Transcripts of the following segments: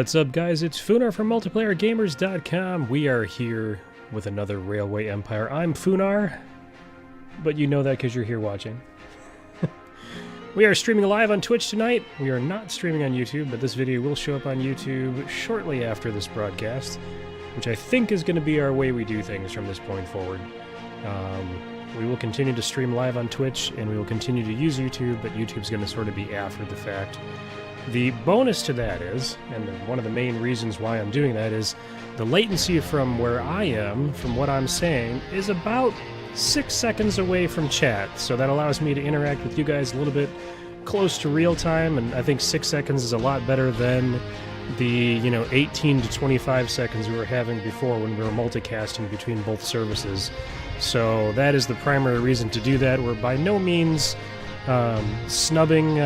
What's up, guys? It's Funar from MultiplayerGamers.com. We are here with another Railway Empire. I'm Funar, but you know that because you're here watching. We are streaming live on Twitch tonight. We are not streaming on YouTube, but this video will show up on YouTube shortly after this broadcast, which I think is going to be our way we do things from this point forward. We will continue to stream live on Twitch, and we will continue to use YouTube, but YouTube's going to sort of be after the fact. The bonus to that is, and one of the main reasons why I'm doing that is, the latency from where I am, from what I'm saying, is about 6 seconds away from chat. So that allows me to interact with you guys a little bit close to real time, and I think 6 seconds is a lot better than the, 18 to 25 seconds we were having before when we were multicasting between both services. So that is the primary reason to do that. We're by no means snubbing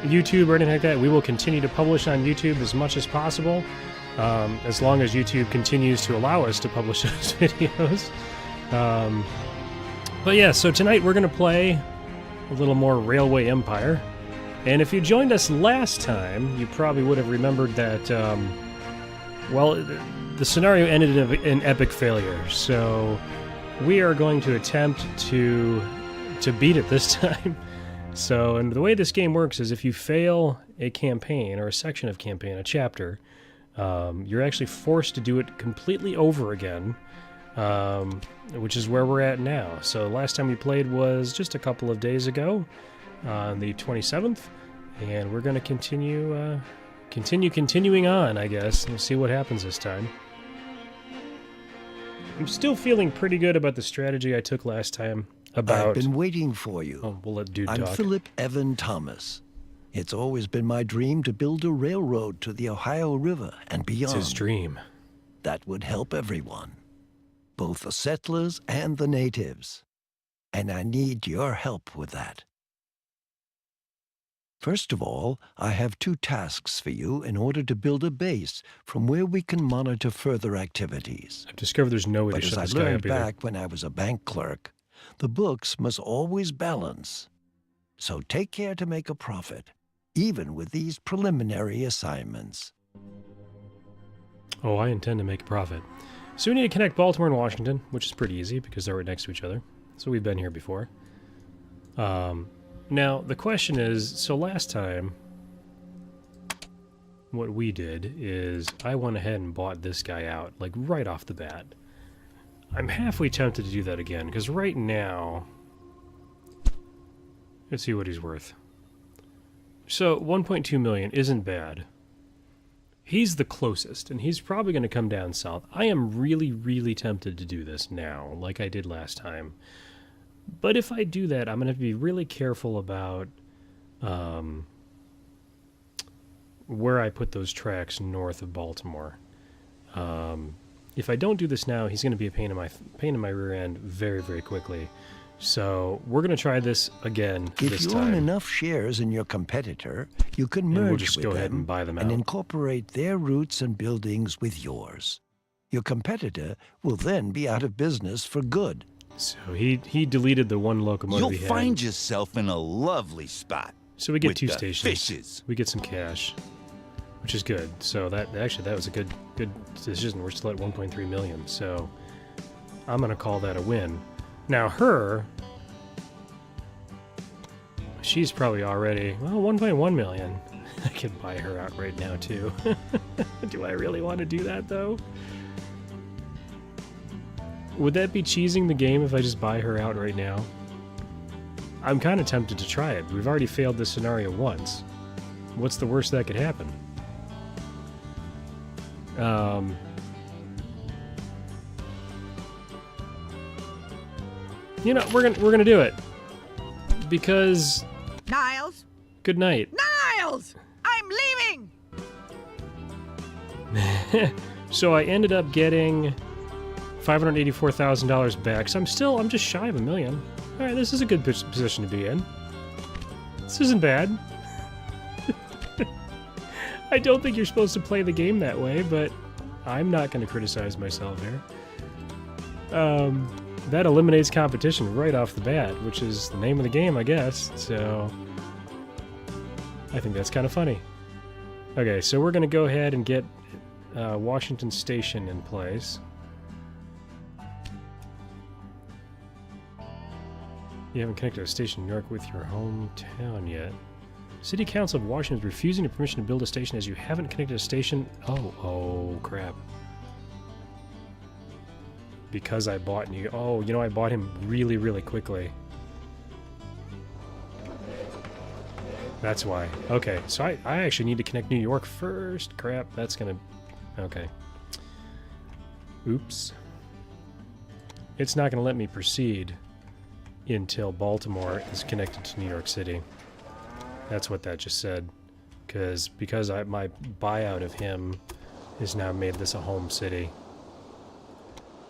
YouTube or anything like that. We will continue to publish on YouTube as much as possible, as long as YouTube continues to allow us to publish those videos. But yeah, so tonight we're going to play a little more Railway Empire. And if you joined us last time, you probably would have remembered that, well, the scenario ended in epic failure. So we are going to attempt to beat it this time. So, and the way this game works is if you fail a campaign, or a section of campaign, a chapter, you're actually forced to do it completely over again, which is where we're at now. So last time we played was just a couple of days ago, on the 27th, and we're going to continuing on, I guess, and see what happens this time. I'm still feeling pretty good about the strategy I took last time. I've been waiting for you. Oh, we'll let dude I'm talk. Philip Evan Thomas. It's always been my dream to build a railroad to the Ohio River and beyond. It's his dream. That would help everyone, both the settlers and the natives. And I need your help with that. First of all, I have 2 tasks for you in order to build a base from where we can monitor further activities. I've discovered there's no way to shut this guy up either. But as I learned back when I was a bank clerk, the books must always balance. So take care to make a profit, even with these preliminary assignments. Oh, I intend to make a profit. So we need to connect Baltimore and Washington, which is pretty easy because they're right next to each other. So we've been here before. Now, the question is, so last time, what we did is I went ahead and bought this guy out, like right off the bat. I'm halfway tempted to do that again, because right now, let's see what he's worth. So 1.2 million isn't bad. He's the closest, and he's probably going to come down south. I am really, really tempted to do this now, like I did last time. But if I do that, I'm going to have to be really careful about where I put those tracks north of Baltimore. If I don't do this now, he's going to be a pain in my rear end very, very quickly. So we're going to try this again this time. If you own enough shares in your competitor, you can merge with them and buy them out and incorporate their routes and buildings with yours. Your competitor will then be out of business for good. So he deleted the one locomotive he had. You'll find yourself in a lovely spot. So we get 2 stations. Fishes. We get some cash, which is good. So that was a good decision. We're still at 1.3 million. So I'm gonna call that a win. Now she's probably already 1.1 million. I can buy her out right now too. Do I really want to do that though? Would that be cheesing the game if I just buy her out right now? I'm kind of tempted to try it. We've already failed this scenario once. What's the worst that could happen? We're gonna do it because Niles. Good night. Niles, I'm leaving. So I ended up getting $584,000 back. So I'm just shy of $1 million. All right, this is a good position to be in. This isn't bad. I don't think you're supposed to play the game that way, but I'm not going to criticize myself here. That eliminates competition right off the bat, which is the name of the game, I guess. So I think that's kind of funny. Okay, so we're going to go ahead and get Washington Station in place. You haven't connected a station in New York with your hometown yet. City Council of Washington is refusing the permission to build a station as you haven't connected a station. Oh, crap. Because I bought New York. Oh, you know, I bought him really, really quickly. That's why. Okay, so I actually need to connect New York first. Crap, that's gonna... Okay. Oops. It's not gonna let me proceed until Baltimore is connected to New York City. That's what that just said. Because my buyout of him has now made this a home city.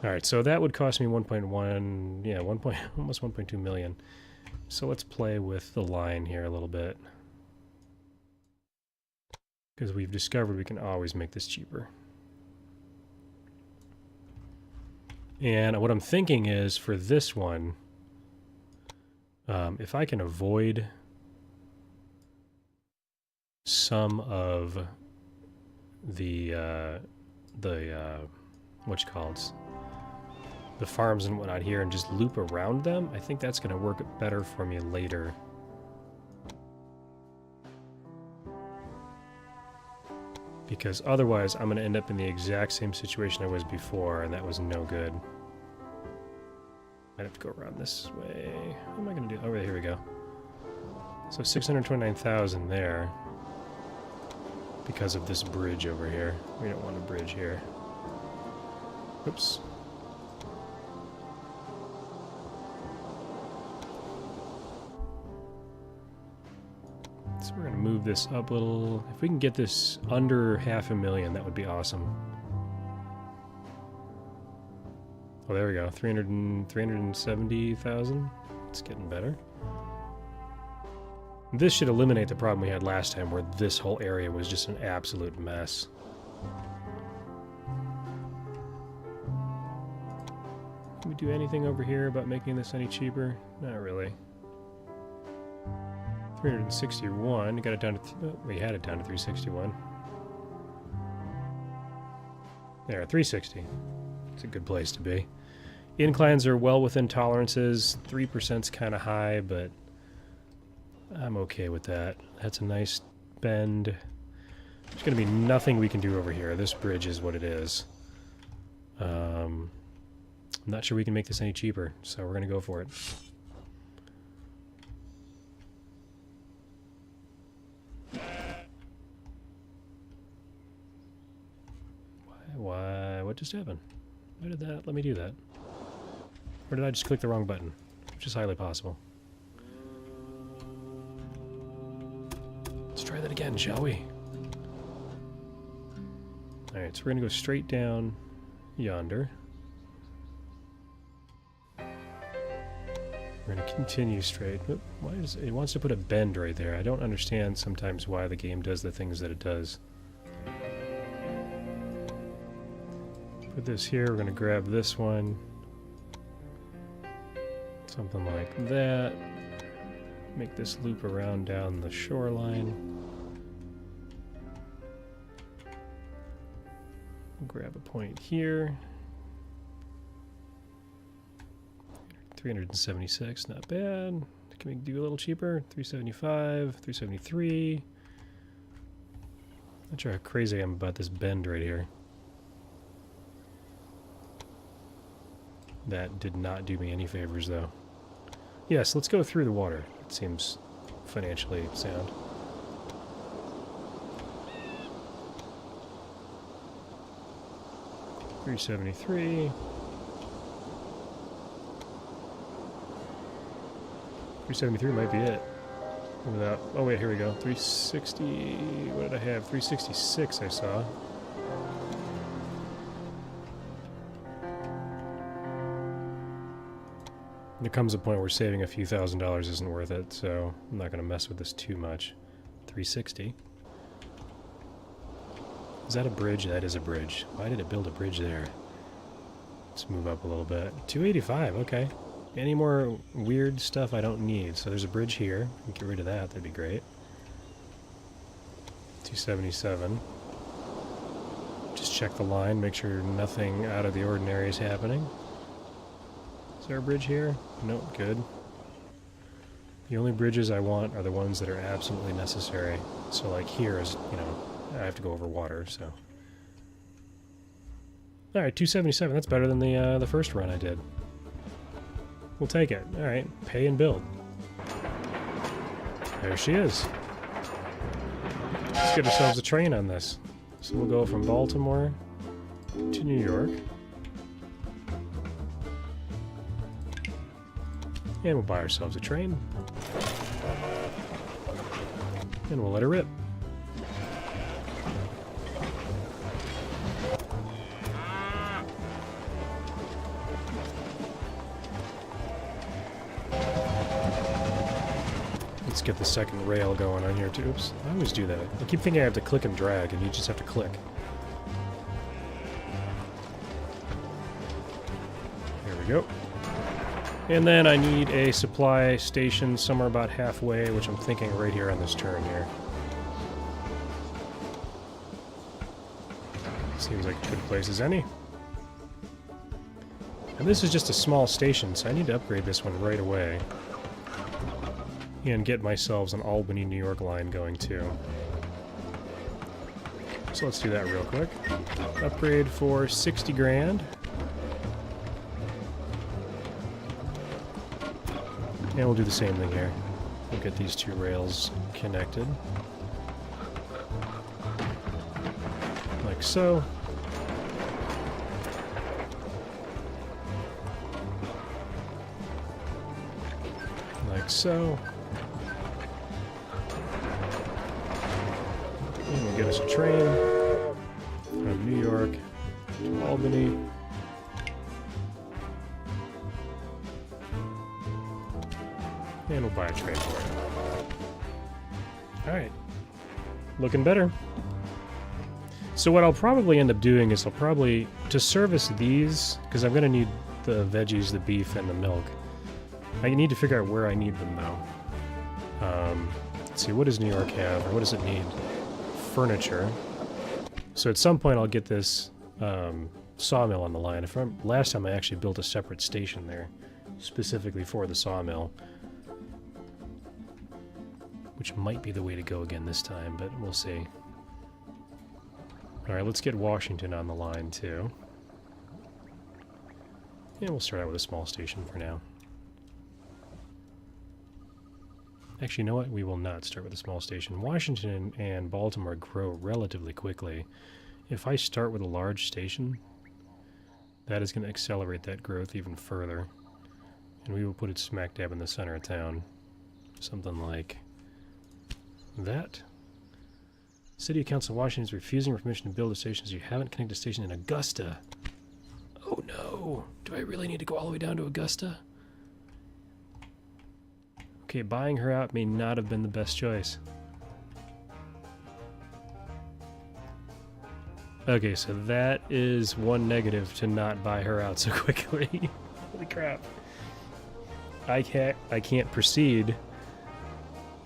Alright, so that would cost me 1.1... Yeah, almost 1.2 million. So let's play with the line here a little bit. Because we've discovered we can always make this cheaper. And what I'm thinking is, for this one, if I can avoid some of the the farms and whatnot here and just loop around them, I think that's going to work better for me later. Because otherwise, I'm going to end up in the exact same situation I was before, and that was no good. Might have to go around this way. What am I going to do? Oh, here we go. So 629,000 there. Because of this bridge over here. We don't want a bridge here. Oops. So we're going to move this up a little. If we can get this under 500,000, that would be awesome. Oh, there we go. 370,000. It's getting better. This should eliminate the problem we had last time, where this whole area was just an absolute mess. Can we do anything over here about making this any cheaper? Not really. 361. Got it down to... we had it down to 361. There, 360. It's a good place to be. Inclines are well within tolerances. 3%'s kind of high, but I'm okay with that. That's a nice bend. There's going to be nothing we can do over here. This bridge is what it is. I'm not sure we can make this any cheaper, so we're going to go for it. Why? What just happened? Why did that let me do that? Or did I just click the wrong button? Which is highly possible. Let's try that again, shall we? Alright, so we're going to go straight down yonder. We're going to continue straight. Oop, why is it wants to put a bend right there? I don't understand sometimes why the game does the things that it does. Put this here, we're going to grab this one. Something like that. Make this loop around down the shoreline. Grab a point here. 376, not bad. Can we do a little cheaper? 375, 373. Not sure how crazy I am about this bend right here. That did not do me any favors, though. Yes, let's go through the water. It seems financially sound. $373. 373 might be it. Without, oh wait, here we go. 360. What did I have? 366 I saw. There comes a point where saving a few $1,000s isn't worth it, so I'm not going to mess with this too much. 360. Is that a bridge? That is a bridge. Why did it build a bridge there? Let's move up a little bit. 285, okay. Any more weird stuff I don't need. So there's a bridge here. We can get rid of that. That'd be great. 277. Just check the line, make sure nothing out of the ordinary is happening. Is there a bridge here? Nope, good. The only bridges I want are the ones that are absolutely necessary. So like here is, you know, I have to go over water, so. Alright, 277, that's better than the first run I did. We'll take it. Alright, pay and build. There she is. Let's get ourselves a train on this. So we'll go from Baltimore to New York. And we'll buy ourselves a train. And we'll let her rip. Let's get the second rail going on here too. Oops, I always do that. I keep thinking I have to click and drag, and you just have to click. There we go. And then I need a supply station somewhere about halfway, which I'm thinking right here on this turn here. Seems like a good place as any. And this is just a small station, so I need to upgrade this one right away. And get myself an Albany, New York line going too. So let's do that real quick. Upgrade for 60 grand. And we'll do the same thing here. We'll get these two rails connected. Like so. Like so. And we'll get us a train from New York to Albany. And we'll buy a train for it. Alright. Looking better. So what I'll probably end up doing is I'll probably, to service these, because I'm going to need the veggies, the beef, and the milk. I need to figure out where I need them though. Let's see, what does New York have, or what does it need? Furniture. So at some point I'll get this sawmill on the line. Last time I actually built a separate station there, specifically for the sawmill. Which might be the way to go again this time, but we'll see. Alright, let's get Washington on the line too. And we'll start out with a small station for now. Actually, you know what? We will not start with a small station. Washington and Baltimore grow relatively quickly. If I start with a large station, that is going to accelerate that growth even further. And we will put it smack dab in the center of town. Something like that. City Council of Washington is refusing permission to build a station as you haven't connected a station in Augusta. Oh no! Do I really need to go all the way down to Augusta? Okay, buying her out may not have been the best choice. Okay, so that is one negative to not buy her out so quickly. Holy crap. I can't proceed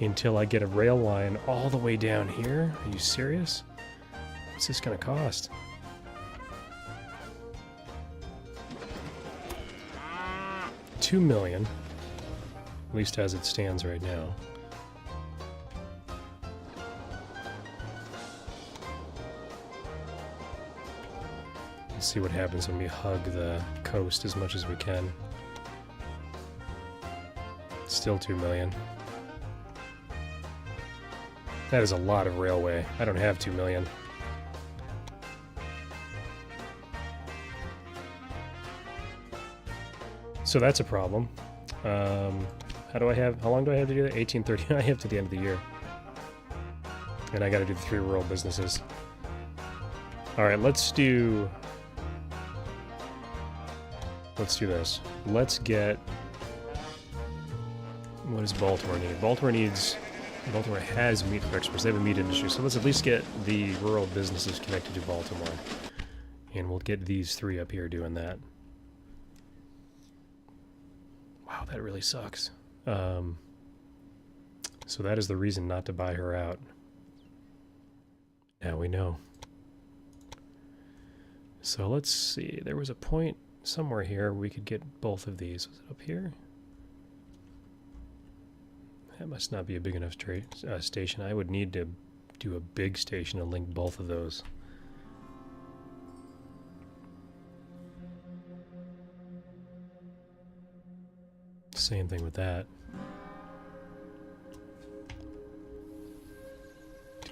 until I get a rail line all the way down here. Are you serious? What's this gonna cost? $2 million. At least as it stands right now. Let's see what happens when we hug the coast as much as we can. Still $2 million. That is a lot of railway. I don't have $2 million. So that's a problem. How long do I have to do that? 1830. I have to the end of the year. And I gotta do the 3 rural businesses. Alright, let's do this. Let's get... What does Baltimore need? Baltimore has meat for exports. They have a meat industry, so let's at least get the rural businesses connected to Baltimore. And we'll get these 3 up here doing that. Wow, that really sucks. So that is the reason not to buy her out. Now we know. So let's see. There was a point somewhere here where we could get both of these. Was it up here? That must not be a big enough station. I would need to do a big station to link both of those. Same thing with that.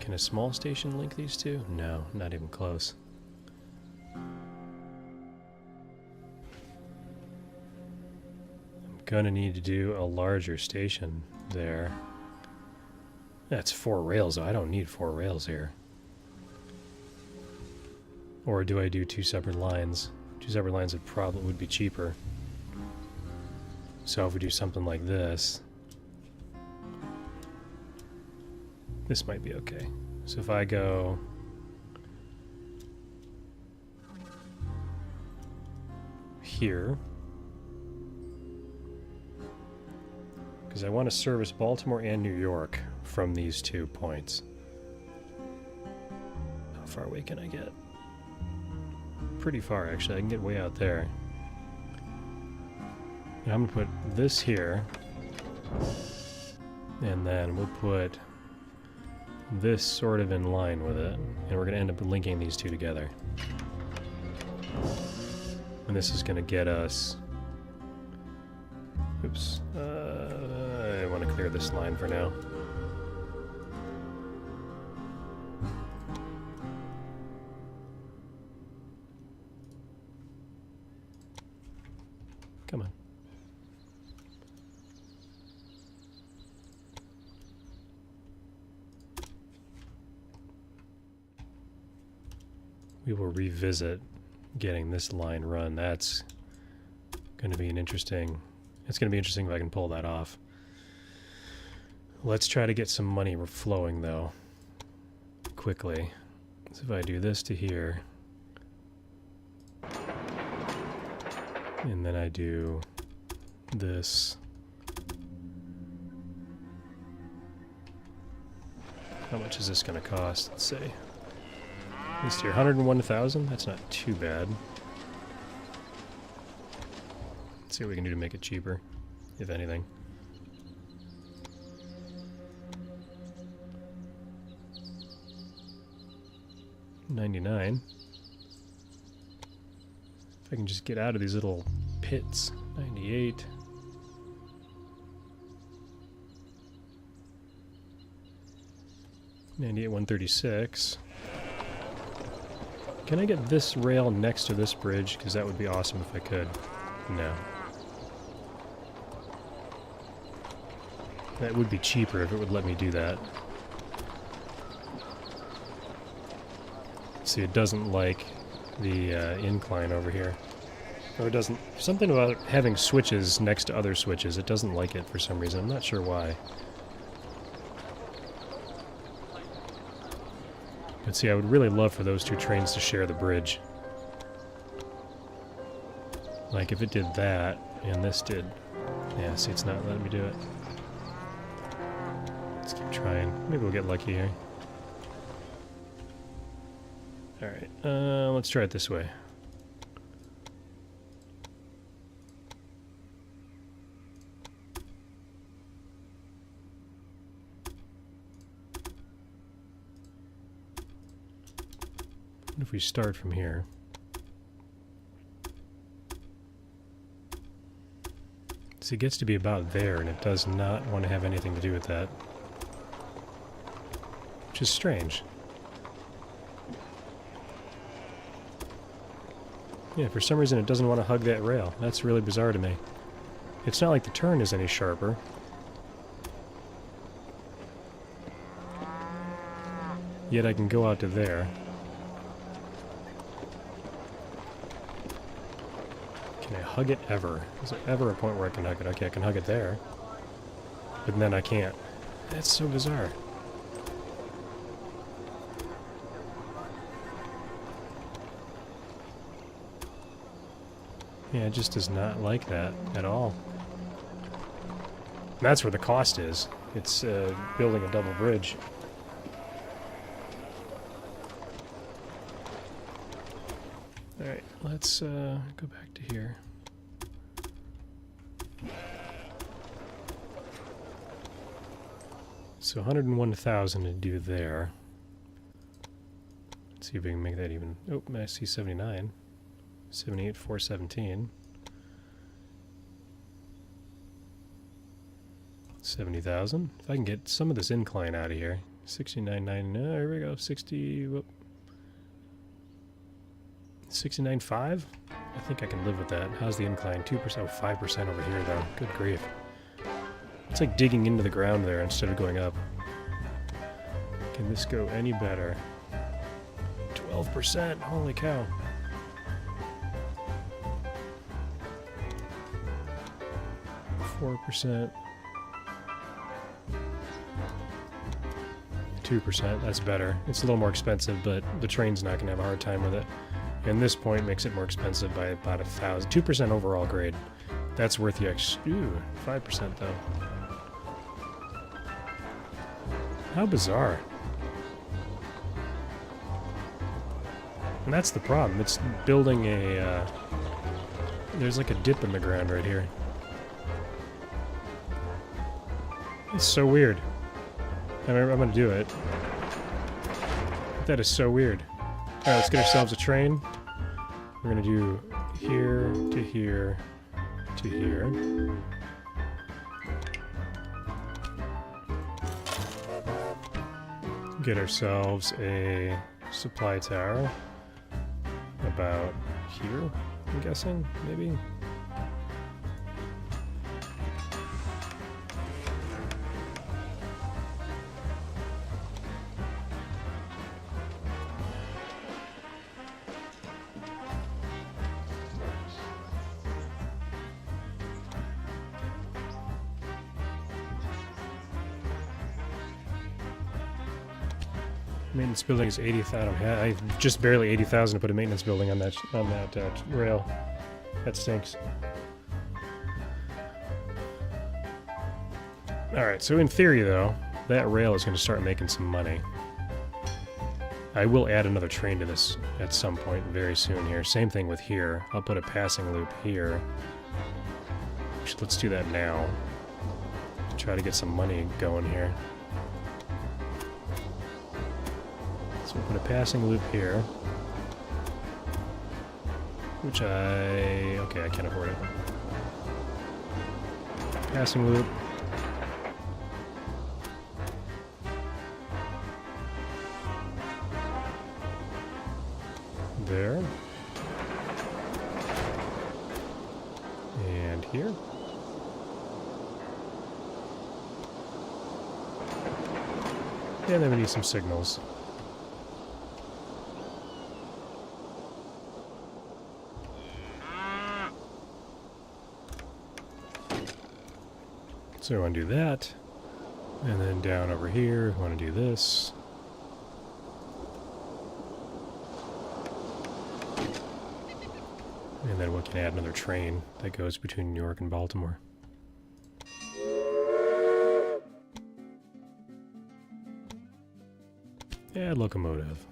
Can a small station link these two? No, not even close. I'm gonna need to do a larger station there. That's 4 rails, though. I don't need 4 rails here. Or do I do 2 separate lines? 2 separate lines would be cheaper. So if we do something like this, this might be okay. So if I go here, because I want to service Baltimore and New York from these 2 points. How far away can I get? Pretty far, actually. I can get way out there. And I'm going to put this here, and then we'll put this sort of in line with it, and we're going to end up linking these 2 together. And this is going to get us... Oops. I want to clear this line for now. Come on. We will revisit getting this line run. That's going to be an interesting... It's going to be interesting if I can pull that off. Let's try to get some money flowing, though, quickly. So if I do this to here, and then I do this. How much is this going to cost? Let's see. This here, 101,000? That's not too bad. Let's see what we can do to make it cheaper, if anything. $99. If I can just get out of these little pits. 98. $98,136. Can I get this rail next to this bridge? Because that would be awesome if I could. No. That would be cheaper if it would let me do that. See, it doesn't like the incline over here. Or it doesn't... Something about having switches next to other switches. It doesn't like it for some reason. I'm not sure why. But see, I would really love for those 2 trains to share the bridge. Like, if it did that, and this did... Yeah, see, it's not letting me do it. Let's keep trying. Maybe we'll get lucky here. Alright, let's try it this way. What if we start from here? See, it gets to be about there, and it does not want to have anything to do with that. Which is strange. Yeah, for some reason it doesn't want to hug that rail. That's really bizarre to me. It's not like the turn is any sharper. Yet I can go out to there. Can I hug it ever? Is there ever a point where I can hug it? Okay, I can hug it there. But then I can't. That's so bizarre. Yeah, it just does not like that at all. And that's where the cost is. It's building a double bridge. Alright, let's go back to here. So 101,000 to do there. Let's see if we can make that even. Oh, I see 79. 78, 417. 70,000. If I can get some of this incline out of here. 69.9. Here we go. 60. Whoop. 69.5. I think I can live with that. How's the incline? 2%. Oh, 5% over here, though. Good grief. It's like digging into the ground there instead of going up. Can this go any better? 12%. Holy cow. %. 2%. That's better. It's a little more expensive, but the train's not going to have a hard time with it. And this point makes it more expensive by about 1,000. 2% overall grade. That's worth the extra. Ooh, 5% though. How bizarre. And that's the problem. It's building a... there's like a dip in the ground right here. It's so weird. I'm gonna do it. That is so weird. Alright, let's get ourselves a train. We're gonna do here to here to here. Get ourselves a supply tower. About here, I'm guessing, maybe? Maintenance building is 80,000. I just barely 80,000 to put a maintenance building on that rail. That stinks. All right, so in theory though, that rail is going to start making some money. I will add another train to this at some point very soon here. Same thing with here. I'll put a passing loop here. Actually, let's do that now. Try to get some money going here. So we'll put a passing loop here. Which okay, I can't afford it. Passing loop. There. And here. And then we need some signals. So we want to do that. And then down over here, we want to do this. And then we can add another train that goes between New York and Baltimore. Add locomotive.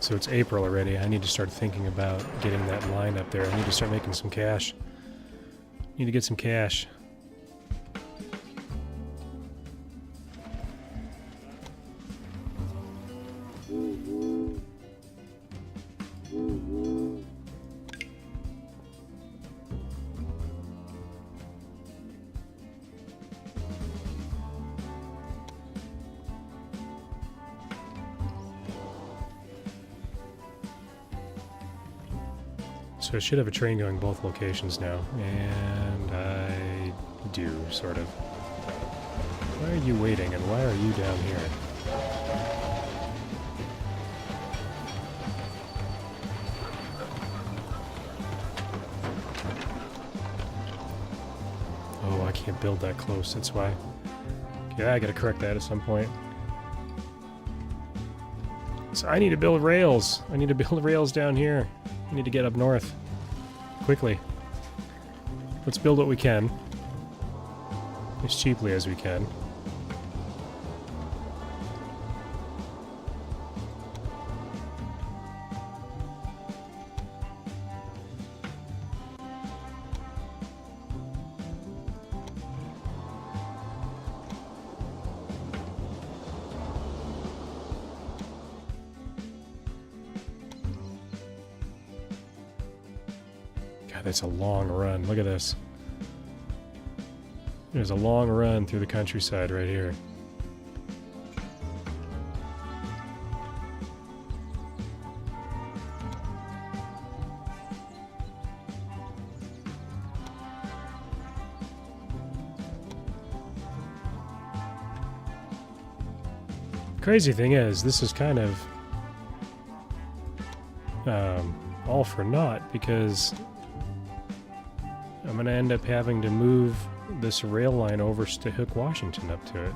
So it's April already. I need to start thinking about getting that line up there. I need to start making some cash. Need to get some cash. So I should have a train going both locations now, and I do, sort of. Why are you waiting, and why are you down here? Oh, I can't build that close, that's why. Yeah, I gotta correct that at some point. So I need to build rails. I need to build rails down here. We need to get up north. Quickly. Let's build what we can. As cheaply as we can. God, that's a long run. Look at this. There's a long run through the countryside right here. Crazy thing is, this is kind of all for naught because I'm going to end up having to move this rail line over to hook Washington up to it.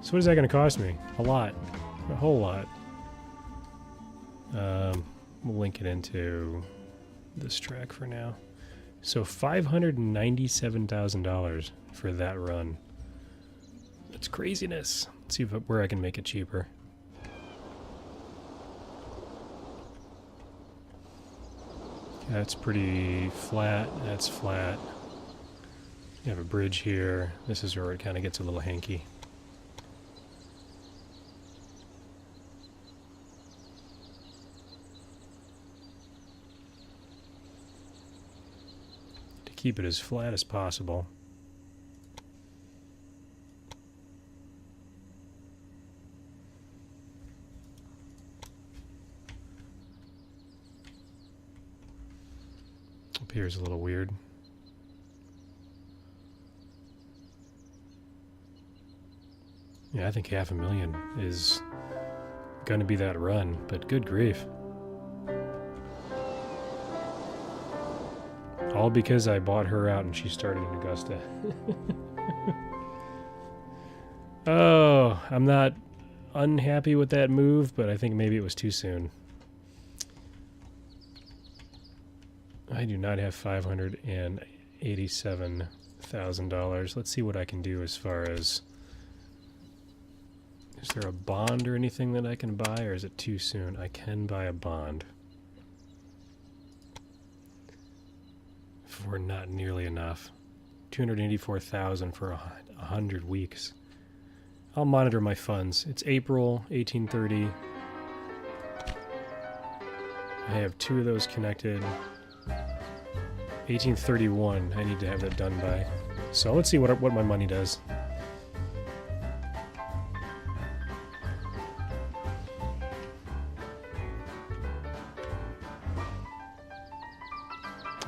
So what is that going to cost me? A lot. A whole lot. We'll link it into this track for now. So $597,000 for that run. That's craziness. Let's see where I can make it cheaper. That's pretty flat. That's flat. You have a bridge here. This is where it kind of gets a little hanky. To keep it as flat as possible. Up here is a little weird. Yeah, I think $500,000 is going to be that run, but good grief. All because I bought her out and she started in Augusta. Oh, I'm not unhappy with that move, but I think maybe it was too soon. I do not have $587,000. Let's see what I can do as far as... Is there a bond or anything that I can buy, or is it too soon? I can buy a bond. For not nearly enough. $284,000 for 100 weeks. I'll monitor my funds. It's April 1830. I have 2 of those connected. 1831. I need to have that done by. So let's see what my money does.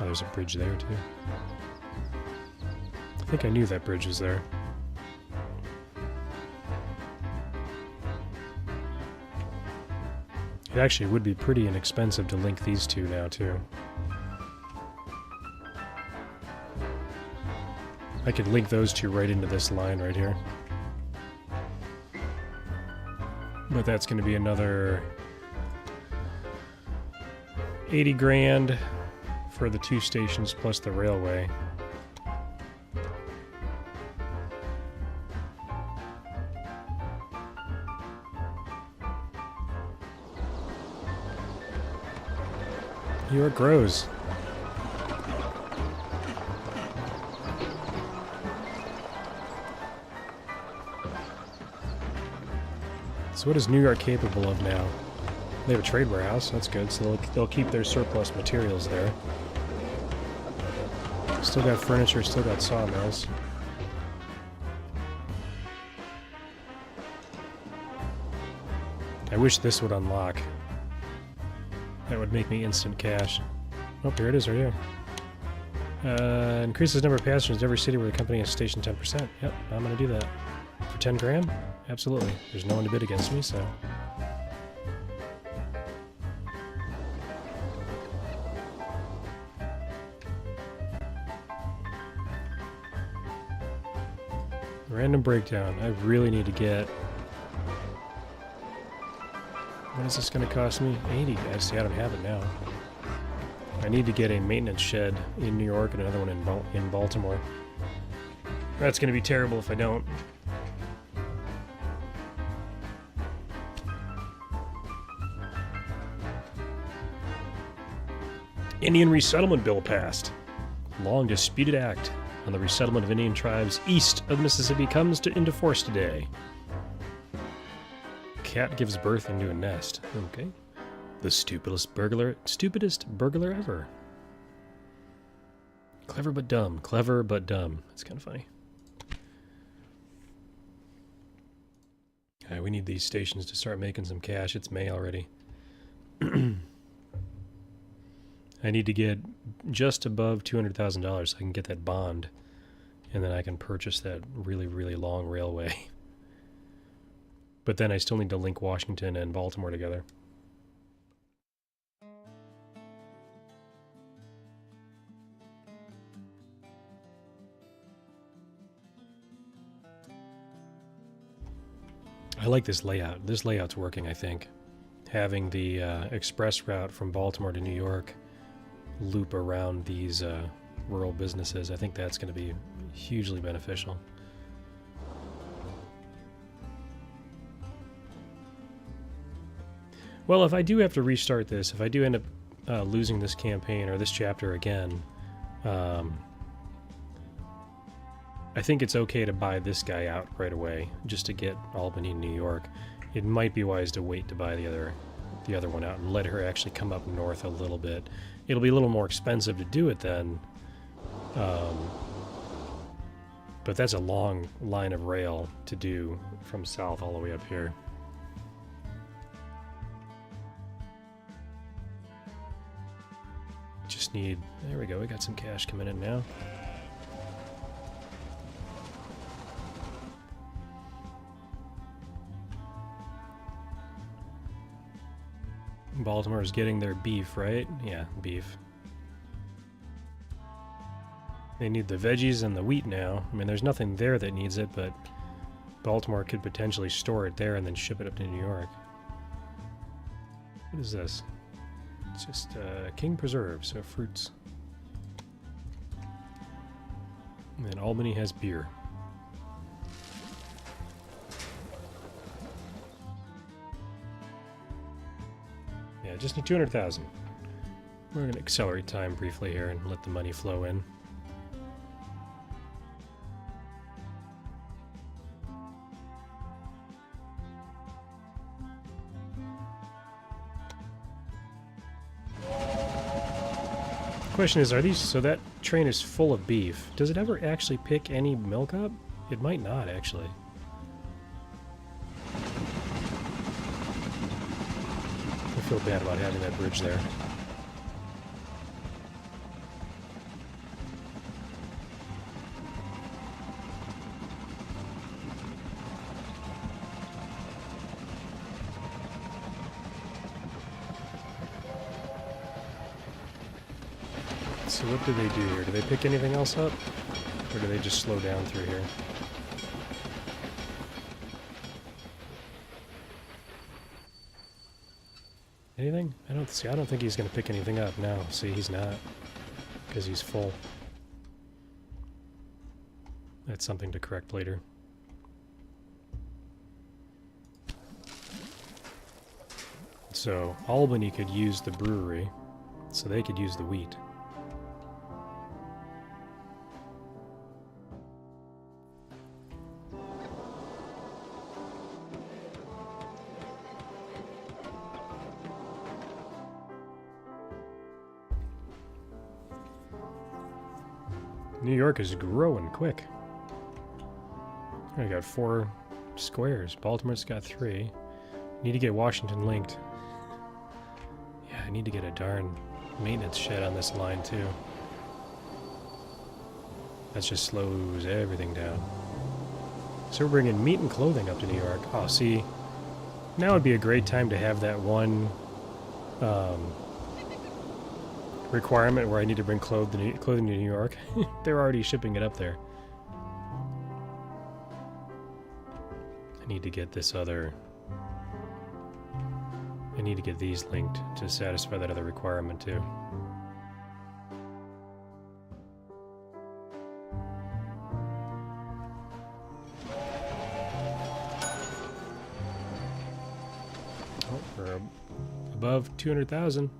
Oh, there's a bridge there too. I think I knew that bridge was there. It actually would be pretty inexpensive to link these two now too. I could link those two right into this line right here. But that's going to be another 80 grand for the 2 stations plus the railway. Here it grows. So what is New York capable of now? They have a trade warehouse, that's good, so they'll keep their surplus materials there. Still got furniture, still got sawmills. I wish this would unlock. That would make me instant cash. Oh, here it is right here. Increases the number of passengers in every city where the company has stationed 10%. Yep, I'm going to do that. For 10 grand? Absolutely. There's no one to bid against me, so... Random breakdown. I really need to get What is this going to cost me? 80. I see, I don't have it now. I need to get a maintenance shed in New York and another one in Baltimore. That's going to be terrible if I don't. Indian Resettlement Bill passed. Long disputed act on the resettlement of Indian tribes east of Mississippi comes into force today. Cat gives birth into a nest. Okay. The stupidest burglar ever. Clever but dumb. Clever but dumb. That's kind of funny. Alright, we need these stations to start making some cash. It's May already. I need to get just above $200,000 so I can get that bond. And then I can purchase that really, really long railway. But then I still need to link Washington and Baltimore together. I like this layout. This layout's working, I think. Having the express route from Baltimore to New York loop around these rural businesses, I think that's going to be hugely beneficial. Well, if I do have to restart this, if I do end up losing this campaign or this chapter again, I think it's okay to buy this guy out right away, just to get Albany, New York. It might be wise to wait to buy the other one out and let her actually come up north a little bit. It'll be a little more expensive to do it then, but that's a long line of rail to do from south all the way up here. Just need, there we go, we got some cash coming in now. Baltimore is getting their beef, right? Yeah, beef. They need the veggies and the wheat now. I mean, there's nothing there that needs it, but Baltimore could potentially store it there and then ship it up to New York. What is this? It's just King Preserve, so fruits. And then Albany has beer. Yeah, just need 200,000. We're going to accelerate time briefly here and let the money flow in. Question is, are these, so that train is full of beef. Does it ever actually pick any milk up? It might not, actually. I feel bad about having that bridge there. So what do they do here? Do they pick anything else up? Or do they just slow down through here? Anything? I don't think he's going to pick anything up. No, see, he's not. Because he's full. That's something to correct later. So, Albany could use the brewery, so they could use the wheat. New York is growing quick. I got 4 squares. Baltimore's got 3. Need to get Washington linked. Yeah, I need to get a darn maintenance shed on this line too. That just slows everything down. So we're bringing meat and clothing up to New York. Oh, see, now would be a great time to have that one requirement where I need to bring clothing to New York. They're already shipping it up there. I need to get this other I need to get these linked to satisfy that other requirement too. Oh, we're above 200,000.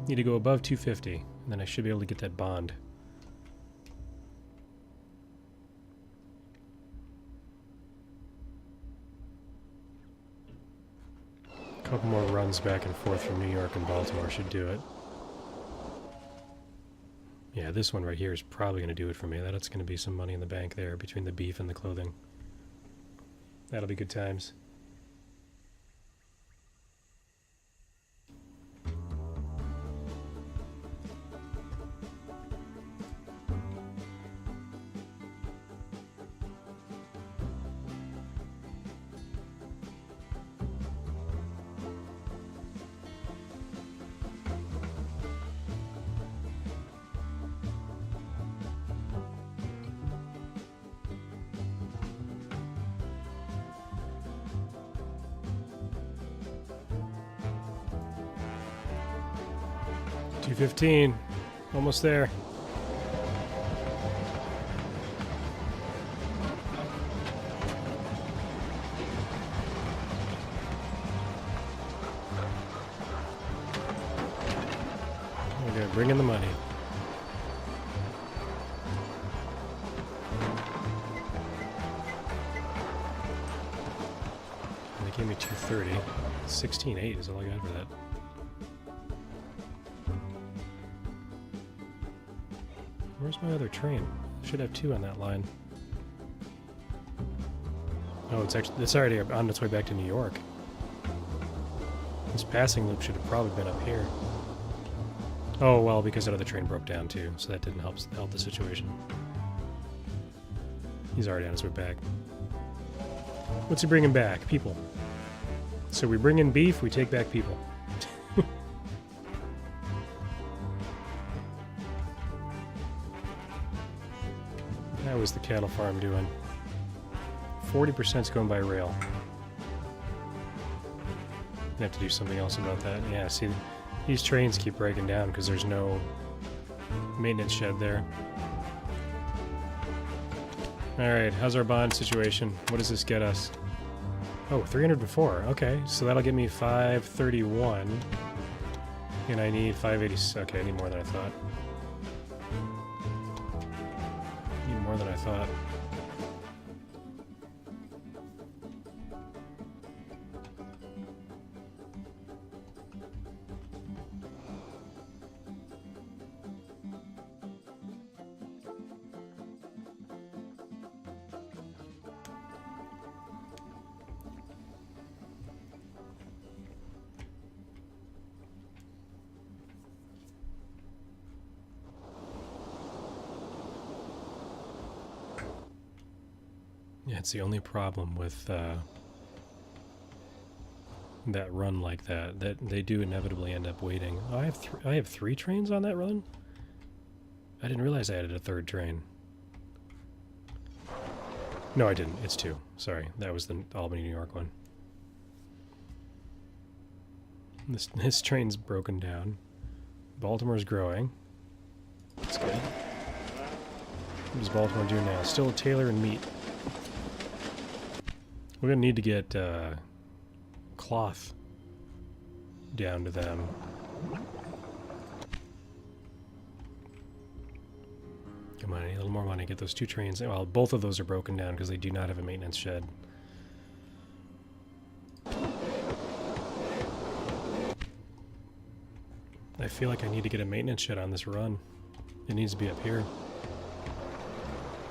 Need to go above 250, and then I should be able to get that bond. A couple more runs back and forth from New York and Baltimore should do it. Yeah, this one right here is probably going to do it for me. That's going to be some money in the bank there between the beef and the clothing. That'll be good times. $215, almost there. Okay, bring in the money. They gave me 230. 16.8 is all I got for that. Where's my other train? Should have two on that line. Oh, it's already on its way back to New York. This passing loop should have probably been up here. Oh well, because that other train broke down too, so that didn't help the situation. He's already on his way back. What's he bringing back? People. So we bring in beef, we take back people. How is the cattle farm doing? 40%'s going by rail. I have to do something else about that. Yeah, see, these trains keep breaking down because there's no maintenance shed there. Alright, how's our bond situation? What does this get us? Oh, 304. Okay, so that'll get me 531. And I need 580. Okay, I need more than I thought. More than I thought. Yeah, it's the only problem with that run like that they do inevitably end up waiting. Oh, I have three trains on that run? I didn't realize I added a third train. No, I didn't. It's two. Sorry, that was the Albany, New York one. This train's broken down. Baltimore's growing. That's good. What does Baltimore do now? Still a Taylor and meat. We're going to need to get cloth down to them. Come on, I need a little more money to get those two trains. Well, both of those are broken down because they do not have a maintenance shed. I feel like I need to get a maintenance shed on this run. It needs to be up here.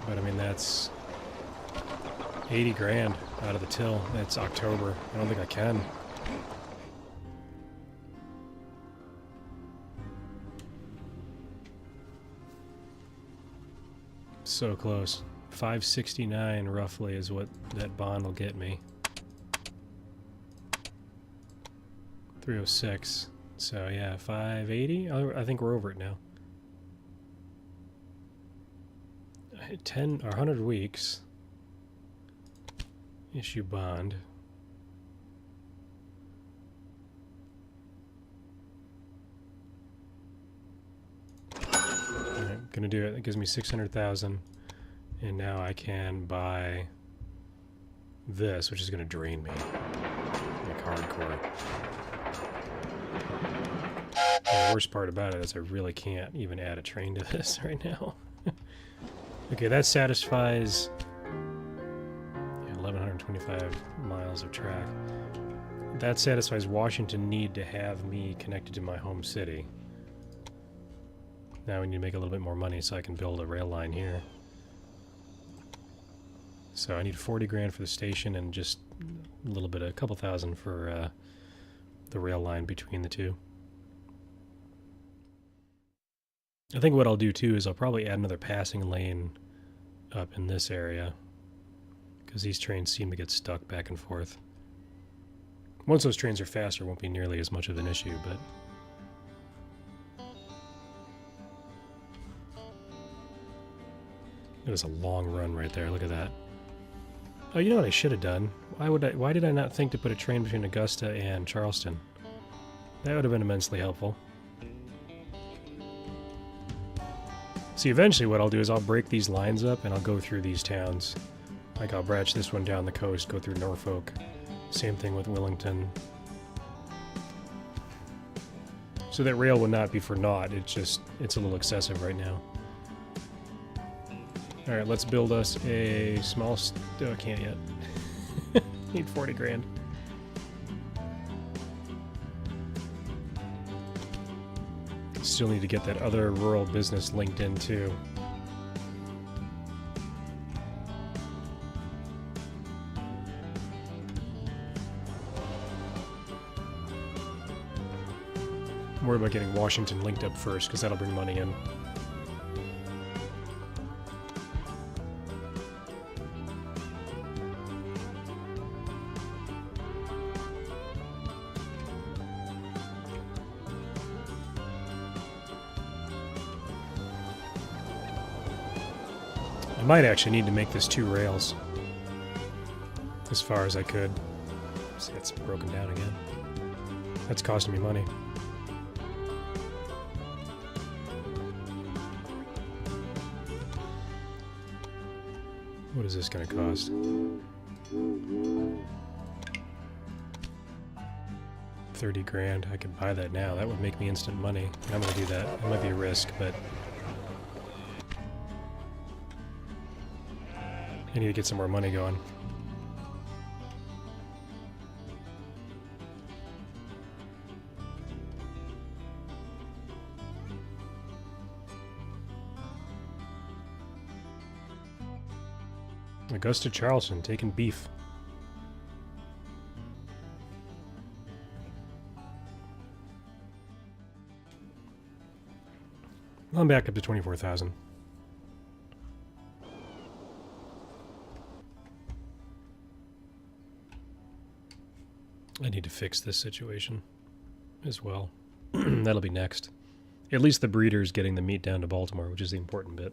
But I mean, that's 80 grand out of the till. It's October. I don't think I can. So close. 569 roughly is what that bond will get me. 306. So yeah, 580. I think we're over it now. 10 or 100 weeks. Issue bond. gonna do it. It gives me 600,000, and now I can buy this, which is gonna drain me like hardcore. And the worst part about it is I really can't even add a train to this right now. Okay, that satisfies 1,125 miles of track. That satisfies Washington need to have me connected to my home city. Now we need to make a little bit more money so I can build a rail line here. So I need 40 grand for the station and just a little bit, a couple thousand for the rail line between the two. I think what I'll do too is I'll probably add another passing lane up in this area, because these trains seem to get stuck back and forth. Once those trains are faster, it won't be nearly as much of an issue, but... It was a long run right there, look at that. Oh, you know what I should have done? Why did I not think to put a train between Augusta and Charleston? That would have been immensely helpful. See, eventually what I'll do is I'll break these lines up and I'll go through these towns. Like I'll branch this one down the coast, go through Norfolk. Same thing with Wellington. So that rail will not be for naught, it's a little excessive right now. Alright, let's build us a small... Oh, I can't yet. Need 40 grand. Still need to get that other rural business linked in too. I'm worried about getting Washington linked up first, because that'll bring money in. I might actually need to make this 2 rails. As far as I could. See, it's broken down again. That's costing me money. What is this going to cost? 30 grand. I could buy that now. That would make me instant money. I'm going to do that. It might be a risk, but... I need to get some more money going. Augusta Charleston taking beef. I'm back up to 24,000. I need to fix this situation as well. That'll be next. At least the breeder's getting the meat down to Baltimore, which is the important bit.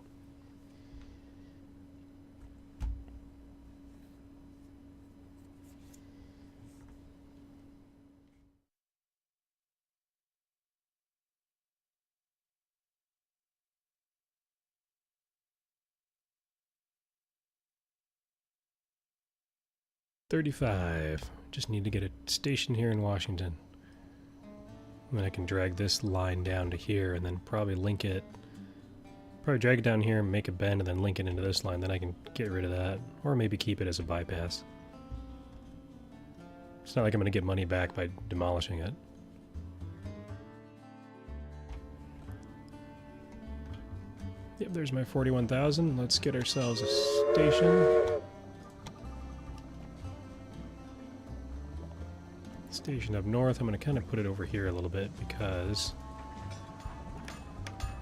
$35. Just need to get a station here in Washington. And then I can drag this line down to here and then probably link it. Probably drag it down here and make a bend and then link it into this line. Then I can get rid of that. Or maybe keep it as a bypass. It's not like I'm going to get money back by demolishing it. Yep, there's my 41,000. Let's get ourselves a station. Station up north. I'm going to kind of put it over here a little bit because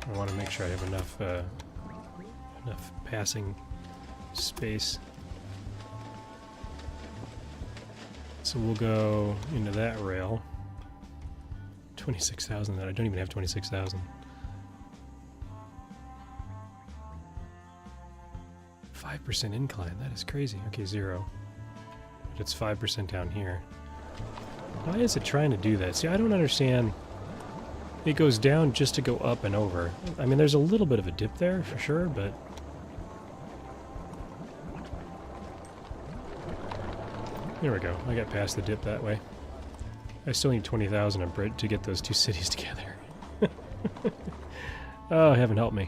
I want to make sure I have enough enough passing space. So we'll go into that rail. 26,000. I don't even have 26,000. 5% incline. That is crazy. Okay, 0. But it's 5% down here. Why is it trying to do that? See, I don't understand it goes down just to go up and over. I mean, there's a little bit of a dip there, for sure, but... There we go. I got past the dip that way. I still need 20,000 of Brit to get those two cities together. Oh, heaven help me.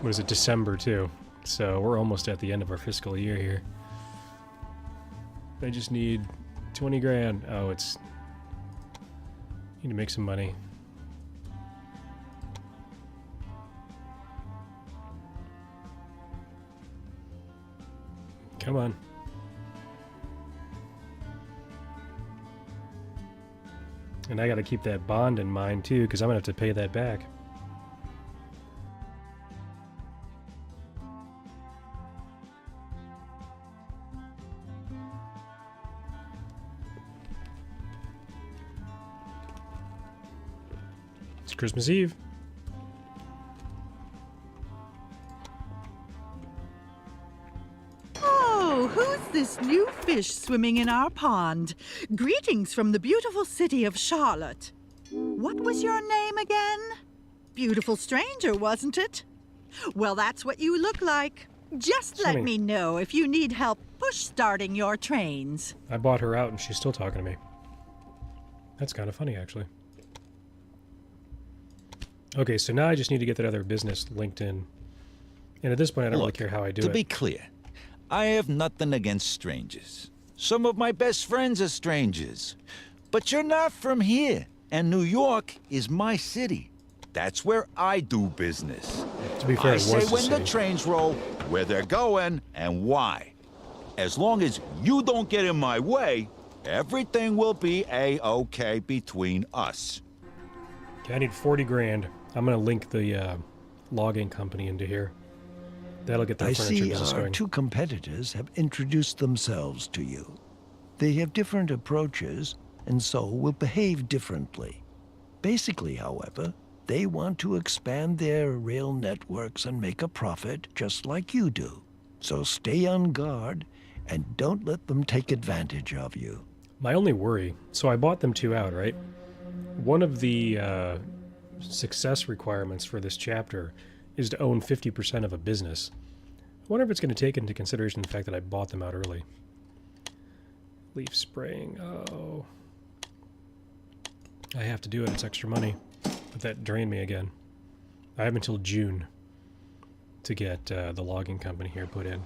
What is it, December, too? So we're almost at the end of our fiscal year here. I just need 20 grand. Oh, it's... Need to make some money. Come on. And I gotta keep that bond in mind, too, because I'm gonna have to pay that back. It's Christmas Eve. Oh, who's this new fish swimming in our pond? Greetings from the beautiful city of Charlotte. What was your name again? Beautiful stranger, wasn't it? Well, that's what you look like. Just let me know if you need help push-starting your trains. I bought her out and she's still talking to me. That's kind of funny, actually. Okay, so now I just need to get that other business linked in. And at this point, I don't really care how I do it. To be clear, I have nothing against strangers. Some of my best friends are strangers. But you're not from here, and New York is my city. That's where I do business. To be fair, I it say was the when the city. trains roll, where they're going, and why. As long as you don't get in my way, everything will be A-okay between us. Okay, I need 40 grand. I'm gonna link the logging company into here. That'll get their I furniture see business our going. two competitors have introduced themselves to you. They have different approaches, and so will behave differently. Basically, however, they want to expand their rail networks and make a profit just like you do. So stay on guard, and don't let them take advantage of you. My only worry, so I bought them two out, right? One of the success requirements for this chapter is to own 50% of a business. I wonder if it's going to take into consideration the fact that I bought them out early. Leaf spraying, oh. I have to do it, it's extra money. But that drained me again. I have until June to get the logging company here put in.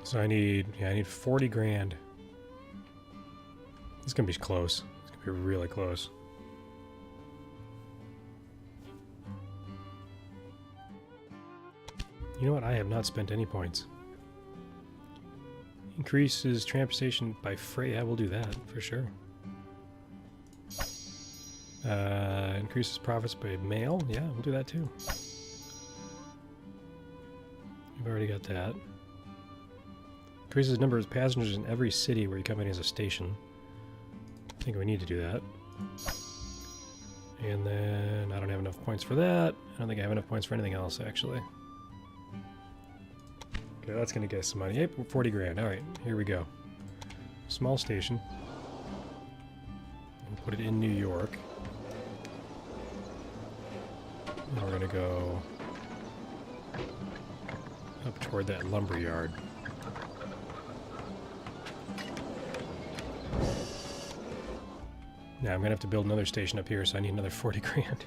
So I need 40 grand. It's gonna be close. It's gonna be really close. You know what? I have not spent any points. Increases transportation by freight. Yeah, we'll do that for sure. Increases profits by mail. Yeah, we'll do that too. We've already got that. Increases the number of passengers in every city where your company has a station. I think we need to do that. And then I don't have enough points for that. I don't think I have enough points for anything else, actually. Okay, that's going to get us some money. Yep, 40 grand. All right, here we go. Small station. We'll put it in New York. And we're going to go up toward that lumber yard. Now I'm gonna have to build another station up here, so I need another 40 grand.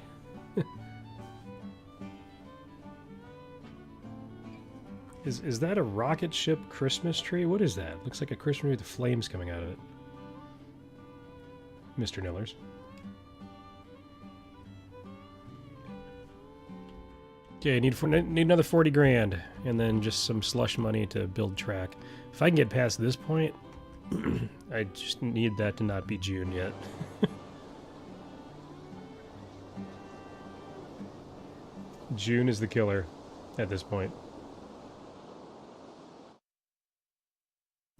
Is that a rocket ship Christmas tree? What is that? Looks like a Christmas tree with flames coming out of it. Mr. Nillers. Okay, I need another 40 grand, and then just some slush money to build track. If I can get past this point, I just need that to not be June yet. June is the killer at this point.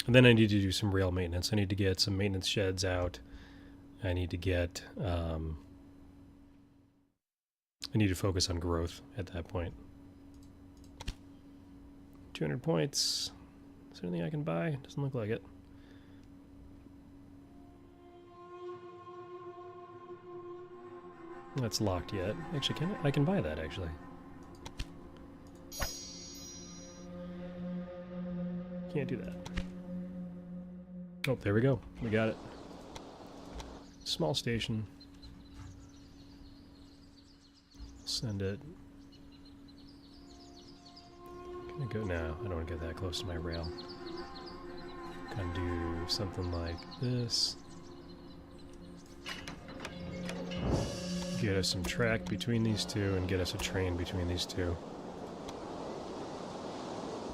And then I need to do some rail maintenance. I need to get some maintenance sheds out. I need to get... I need to focus on growth at that point. 200 points. Is there anything I can buy? Doesn't look like it. That's locked yet. Actually, I can buy that, actually. Can't do that. Oh, there we go. We got it. Small station. Send it. Can I go? No, I don't want to get that close to my rail. Can I do something like this? Get us some track between these two and get us a train between these two.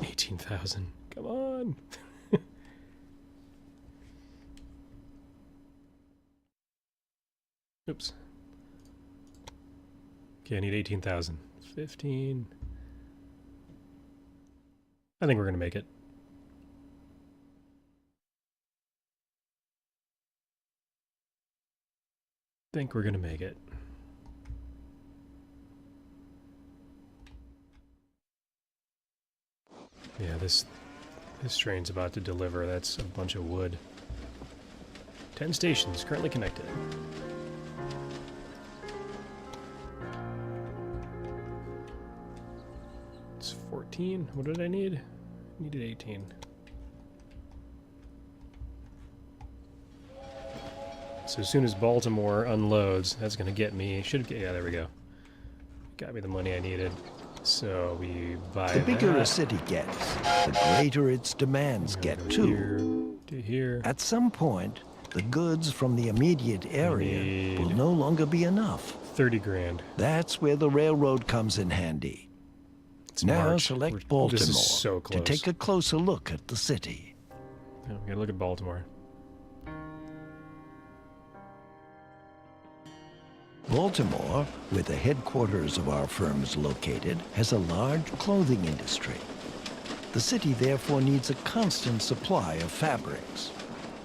18,000. Come on! Oops. Okay, I need 18,000. 15. I think we're going to make it. Think we're going to make it. Yeah, this train's about to deliver. That's a bunch of wood. 10 stations currently connected. It's 14. What did I need? I needed 18. So as soon as Baltimore unloads, that's going to get me... yeah, there we go. Got me the money I needed. So we buy The bigger that. a city gets, the greater its demands get too. Here to here. At some point, the goods from the immediate area will no longer be enough. 30 grand. That's where the railroad comes in handy. It's Now March. select Baltimore This is so to close. take a closer look at the city. Yeah, we gotta look at Baltimore. Baltimore, where the headquarters of our firm is located, has a large clothing industry. The city therefore needs a constant supply of fabrics.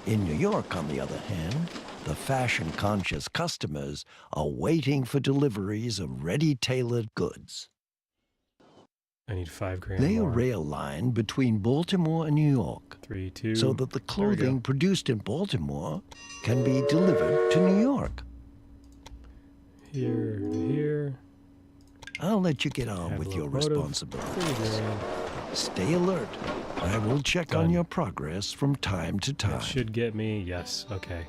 In New York, on the other hand, the fashion-conscious customers are waiting for deliveries of ready-tailored goods. I need 5 grand Lay a more. rail line between Baltimore and New York 3, 2. so that the There we clothing go. produced in Baltimore can be delivered to New York. Here to here. I'll let you get on Have with a your locomotive. 3 responsibilities. grand. Stay alert. I will check on Done. your progress from time to time. That should get me, yes, okay.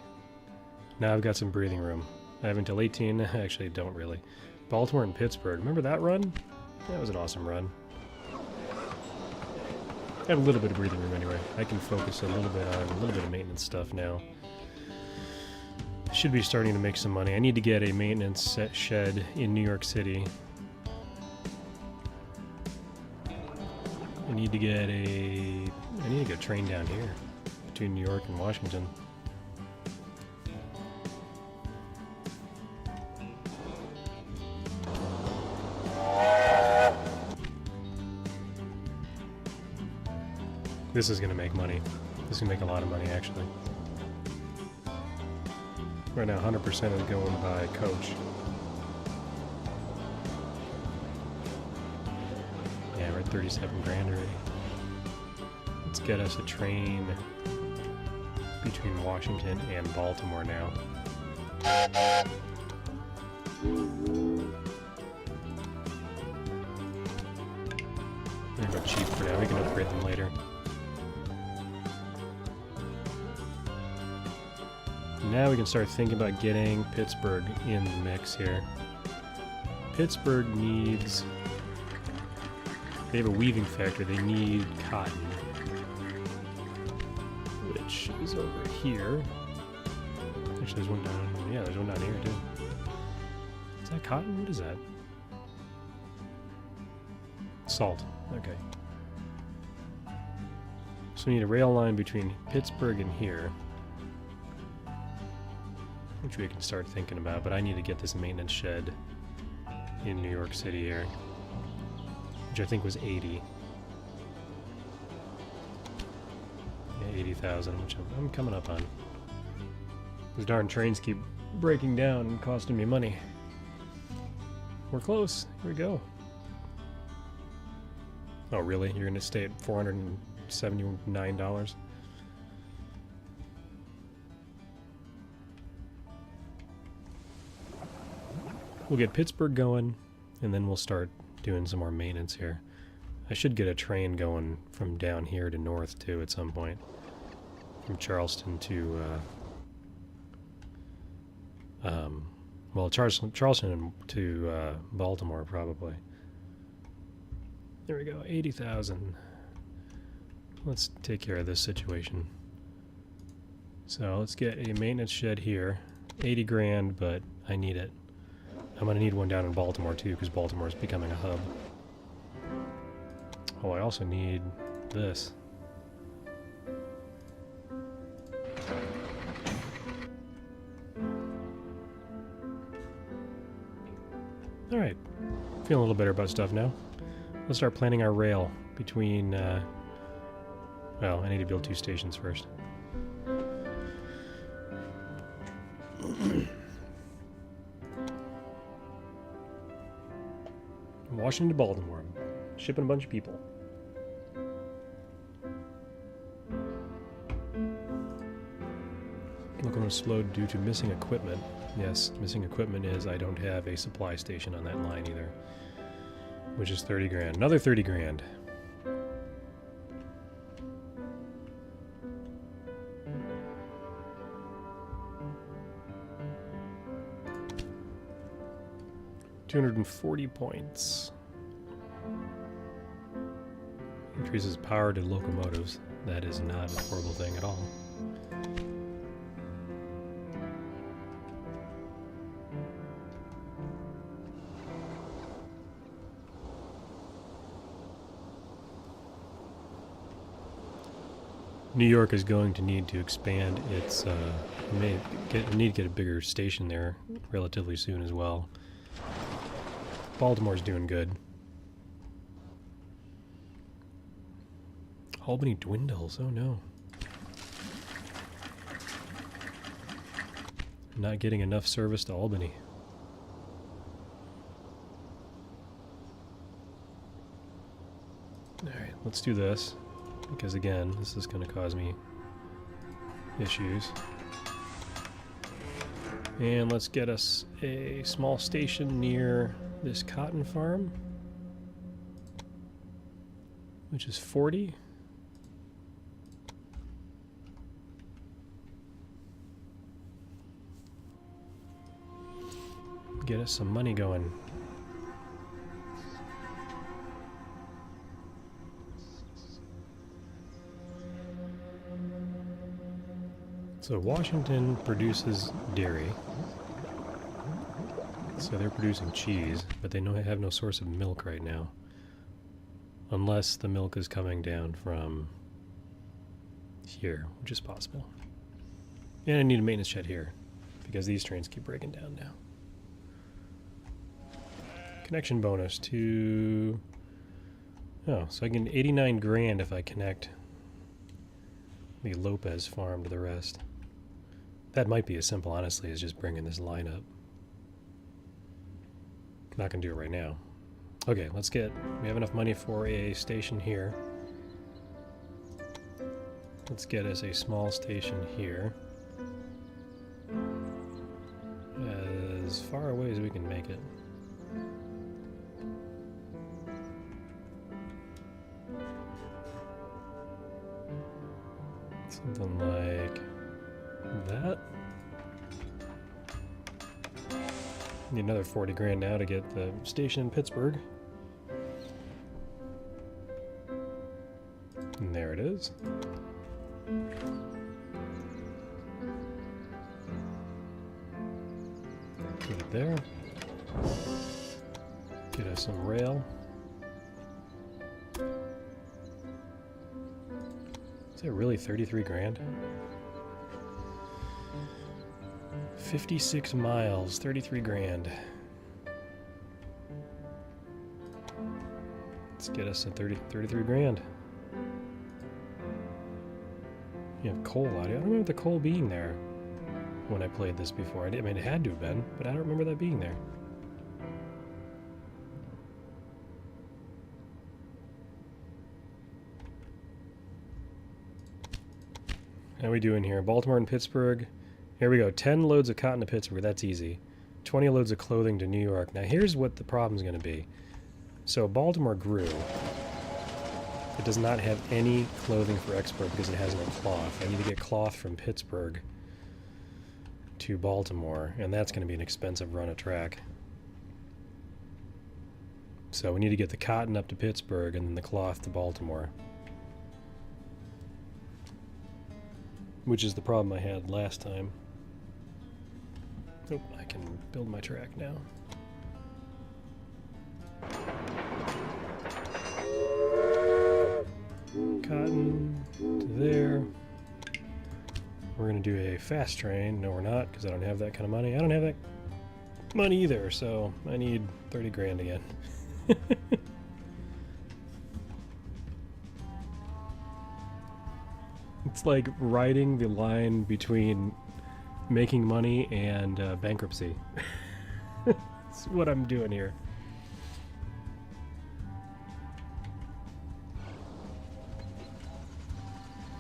Now I've got some breathing room. I have until 18, actually don't really. Baltimore and Pittsburgh, remember that run? That was an awesome run. I have a little bit of breathing room anyway. I can focus a little bit on a little bit of maintenance stuff now. Should be starting to make some money. I need to get a maintenance shed in New York City. I need to get a train down here between New York and Washington. This is going to make money. This is going to make a lot of money, actually. Right now, 100% is going by coach. Yeah, we're at 37 grand already. Let's get us a train between Washington and Baltimore now. They're about cheap for now. We can upgrade them later. Now we can start thinking about getting Pittsburgh in the mix here. Pittsburgh needs... They have a weaving factory. They need cotton. Which is over here. Actually, there's one down... Yeah, there's one down here, too. Is that cotton? What is that? Salt. Okay. So we need a rail line between Pittsburgh and here. Which we can start thinking about, but I need to get this maintenance shed in New York City here, which I think was 80. Yeah, 80,000, which I'm coming up on. These darn trains keep breaking down and costing me money. We're close. Here we go. Oh, really? You're going to stay at $479? We'll get Pittsburgh going, and then we'll start doing some more maintenance here. I should get a train going from down here to north, too, at some point. From Charleston to, well, Charleston to Baltimore, probably. There we go, 80,000. Let's take care of this situation. So let's get a maintenance shed here. 80 grand, but I need it. I'm going to need one down in Baltimore, too, because Baltimore is becoming a hub. Oh, I also need this. Alright. Feeling a little better about stuff now. Let's start planning our rail between, well, I need to build 2 stations first. Washington to Baltimore. Shipping a bunch of people. Looking slow due to missing equipment. Yes, missing equipment is I don't have a supply station on that line either. Which is 30 grand. Another 30 grand. $240 points. Increases power to locomotives. That is not a horrible thing at all. New York is going to need to expand its, need to get a bigger station there relatively soon as well. Baltimore's doing good. Albany dwindles, oh no. Not getting enough service to Albany. Alright, let's do this. Because again, this is going to cause me issues. And let's get us a small station near this cotton farm, which is 40. Get us some money going. So Washington produces dairy, so they're producing cheese, but they have no source of milk right now, unless the milk is coming down from here, which is possible. And I need a maintenance shed here, because these trains keep breaking down now. Connection bonus to... Oh, so I get 89 grand if I connect the Lopez farm to the rest. That might be as simple, honestly, as just bringing this line up. Not gonna do it right now. Okay, let's get... We have enough money for a station here. Let's get us a small station here. As far away as we can make it. Something like that. Need another 40 grand now to get the station in Pittsburgh. And there it is. Put it there. Get us some rail. Is that really 33 grand? 56 miles, 33 grand. Let's get us a 33 grand. You have coal out here. I don't remember the coal being there when I played this before. I mean, it had to have been, but I don't remember that being there. How are we doing here? Baltimore and Pittsburgh. Here we go. 10 loads of cotton to Pittsburgh. That's easy. 20 loads of clothing to New York. Now here's what the problem's going to be. So Baltimore grew. It does not have any clothing for export because it has no cloth. I need to get cloth from Pittsburgh to Baltimore, and that's going to be an expensive run of track. So we need to get the cotton up to Pittsburgh and then the cloth to Baltimore. Which is the problem I had last time. Oh, I can build my track now. Cotton to there. We're going to do a fast train. No, we're not, because I don't have that kind of money. I don't have that money either, so I need 30 grand again. It's like riding the line between making money and bankruptcy. That's what I'm doing here.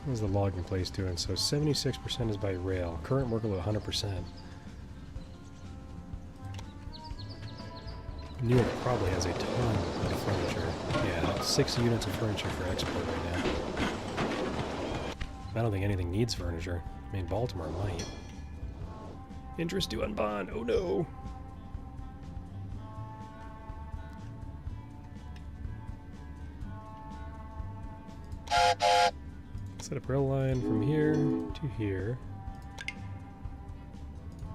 What's the logging place doing? So 76% is by rail. Current workload 100%. New York probably has a ton of furniture. Yeah, 6 units of furniture for export right now. I don't think anything needs furniture. I mean, Baltimore might. Interest due on bond. Oh no! Set up rail line from here to here.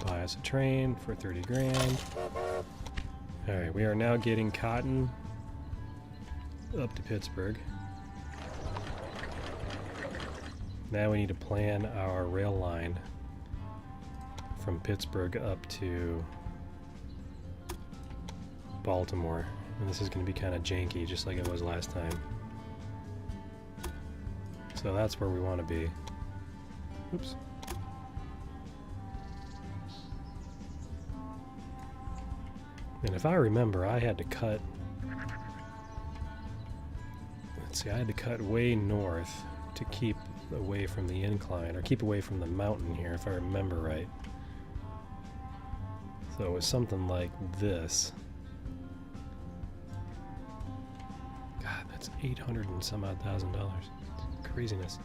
Buy us a train for 30 grand. Alright, we are now getting cotton up to Pittsburgh. Now we need to plan our rail line from Pittsburgh up to Baltimore. And this is going to be kind of janky, just like it was last time. So that's where we want to be. Oops. And if I remember, I had to cut... Let's see, I had to cut way north to keep away from the incline, or keep away from the mountain here, if I remember right. So it was something like this. God, that's 800 and some odd $1,000. Craziness.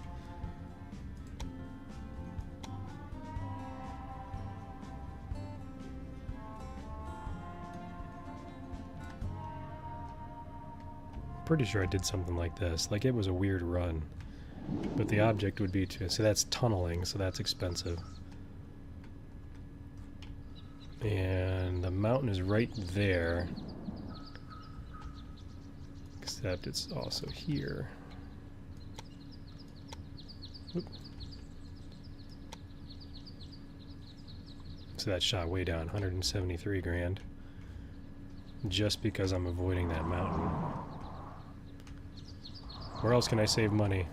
Pretty sure I did something like this. Like, it was a weird run. But the object would be to... So that's tunneling, so that's expensive. And the mountain is right there. Except it's also here. Oop. So that shot way down, 173 grand. Just because I'm avoiding that mountain. Where else can I save money?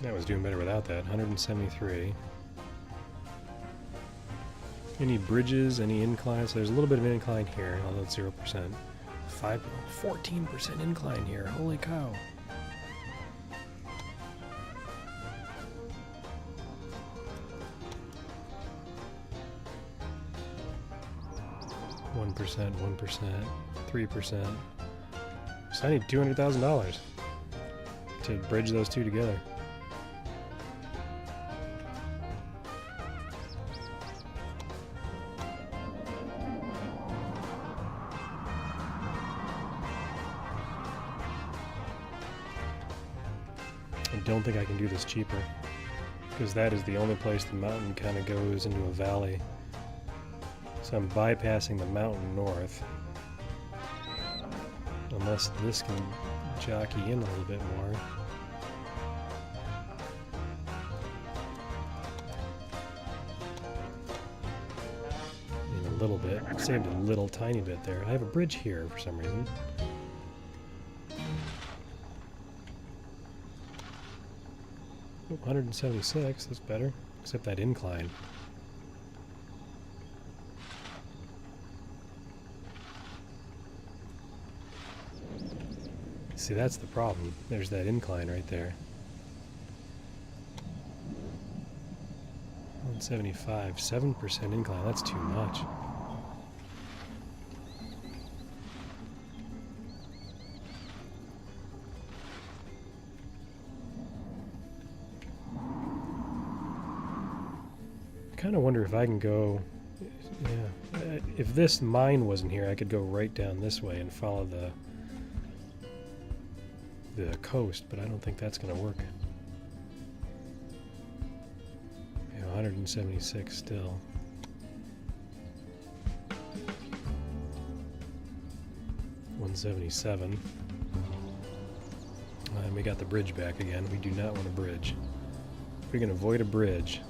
I was doing better without that. 173. Any bridges, any inclines? So there's a little bit of an incline here, although it's 0%. 14% incline here. Holy cow. %, 1%, 3%. So I need $200,000 to bridge those two together. I don't think I can do this cheaper, because that is the only place the mountain kind of goes into a valley. So I'm bypassing the mountain north, unless this can jockey in a little bit more. little bit. Saved a little tiny bit there. I have a bridge here for some reason. Oh, 176, that's better. Except that incline. See, that's the problem. There's that incline right there. 175, 7% incline. That's too much. I kind of wonder if I can go... Yeah. If this mine wasn't here, I could go right down this way and follow the coast, but I don't think that's going to work. Yeah, 176 still. $177. And we got the bridge back again. We do not want a bridge. If we can avoid a bridge...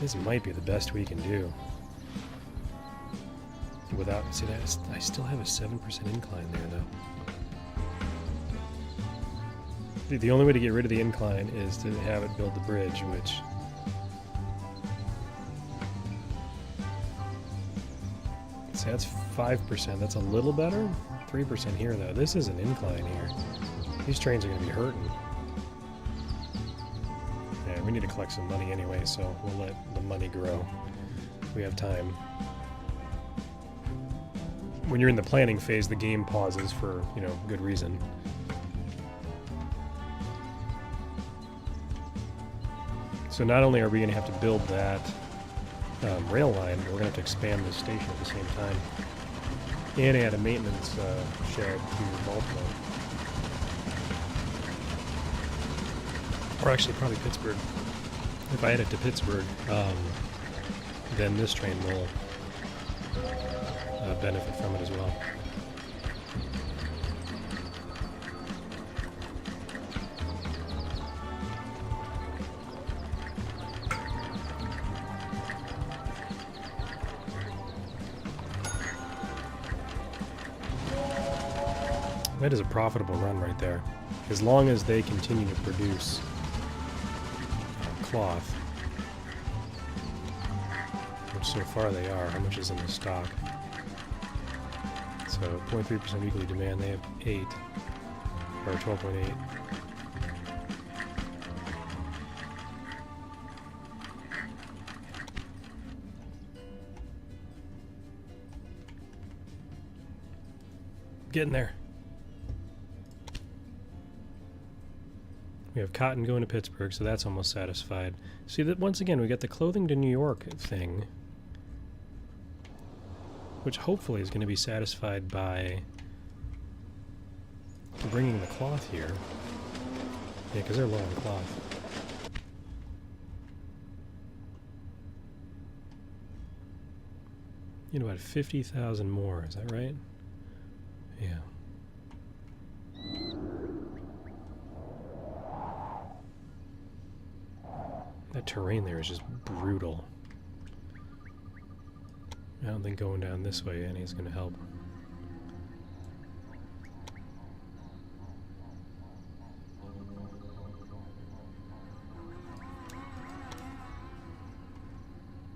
This might be the best we can do. Without, see that, I still have a 7% incline there though. The only way to get rid of the incline is to have it build the bridge, which... See, that's 5%, that's a little better. 3% here though. This is an incline here. These trains are going to be hurting. Yeah, we need to collect some money anyway, so we'll let the money grow. We have time. When you're in the planning phase, the game pauses for, you know, good reason. So not only are we going to have to build that rail line, but we're going to have to expand this station at the same time. And add a maintenance shed to Baltimore. Or actually, probably Pittsburgh. If I add it to Pittsburgh, then this train will benefit from it as well. That is a profitable run right there. As long as they continue to produce cloth, which so far they are. How much is in the stock? So 0.3% weekly demand, they have 8, or 12.8. Getting there. We have cotton going to Pittsburgh, so that's almost satisfied. See that once again we got the clothing to New York thing, which hopefully is going to be satisfied by bringing the cloth here. Yeah, because they're low on cloth. You know, about 50,000 more, is that right? Yeah. That terrain there is just brutal. I don't think going down this way any is going to help.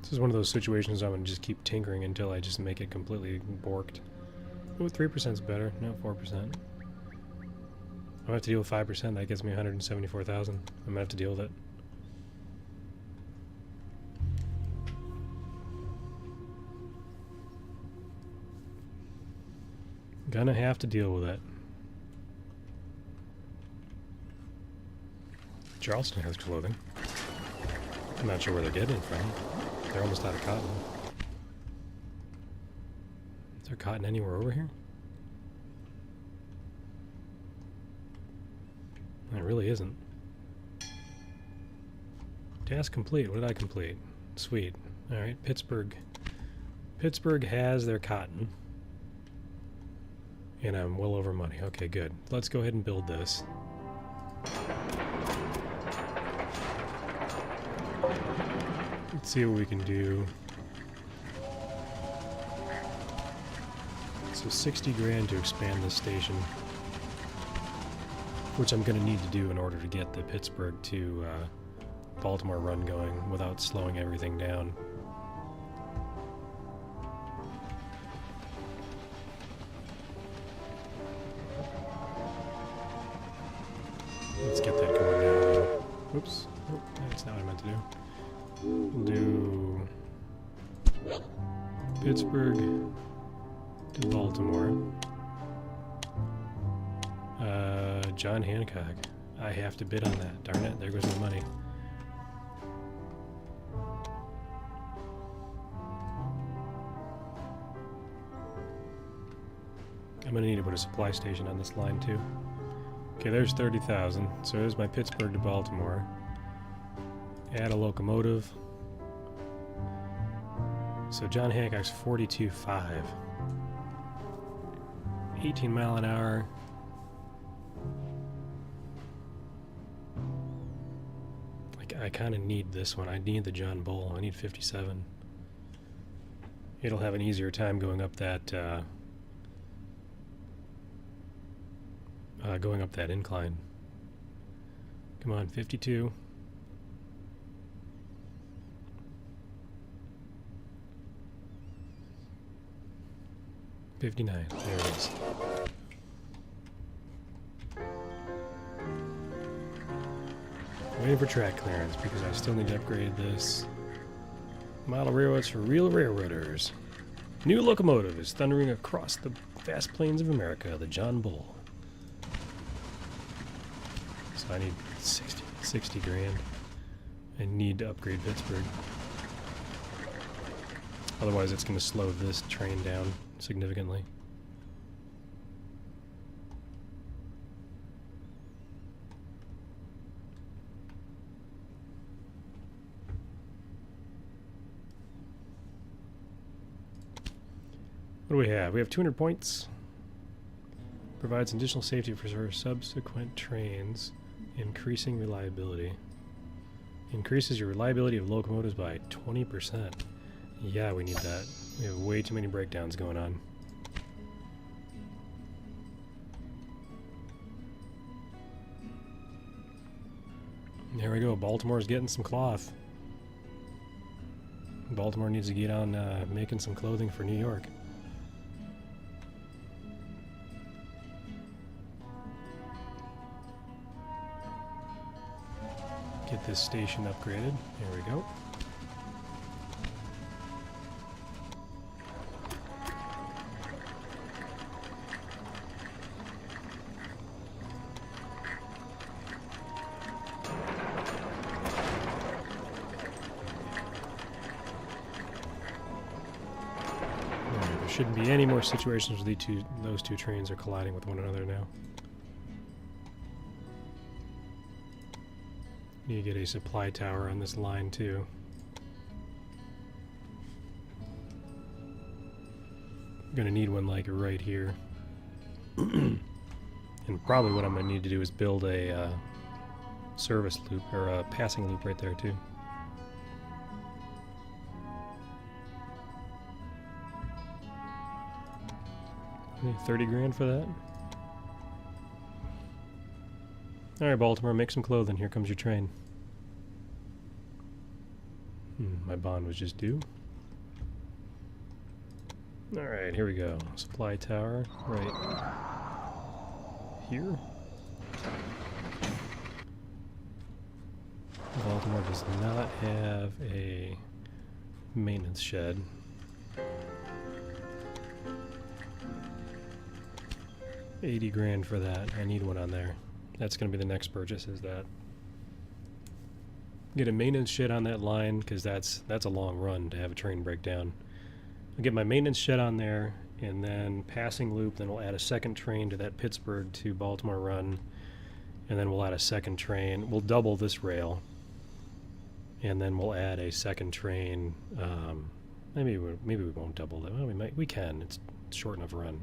This is one of those situations I'm going to just keep tinkering until I just make it completely borked. Oh, 3% is better. No, 4%. I have to deal with 5%. That gets me 174,000. I'm going to have to deal with it. Gonna have to deal with it. Charleston has clothing. I'm not sure where they're getting it from. They're almost out of cotton. Is there cotton anywhere over here? There really isn't. Task complete. What did I complete? Sweet. Alright, Pittsburgh. Pittsburgh has their cotton. And I'm well over money. Okay, good. Let's go ahead and build this. Let's see what we can do. So 60 grand to expand this station, which I'm going to need to do in order to get the Pittsburgh to Baltimore run going without slowing everything down. Let's get that going now. Oops. Oh, that's not what I meant to do. We'll do Pittsburgh to Baltimore. John Hancock. I have to bid on that. Darn it, there goes my money. I'm going to need to put a supply station on this line too. Okay, there's 30,000. So there's my Pittsburgh to Baltimore. Add a locomotive. So John Hancock's 42.5. 18 mile an hour. Like, I kind of need this one. I need the John Bull. I need 57. It'll have an easier time going up that incline. Come on, 52. 59. There it is. Waiting for track clearance because I still need to upgrade this. Model railroads for real railroaders. New locomotive is thundering across the vast plains of America, the John Bull. So I need 60 grand. I need to upgrade Pittsburgh. Otherwise it's going to slow this train down significantly. What do we have? We have 200 points. Provides additional safety for subsequent trains. Increasing reliability. Increases your reliability of locomotives by 20%. Yeah, we need that. We have way too many breakdowns going on. There we go. Baltimore's getting some cloth. Baltimore needs to get on making some clothing for New York. Get this station upgraded. There we go. There shouldn't be any more situations where those two trains are colliding with one another now. Need to get a supply tower on this line too. I'm gonna need one like right here. And probably what I'm gonna need to do is build a service loop or a passing loop right there too. Need 30 grand for that. Alright, Baltimore, make some clothing. Here comes your train. My bond was just due. Alright, here we go. Supply tower, right here. Baltimore does not have a maintenance shed. $80 grand for that. I need one on there. That's going to be the next purchase, is that. Get a maintenance shed on that line, because that's a long run to have a train break down. I'll get my maintenance shed on there, and then passing loop, then we'll add a second train to that Pittsburgh to Baltimore run, and then we'll add a second train. We'll double this rail, and then we'll add a second train. Maybe we won't double that. Well, we can. It's short enough run.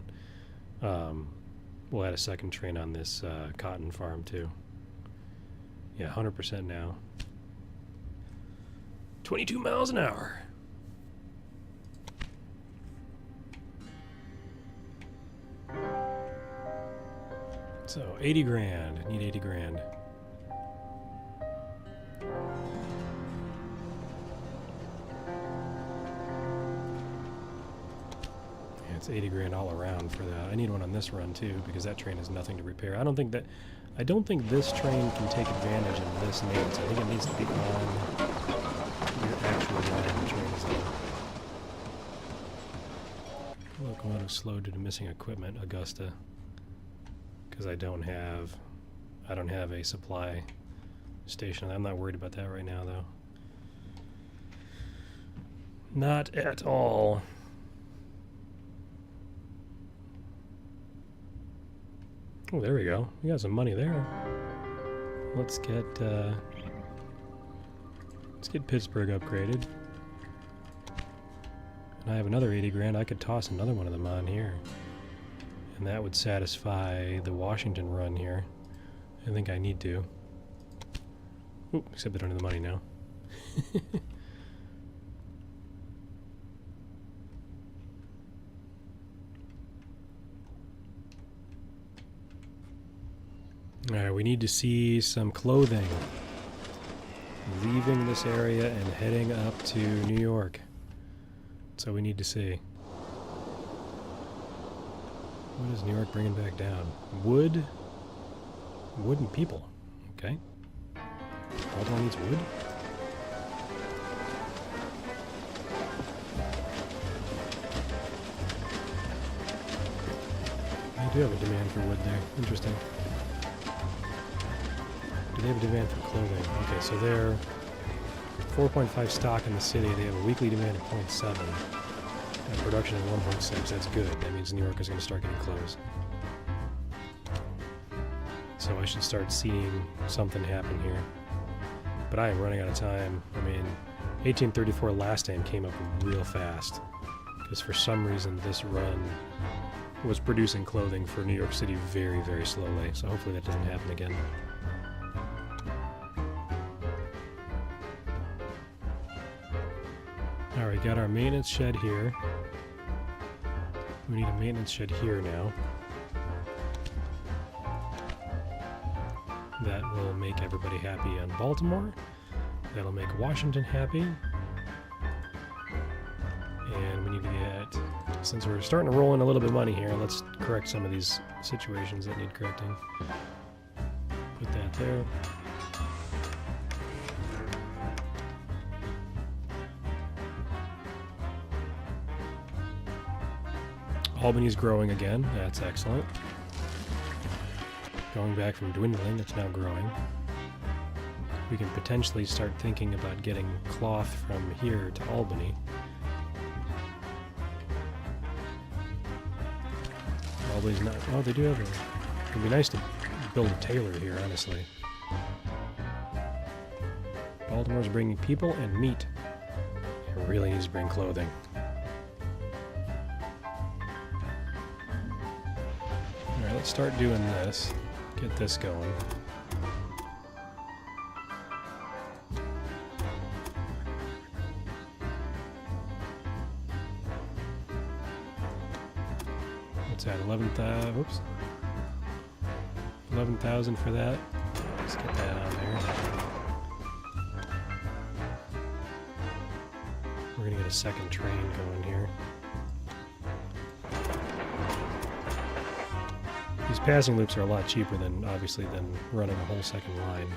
We'll add a second train on this cotton farm too. Yeah, 100% now. 22 miles an hour. So 80 grand. I need 80 grand. It's 80 grand all around for that. I need one on this run too, because that train has nothing to repair. I don't think this train can take advantage of this maintenance. I think it needs to be on your actual line trains though. Locomotive slowed due to missing equipment, Augusta. Because I don't have a supply station. I'm not worried about that right now though. Not at all. Oh, there we go. We got some money there. Let's get Pittsburgh upgraded. And I have another 80 grand. I could toss another one of them on here. And that would satisfy the Washington run here. I think I need to. Oop, except I don't have the money now. Alright, we need to see some clothing. Leaving this area and heading up to New York. That's all we need to see. What is New York bringing back down? Wood? Wood and people. Okay. Baltimore needs wood? I do have a demand for wood there. Interesting. Do they have a demand for clothing? Okay, so they're 4.5 stock in the city. They have a weekly demand of 0.7. And production of 1.6. That's good. That means New York is going to start getting clothes. So I should start seeing something happen here. But I am running out of time. I mean, 1834 last time came up real fast. Because for some reason this run was producing clothing for New York City very, very slowly. So hopefully that doesn't happen again. Alright, got our maintenance shed here. We need a maintenance shed here now. That will make everybody happy on Baltimore. That'll make Washington happy. And we need to get, since we're starting to roll in a little bit of money here, let's correct some of these situations that need correcting. Put that there. Albany's growing again. That's excellent. Going back from dwindling, it's now growing. We can potentially start thinking about getting cloth from here to Albany. Albany's not... Oh, they do have a... It'd be nice to build a tailor here, honestly. Baltimore's bringing people and meat. It really needs to bring clothing. Alright, let's start doing this. Get this going. What's that? 11,000. Whoops. 11,000 for that. Let's get that on there. We're gonna get a second train going here. These passing loops are a lot cheaper than, obviously, than running a whole second line.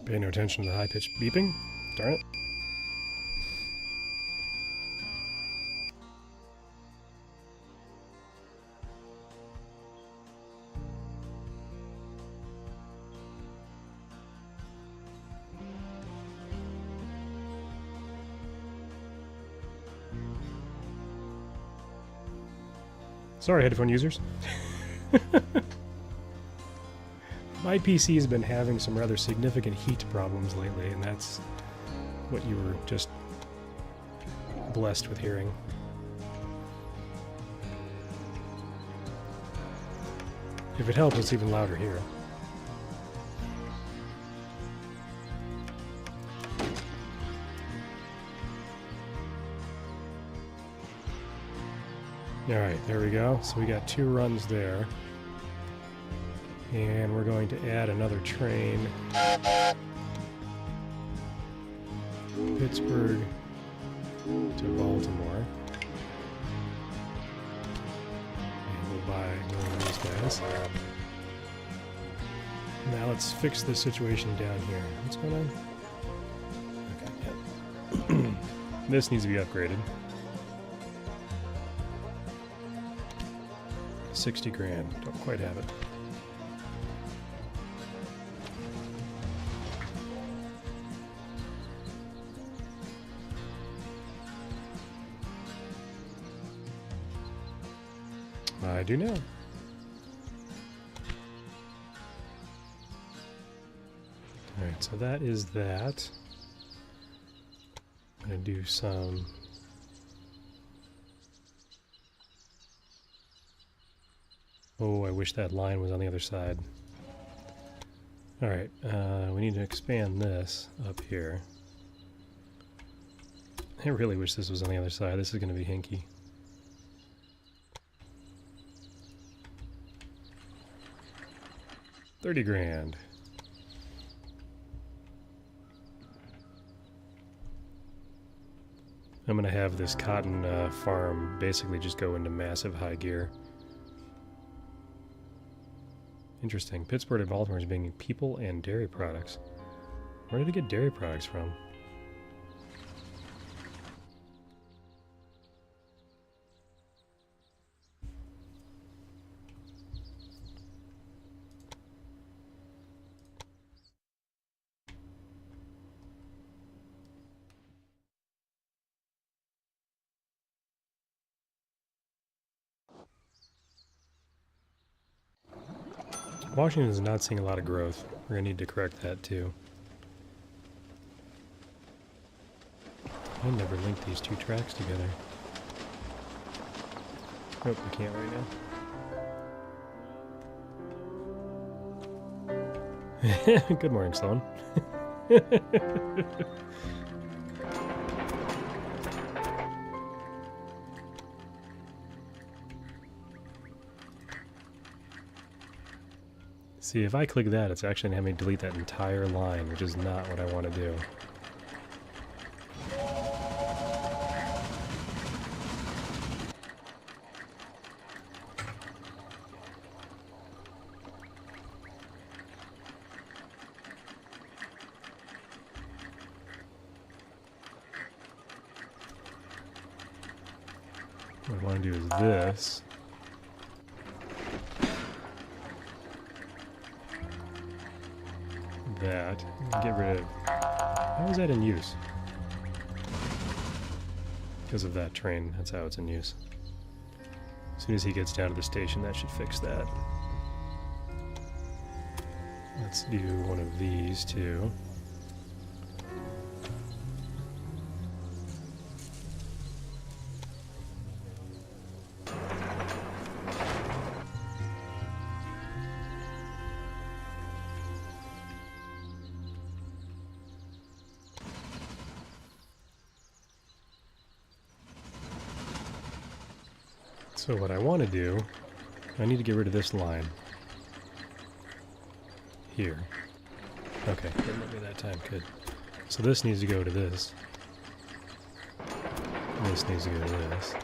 Pay no attention to the high-pitched beeping. Darn it. Sorry, headphone users. My PC has been having some rather significant heat problems lately, and that's what you were just blessed with hearing. If it helps, it's even louder here. Alright, there we go. So we got 2 runs there. And we're going to add another train. Pittsburgh to Baltimore. And we'll buy one of these guys. Now let's fix the situation down here. What's going on? Okay, yep. This needs to be upgraded. 60 grand. Don't quite have it. I do now. Alright, so that is that. I'm going to do some... Oh, I wish that line was on the other side. Alright, we need to expand this up here. I really wish this was on the other side. This is going to be hinky. $30 grand. I'm going to have this cotton farm basically just go into massive high gear. Interesting. Pittsburgh and Baltimore is being people and dairy products. Where did they get dairy products from? Washington is not seeing a lot of growth. We're going to need to correct that too. I never linked these 2 tracks together. Nope, we can't right now. Good morning, Sloan. See, if I click that, it's actually going to have me delete that entire line, which is not what I want to do. What I want to do is this. That. Get rid of... How is that in use? Because of that train. That's how it's in use. As soon as he gets down to the station, that should fix that. Let's do one of these too. So what I want to do, I need to get rid of this line. Here. Okay, didn't let me that time, good. So this needs to go to this. This needs to go to this.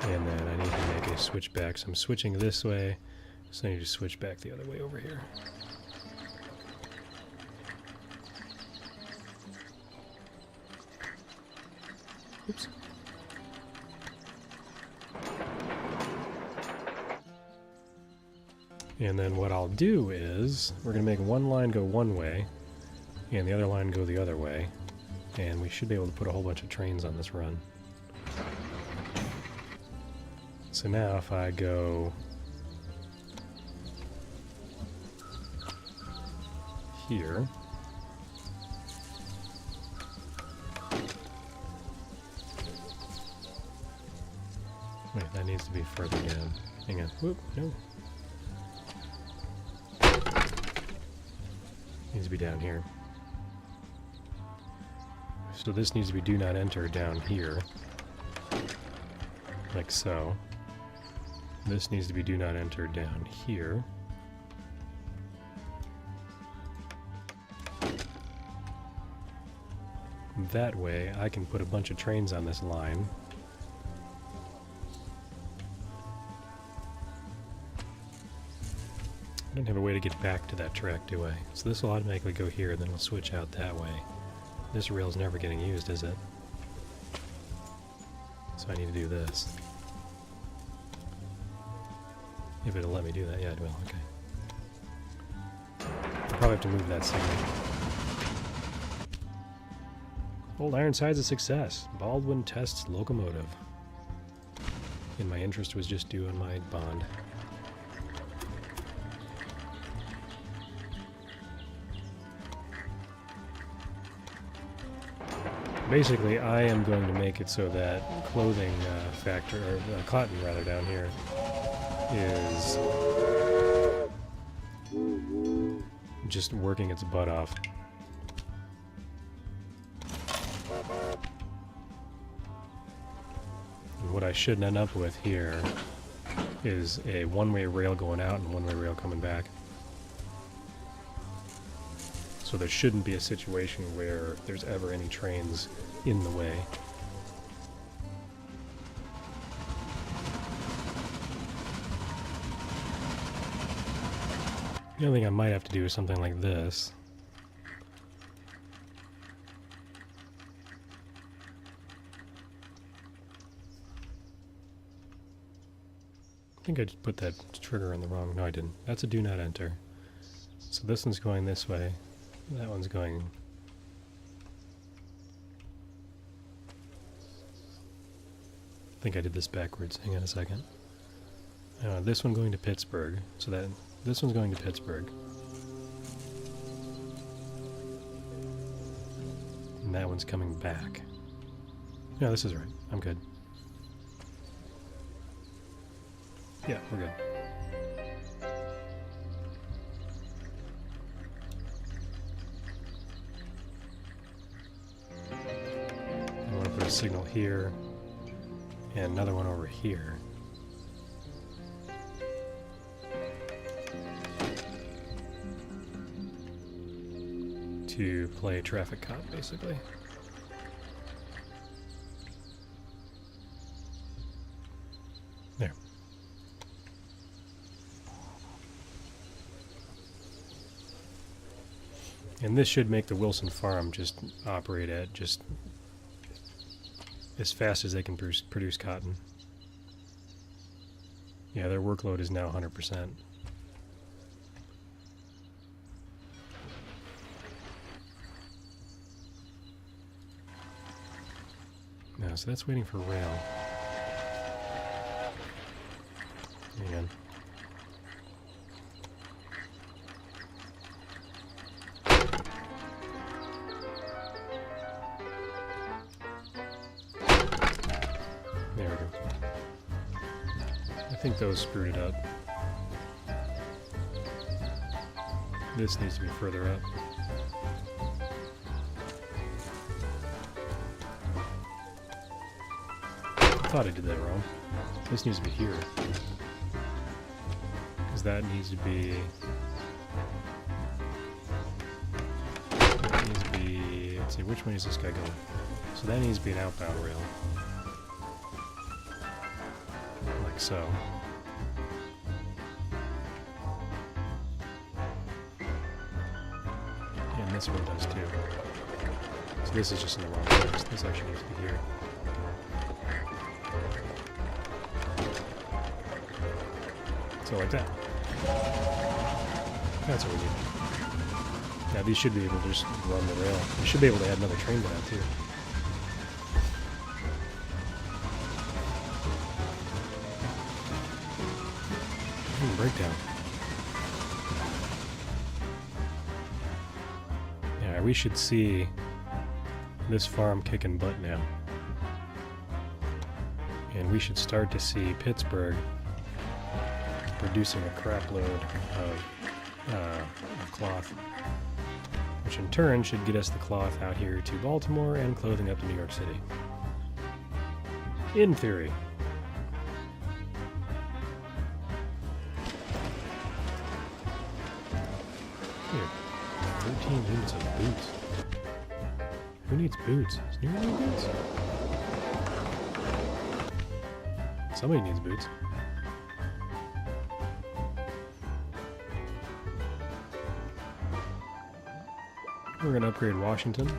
And then I need to make a switch back, so I'm switching this way, so I need to switch back the other way over here. Oops. And then what I'll do is, we're going to make one line go one way, and the other line go the other way, and we should be able to put a whole bunch of trains on this run. So now if I go here, wait, that needs to be further down. Hang on. Whoop, no. Needs to be down here. So this needs to be do not enter down here. Like so. This needs to be do not enter down here. That way I can put a bunch of trains on this line. I don't have a way to get back to that track, do I? So this will automatically go here, then we'll switch out that way. This rail's never getting used, is it? So I need to do this. If it'll let me do that, yeah, it will, okay. I'll probably have to move that signal. Old Ironside's a success. Baldwin tests locomotive. And my interest was just due on my bond. Basically, I am going to make it so that clothing factor, or cotton rather, down here is just working its butt off. And what I should end up with here is a one-way rail going out and one-way rail coming back. So there shouldn't be a situation where there's ever any trains in the way. The only thing I might have to do is something like this. I think I just put that trigger in the wrong... No, I didn't. That's a do not enter. So this one's going this way. That one's going... I think I did this backwards. Hang on a second. This one going to Pittsburgh. So that this one's going to Pittsburgh. And that one's coming back. No, this is right. I'm good. Yeah, we're good. I want to put a signal here and another one over here. To play traffic cop, basically. There. And this should make the Wilson farm just operate at just as fast as they can produce cotton. Yeah, their workload is now 100%. No, so that's waiting for rail. Hang on. There we go. I think those screwed it up. This needs to be further up. I thought I did that wrong. This needs to be here. Because that needs to be... That needs to be... Let's see, which way is this guy going? So that needs to be an outbound rail. Like so. And this one does too. So this is just in the wrong place. This actually needs to be here. So like that. That's what we need. Yeah, these should be able to just run the rail. We should be able to add another train to that too. Breakdown. Yeah, we should see this farm kicking butt now. And we should start to see Pittsburgh producing a crap load of cloth, which in turn should get us the cloth out here to Baltimore and clothing up to New York City. In theory. Here, 13 units of boots. Who needs boots? Does anyone need boots? Somebody needs boots. We're going to upgrade Washington.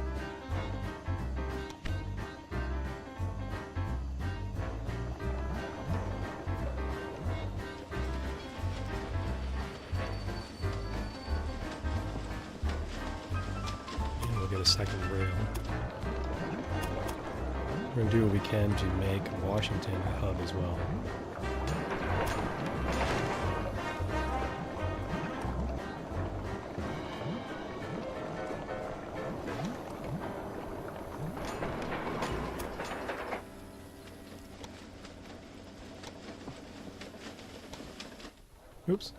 And we'll get a second rail. We're going to do what we can to make Washington a hub as well. Oops.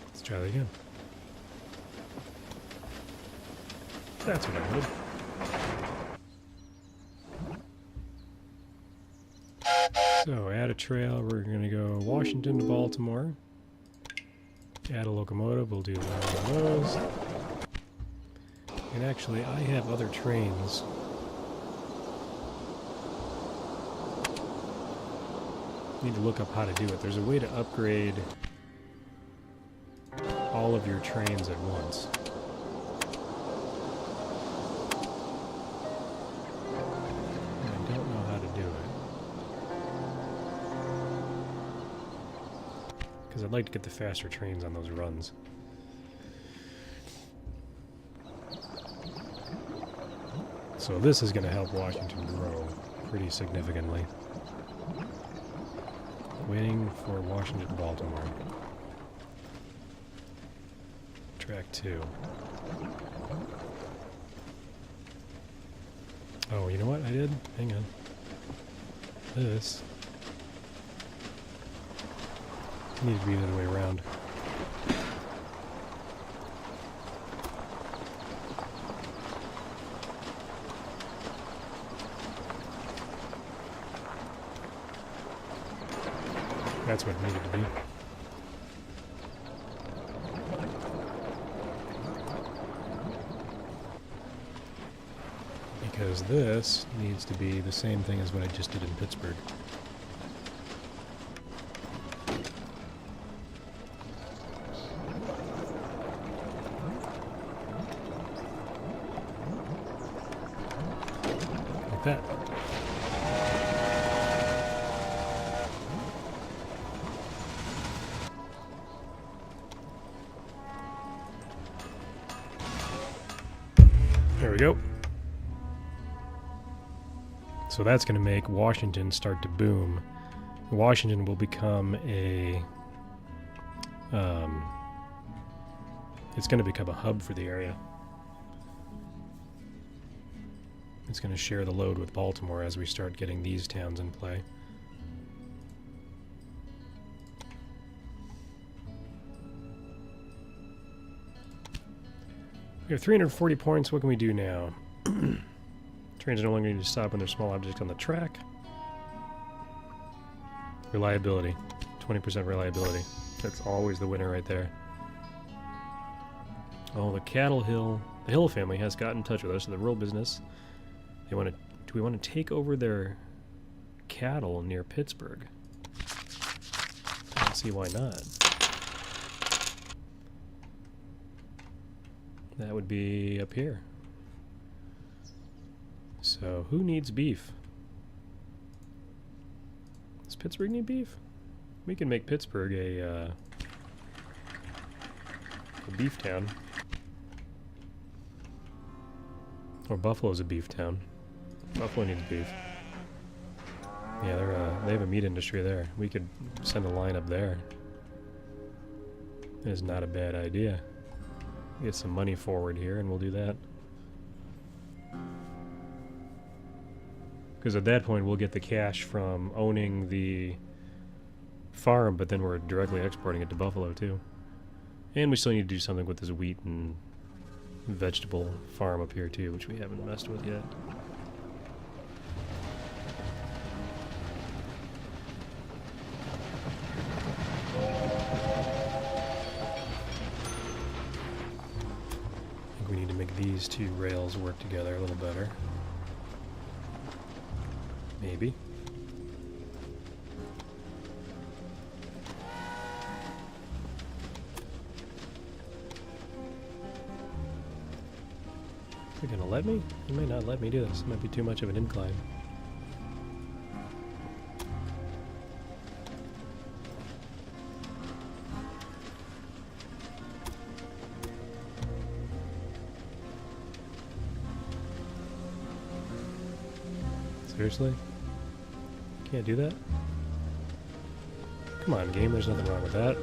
Let's try that again. That's what I wanted. So, add a trail. We're going to go Washington to Baltimore. Add a locomotive. We'll do one of those. And actually, I have other trains. Need to look up how to do it. There's a way to upgrade all of your trains at once. I don't know how to do it. Because I'd like to get the faster trains on those runs. So this is going to help Washington grow pretty significantly. Waiting for Washington to Baltimore. Track 2. Oh, you know what I did? Hang on. This needs to be the other way around. That's what it needed to be. Because this needs to be the same thing as what I just did in Pittsburgh. Like that. There we go. So that's going to make Washington start to boom. Washington will become a... it's going to become a hub for the area. It's going to share the load with Baltimore as we start getting these towns in play. We have 340 points. What can we do now? Trains no longer need to stop when there's small objects on the track. Reliability. 20% reliability. That's always the winner right there. Oh, the the Hill family has got in touch with us, so the rural business. They want to. Do we want to take over their cattle near Pittsburgh? I don't see why not. That would be up here. So, who needs beef? Does Pittsburgh need beef? We can make Pittsburgh a beef town. Or Buffalo's a beef town. Buffalo needs beef. Yeah, they have a meat industry there. We could send a line up there. It is not a bad idea. Get some money forward here, and we'll do that. Because at that point, we'll get the cash from owning the farm, but then we're directly exporting it to Buffalo, too. And we still need to do something with this wheat and vegetable farm up here, too, which we haven't messed with yet. I think we need to make these two rails work together a little better. Maybe. Is it gonna let me? It may not let me do this. It might be too much of an incline. Seriously? Can't do that? Come on, game, there's nothing wrong with that.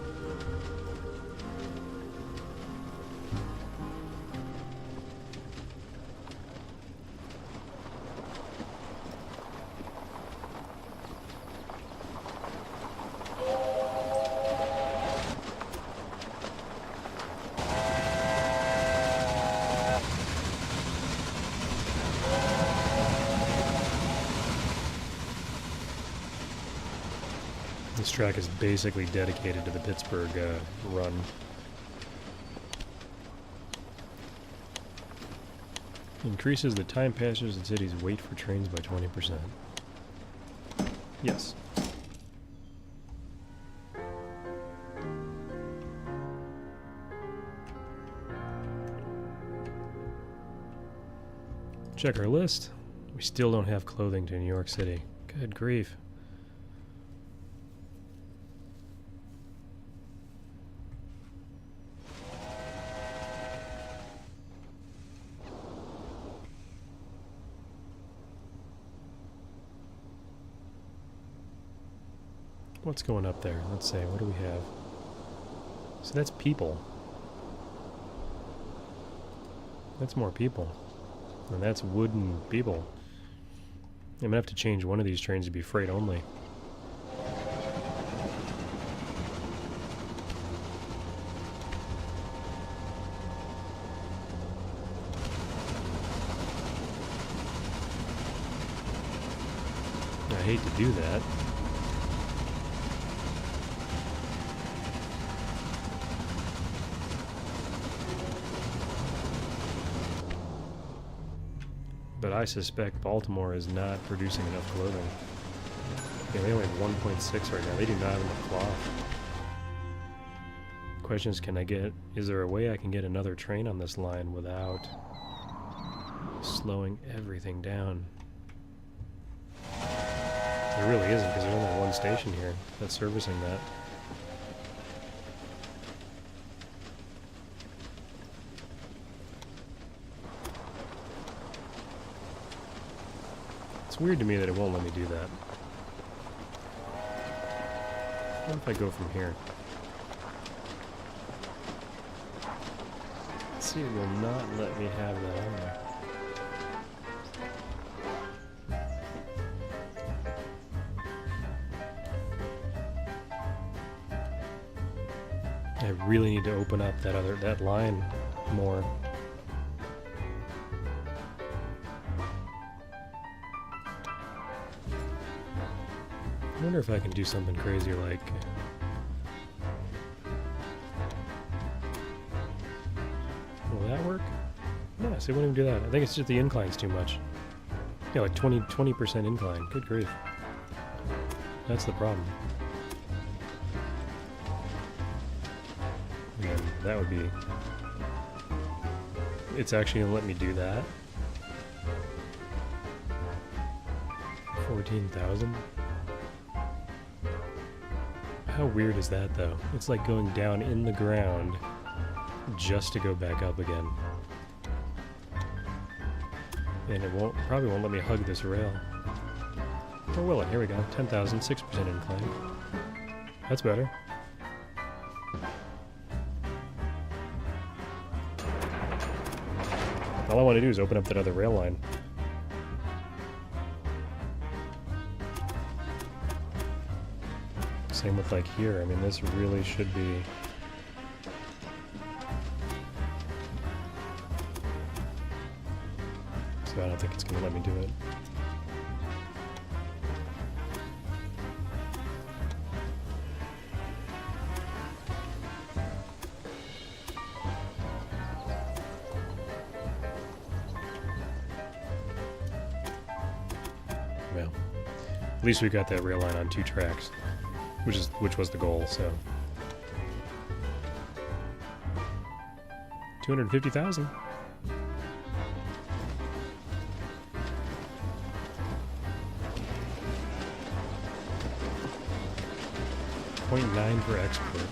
This track is basically dedicated to the Pittsburgh run. Increases the time passengers in cities wait for trains by 20%. Yes. Check our list. We still don't have clothing to New York City. Good grief. What's going up there? Let's see, what do we have? So that's people. That's more people. And that's wooden people. I'm gonna have to change one of these trains to be freight only. I hate to do that. But I suspect Baltimore is not producing enough clothing. Yeah, they only have 1.6 right now. They do not have enough cloth. The question is, is there a way I can get another train on this line without slowing everything down? There really isn't, because there's only one station here that's servicing that. It's weird to me that it won't let me do that. What if I go from here? Let's see, it will not let me have that on there. I really need to open up that line more. I wonder if I can do something crazy like... Will that work? Yeah, see, I wouldn't even do that. I think it's just the incline's too much. Yeah, like 20% incline. Good grief. That's the problem. And that would be... It's actually gonna let me do that. 14,000? How weird is that, though? It's like going down in the ground just to go back up again. And it probably won't let me hug this rail. Or will it? Here we go. 10,000, 6% incline. That's better. All I want to do is open up that other rail line. Same with like here. I mean, this really should be... So I don't think it's going to let me do it. Well, at least we got that rail line on 2 tracks, which was the goal. So 250,000. .9 for export.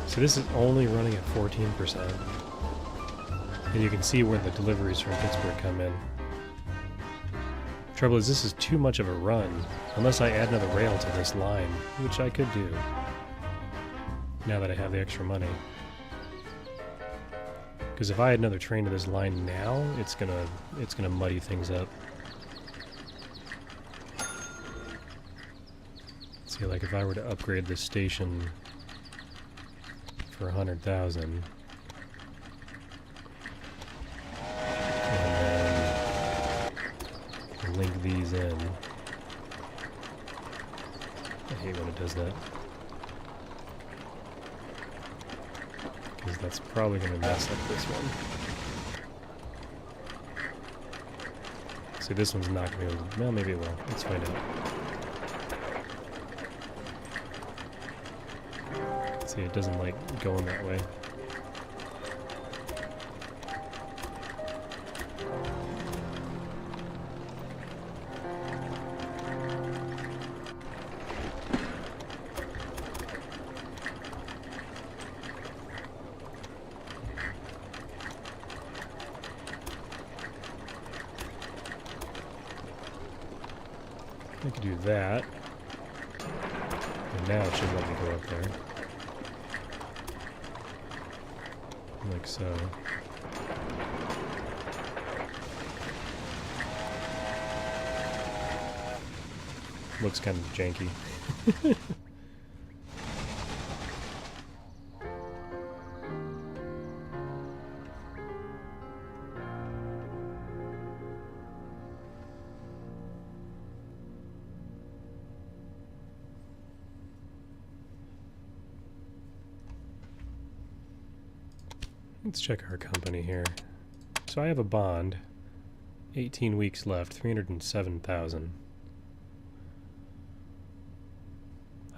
So this is only running at 14%. And you can see where the deliveries from Pittsburgh come in. Trouble is, this is too much of a run, unless I add another rail to this line, which I could do, now that I have the extra money. Because if I add another train to this line now, it's gonna muddy things up. See, like if I were to upgrade this station for 100,000, link these in. I hate when it does that. Because that's probably going to mess up this one. See, this one's not going to be able to... Well, maybe it will. Let's find out. See, it doesn't like going that way. I could do that. And now it should let me go up there. Like so. Looks kind of janky. Let's check our company here. So I have a bond, 18 weeks left, 307,000.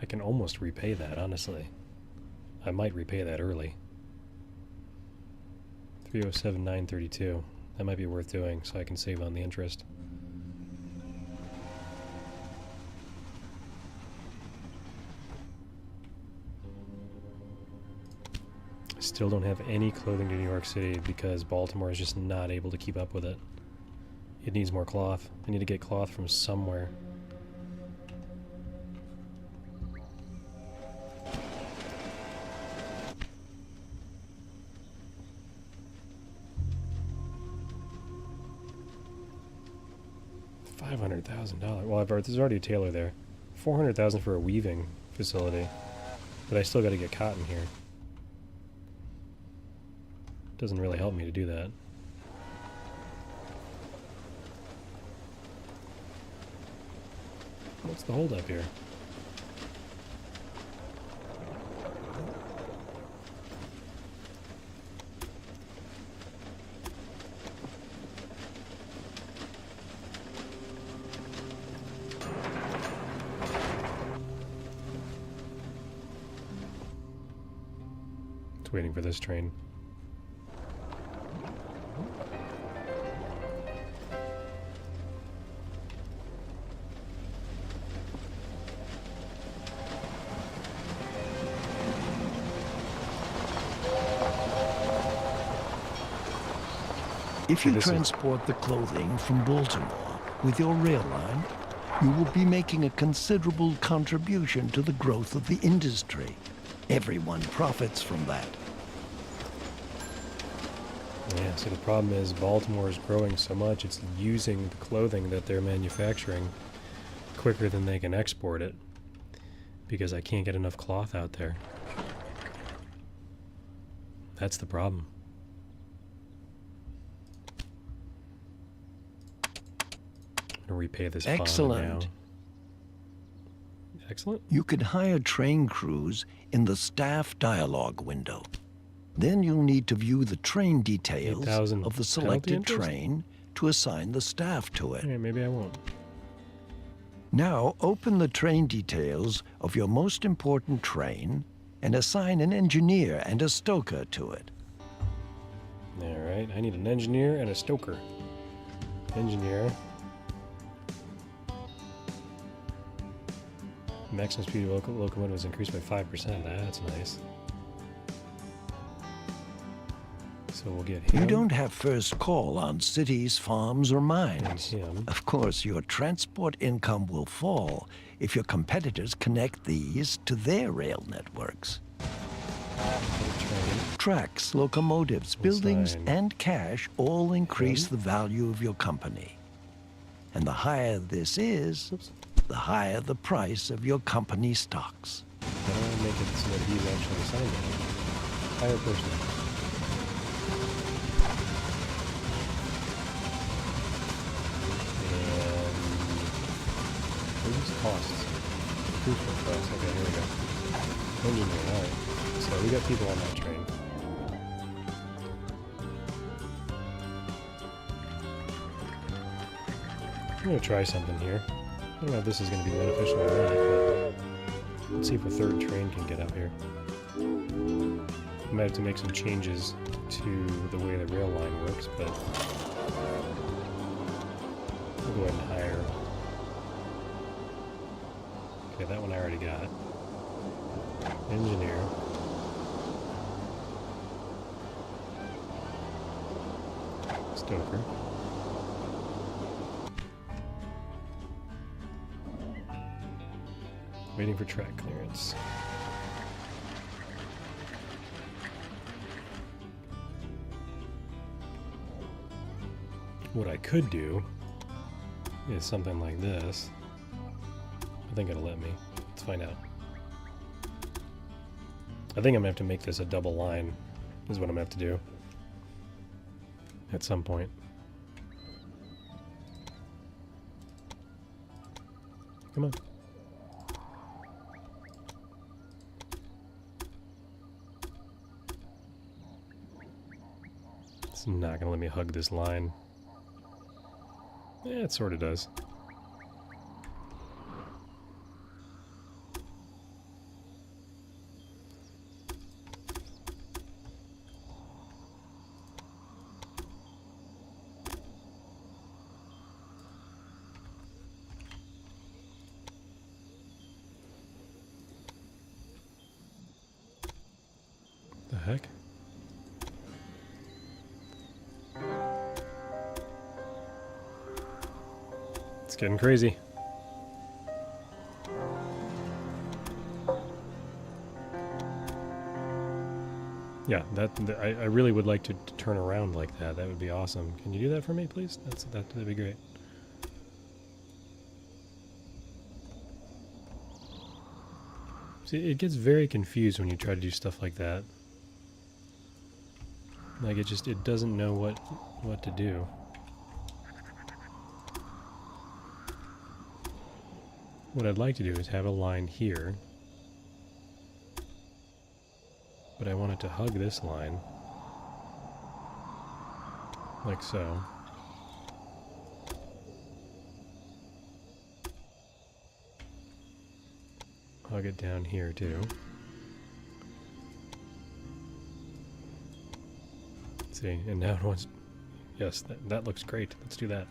I can almost repay that, honestly. I might repay that early. 307,932. That might be worth doing, so I can save on the interest. Still don't have any clothing to New York City because Baltimore is just not able to keep up with it. It needs more cloth. I need to get cloth from somewhere. $500,000. Well, there's already a tailor there. $400,000 for a weaving facility, but I still got to get cotton here. Doesn't really help me to do that. What's the holdup here? It's waiting for this train. If you transport the clothing from Baltimore with your rail line, You will be making a considerable contribution to the growth of the industry. Everyone profits from that. Yeah, see the problem is Baltimore is growing so much, it's using the clothing that they're manufacturing quicker than they can export it. Because I can't get enough cloth out there. That's the problem. I'm gonna repay this bond Excellent. now. Excellent. You could hire train crews in the staff dialogue window. Then you'll need to view the train details 8,000 of the penalty selected interest? train to assign the staff to it. Yeah, maybe I won't. Now open the train details of your most important train and assign an engineer and a stoker to it. Alright, I need an engineer and a stoker. Engineer. Maximum speed of locomotive was increased by 5%. That's nice. So we'll get him. You don't have first call on cities, farms, or and mines. him. Of course, your transport income will fall if your competitors connect these to their rail networks. Train. Tracks, locomotives, buildings, Assign and cash all increase him. the value of your company. And the higher this is, Oops. the higher the price of your company stocks. How do I make it so that he's actually assigned it? Hire person. Reduce costs. Crucial costs. Okay, here we go. Engineering, alright. So we got people on that train. I'm gonna try something here. I don't know if this is gonna be beneficial or not, but let's see if a third train can get up here. I might have to make some changes to the way the rail line works, but we'll go ahead and hire. Okay, that one I already got. Engineer. Stoker. Waiting for track clearance. What I could do is something like this. I think it'll let me. Let's find out. I think I'm gonna have to make this a double line, is what I'm gonna have to do. At some point. Come on. It's not gonna let me hug this line. Yeah, it sort of does. The heck? It's getting crazy. Yeah, I really would like to turn around like that. That would be awesome. Can you do that for me, please? That'd be great. See, it gets very confused when you try to do stuff like that. Like it doesn't know what to do. What I'd like to do is have a line here. But I want it to hug this line. Like so. Hug it down here too. See, and now it wants... Yes, that looks great. Let's do that.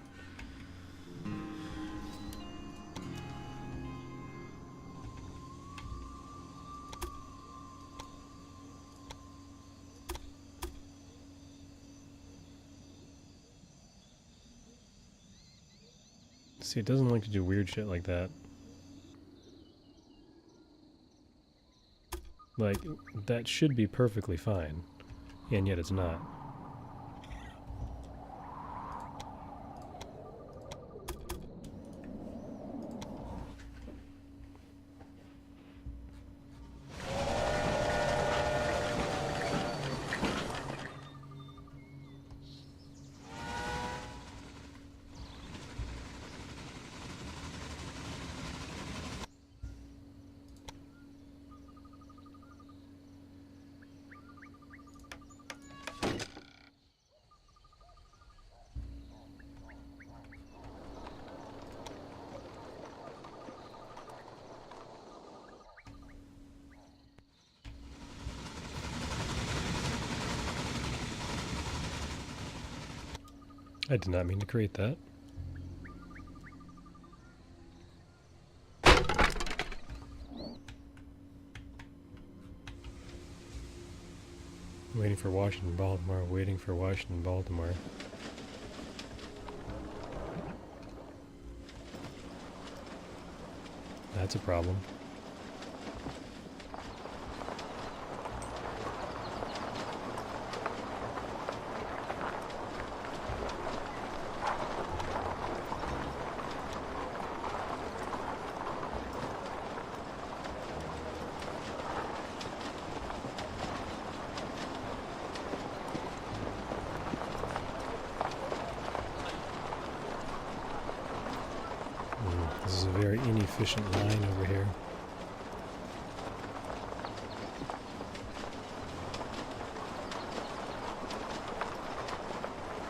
See, it doesn't like to do weird shit like that. Like, that should be perfectly fine, and yet it's not. I did not mean to create that. Waiting for Washington, Baltimore, waiting for Washington, Baltimore. That's a problem. This is a very inefficient line over here.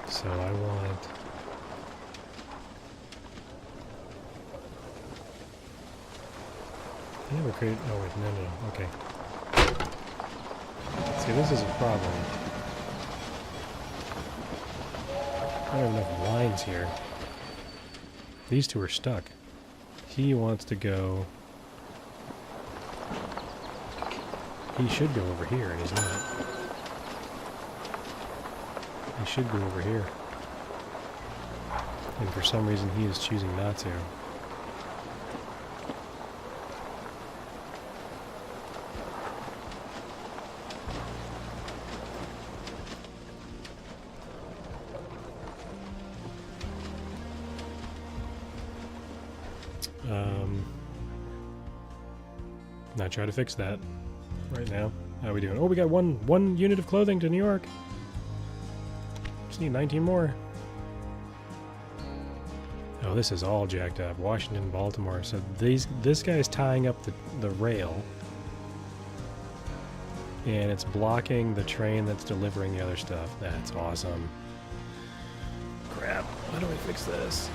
So I want... I never created... Oh wait, no, okay. See, this is a problem. I don't have enough lines here. These two are stuck. He wants to go... He should go over here, and he's not. He should go over here. And for some reason he is choosing not to. Not try to fix that right now. How are we doing? Oh, we got one unit of clothing to New York. Just need 19 more. Oh, this is all jacked up. Washington, Baltimore. So this guy's tying up the rail. And it's blocking the train that's delivering the other stuff. That's awesome. Crap. How do I fix this?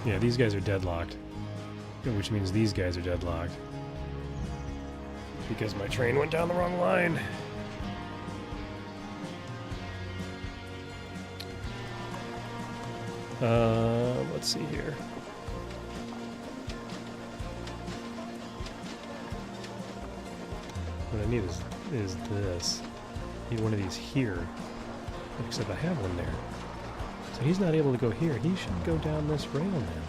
Yeah, these guys are deadlocked. Which means these guys are deadlocked. Because my train went down the wrong line. Let's see here. What I need is this. I need one of these here. Except I have one there. So he's not able to go here. He should go down this rail now.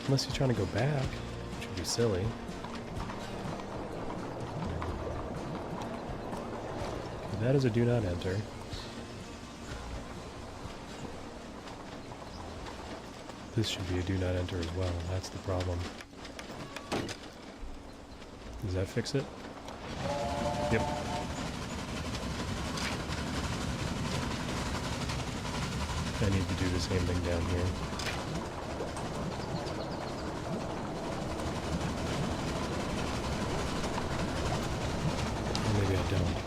Unless he's trying to go back, which would be silly. Okay, that is a do not enter. This should be a do not enter as well. That's the problem. Does that fix it? Yep. I need to do the same thing down here. Or maybe I don't.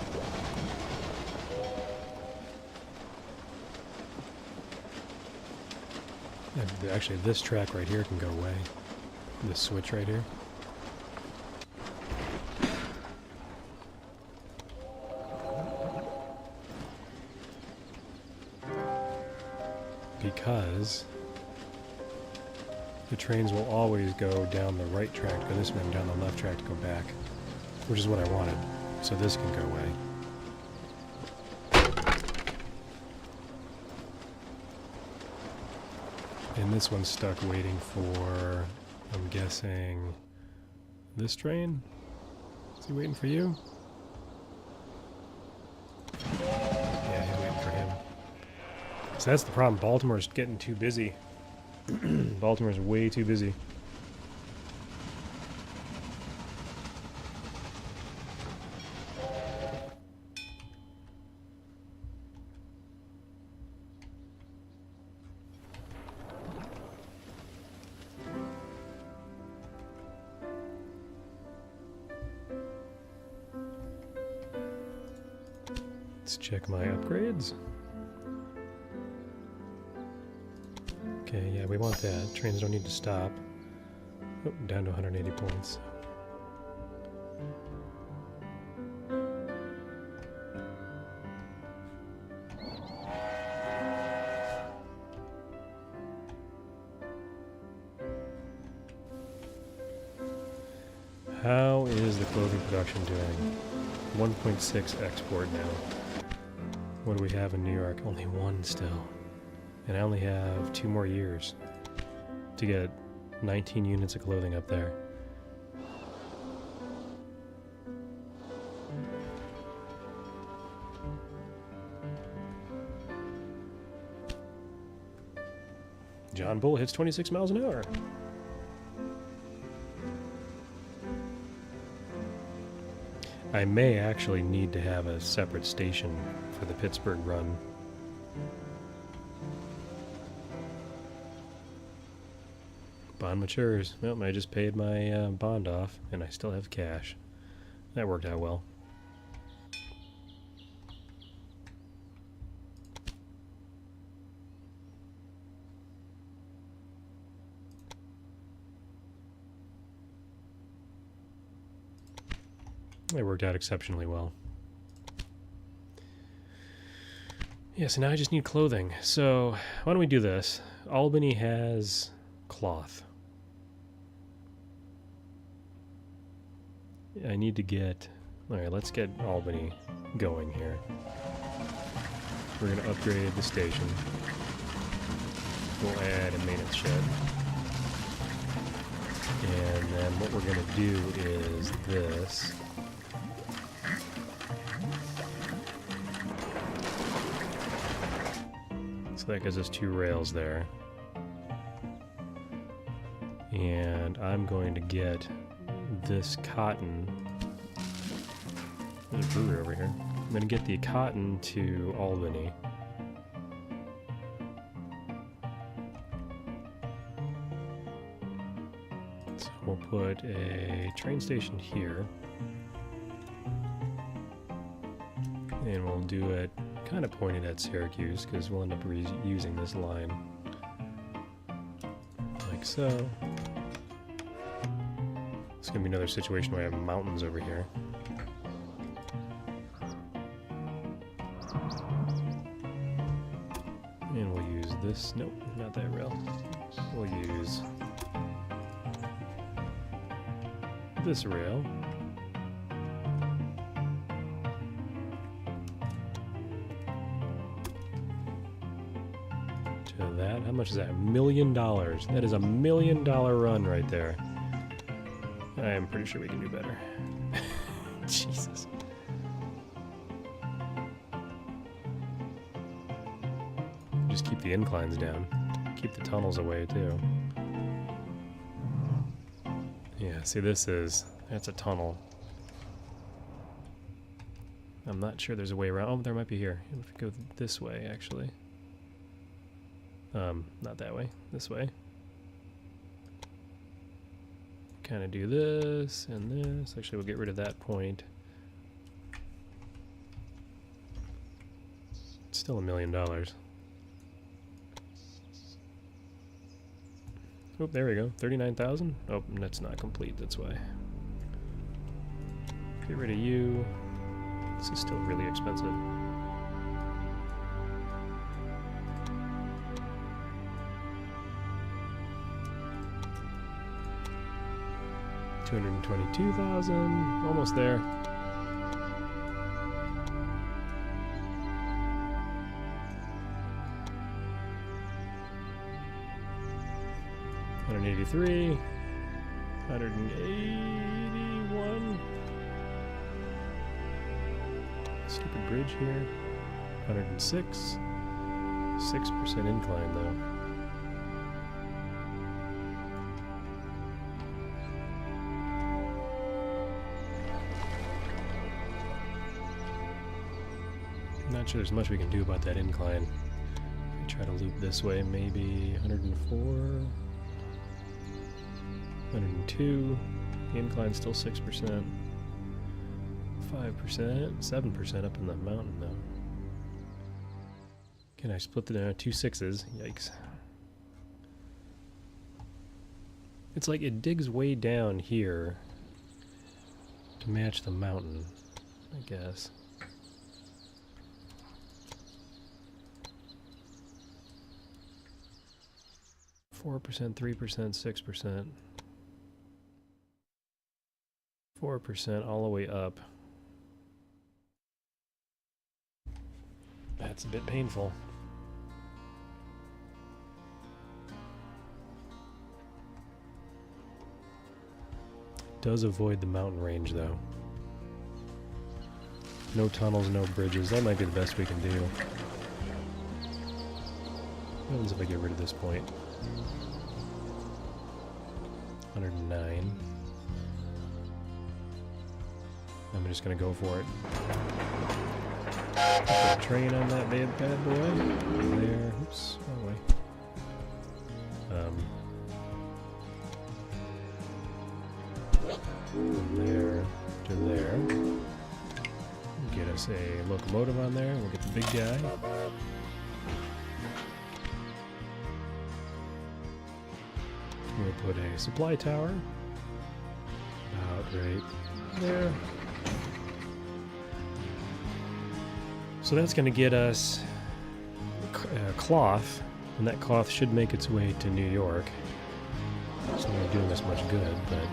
Actually, this track right here can go away. This switch right here. Because the trains will always go down the right track, but this one down the left track to go back, which is what I wanted. So this can go away. And this one's stuck waiting for, I'm guessing, this train? Is he waiting for you? Yeah, he's waiting for him. So that's the problem. Baltimore's getting too busy. Baltimore's way too busy. Let's check my upgrades. Okay, yeah, we want that. Trains don't need to stop. Oh, down to 180 points. How is the clothing production doing? 1.6 export now. What do we have in New York? Only one still. And I only have 2 more years to get 19 units of clothing up there. John Bull hits 26 miles an hour. I may actually need to have a separate station for the Pittsburgh run. Bond matures. Well, I just paid my bond off, and I still have cash. That worked out well. It worked out exceptionally well. Yeah, so now I just need clothing. So, why don't we do this? Albany has cloth. I need to get... Alright, let's get Albany going here. We're going to upgrade the station. We'll add a maintenance shed. And then what we're going to do is this. So that gives us 2 rails there. And I'm going to get this cotton. There's a brewery over here. I'm going to get the cotton to Albany. So we'll put a train station here. And we'll do it kind of pointed at Syracuse, because we'll end up using this line. Like so. It's going to be another situation where I have mountains over here. And we'll use this. Nope, not that rail. We'll use this rail. To that. How much is that? $1 million. That is $1 million run right there. I am pretty sure we can do better. Jesus. Just keep the inclines down. Keep the tunnels away, too. Yeah, see, that's a tunnel. I'm not sure there's a way around. Oh, there might be here. If we go this way, actually. Not that way. This way. Kind of do this and this. Actually, we'll get rid of that point. It's still $1 million. Oh, there we go. 39,000. Oh, that's not complete. That's why. Get rid of you. This is still really expensive. 222,000. Almost there. $183. $181. Stupid bridge here. 106. 6% incline though. Not sure there's much we can do about that incline. Try to loop this way, maybe 104, 102. The incline's still 6%, 5%, 7% up in the mountain though. Can I split it into 2 6s? Yikes. It's like it digs way down here to match the mountain, I guess. %, 3%, 6%. 4% all the way up. That's a bit painful. Does avoid the mountain range though. No tunnels, no bridges. That might be the best we can do. What happens if I get rid of this point? 109. I'm just gonna go for it. Put a train on that bad boy. There. Oops. Wrong way. From there to there. Get us a locomotive on there. We'll get the big guy. We'll put a supply tower about right there. So that's going to get us cloth, and that cloth should make its way to New York. It's not really doing us much good, but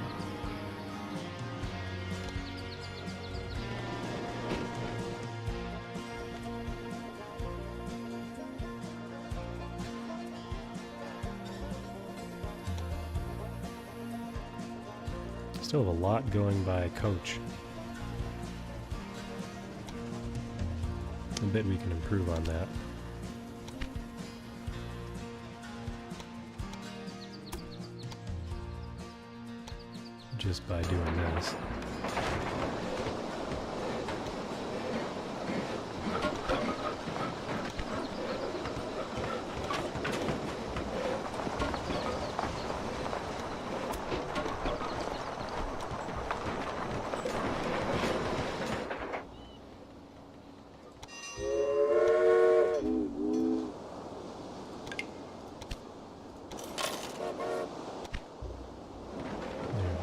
still have a lot going by coach. I bet we can improve on that. Just by doing this.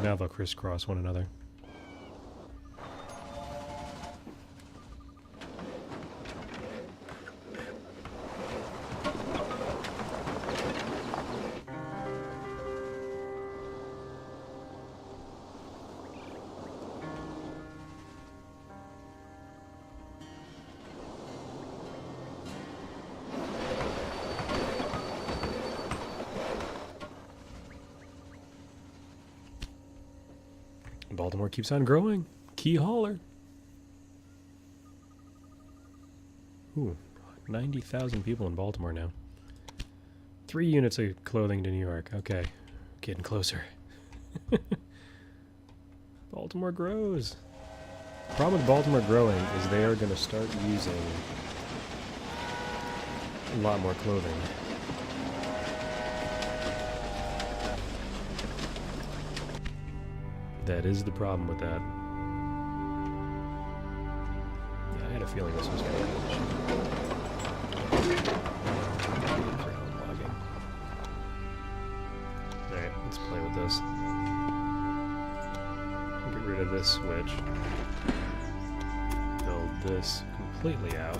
Now they'll crisscross one another. Baltimore keeps on growing. Key hauler. Ooh, 90,000 people in Baltimore now. 3 units of clothing to New York. Okay, getting closer. Baltimore grows. The problem with Baltimore growing is they are going to start using a lot more clothing. That is the problem with that. Yeah, I had a feeling this was going to be an issue. Alright, let's play with this. Get rid of this switch. Build this completely out.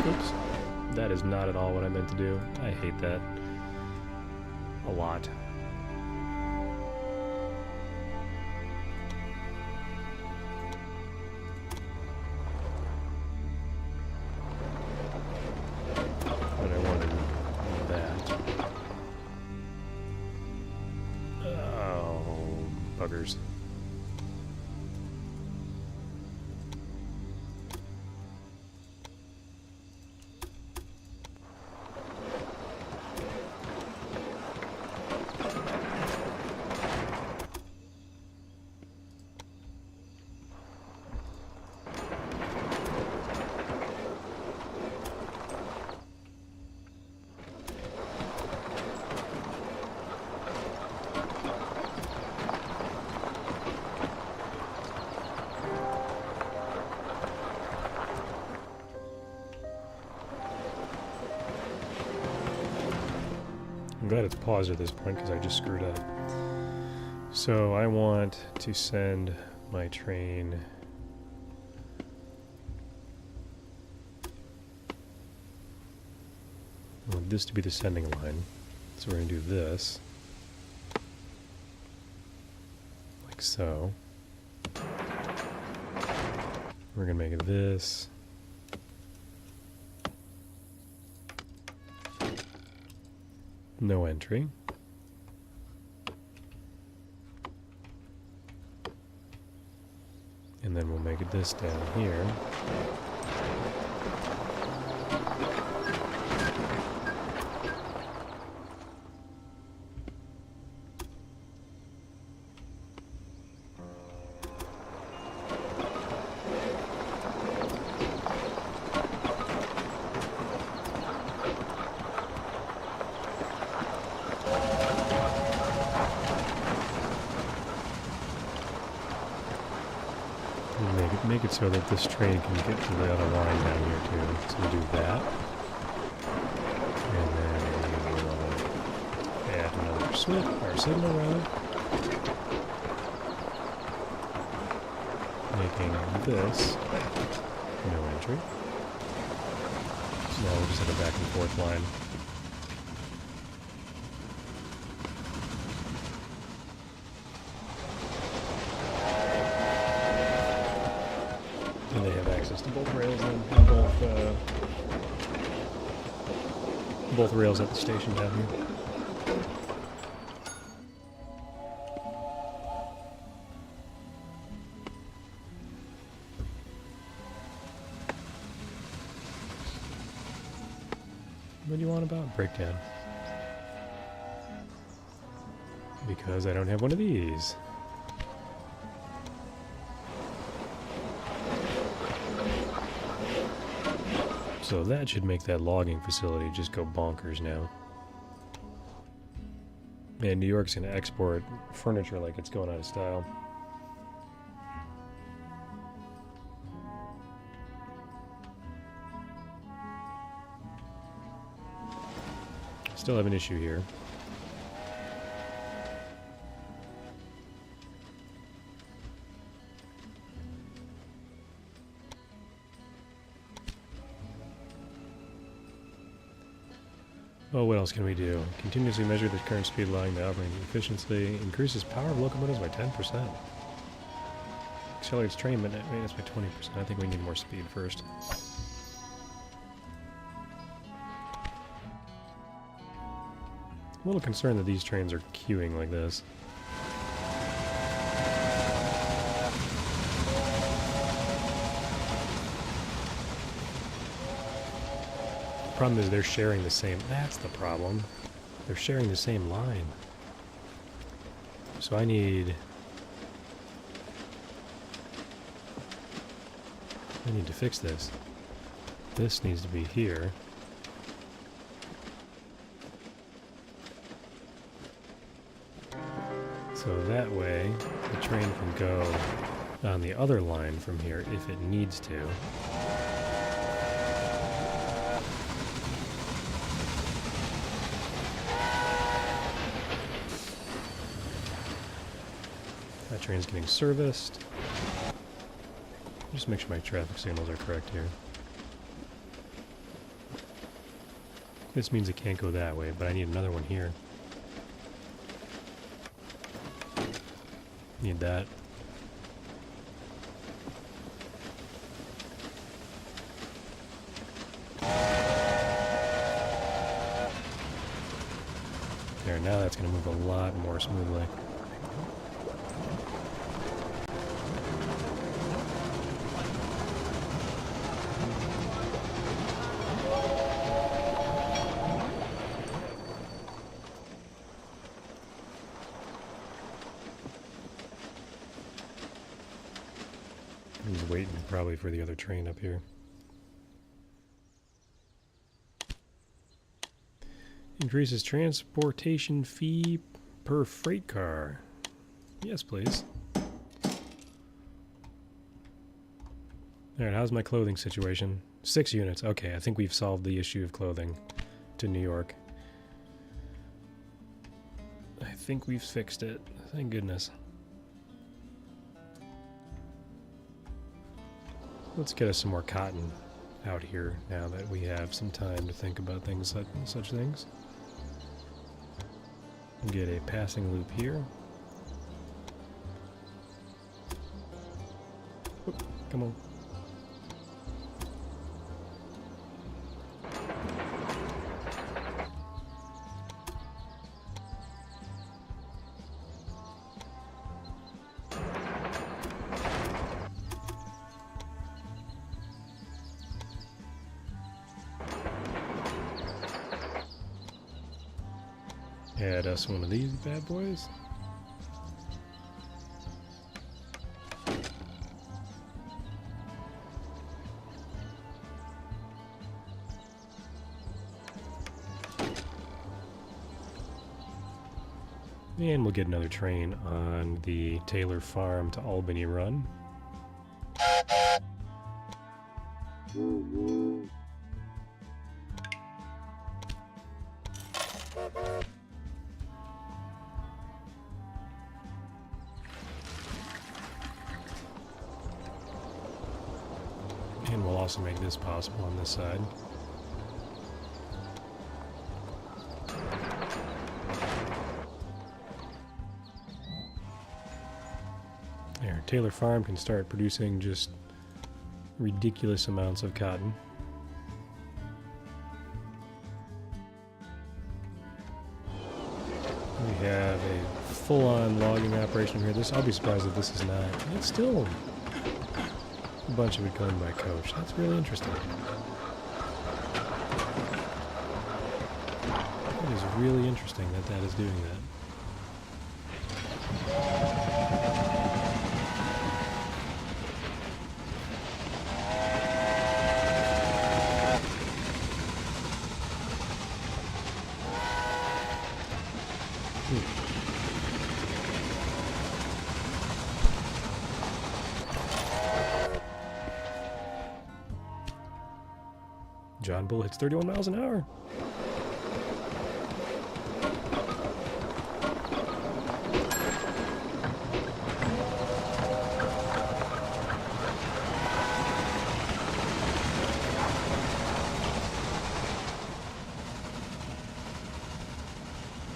Oops. That is not at all what I meant to do. I hate that. A lot. But I wanted that. Oh, buggers. I'm glad it's paused at this point because I just screwed up. So I want to send my train I want this to be the sending line. So we're going to do this. Like so. We're going to make it this. No entry. And then we'll make it this down here. Make it so that this train can get to the other line down here too. So we'll do that. And then we'll add another switch, or signal rather. Making this no entry. So now we'll just have a back and forth line. And they have access to both rails and both rails at the station down here. What do you want about breakdown? Because I don't have one of these. So that should make that logging facility just go bonkers now. And New York's going to export furniture like it's going out of style. Still have an issue here. Oh, what else can we do? Continuously measure the current speed line by operating efficiently. Increases power of locomotives by 10%. Accelerates train maintenance by 20%. I think we need more speed first. I'm a little concerned that these trains are queuing like this. The problem is they're sharing the same... That's the problem. They're sharing the same line. So I need to fix this. This needs to be here. So that way the train can go on the other line from here if it needs to. That train's getting serviced. Just make sure my traffic signals are correct here. This means it can't go that way, but I need another one here. Need that. There, now that's going to move a lot more smoothly. He's waiting probably for the other train up here. Increases transportation fee per freight car. Yes, please. Alright, how's my clothing situation? 6 units. Okay, I think we've solved the issue of clothing to New York. I think we've fixed it. Thank goodness. Let's get us some more cotton out here now that we have some time to think about things such things. Get a passing loop here. Oop, come on. Add us one of these bad boys. And we'll get another train on the Taylor Farm to Albany run. And we'll also make this possible on this side. There, Taylor Farm can start producing just ridiculous amounts of cotton. We have a full-on logging operation here. I'll be surprised if this is not. It's still a bunch of it going by coach. That's really interesting. It is really interesting that that is doing that. John Bull hits 31 miles an hour.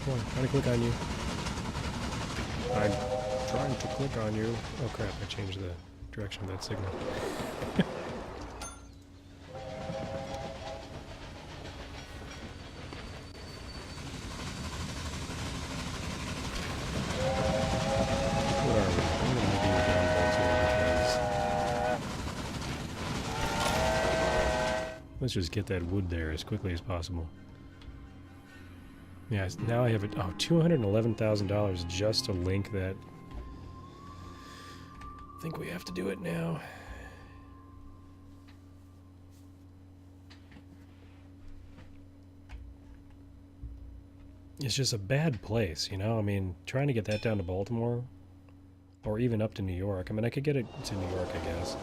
Come on, trying to click on you. I'm trying to click on you. Oh crap, I changed the direction of that signal. Let's just get that wood there as quickly as possible. Yeah, now I have it. Oh, $211,000 just to link that. I think we have to do it now. It's just a bad place, you know? I mean, trying to get that down to Baltimore, or even up to New York. I mean, I could get it to New York, I guess.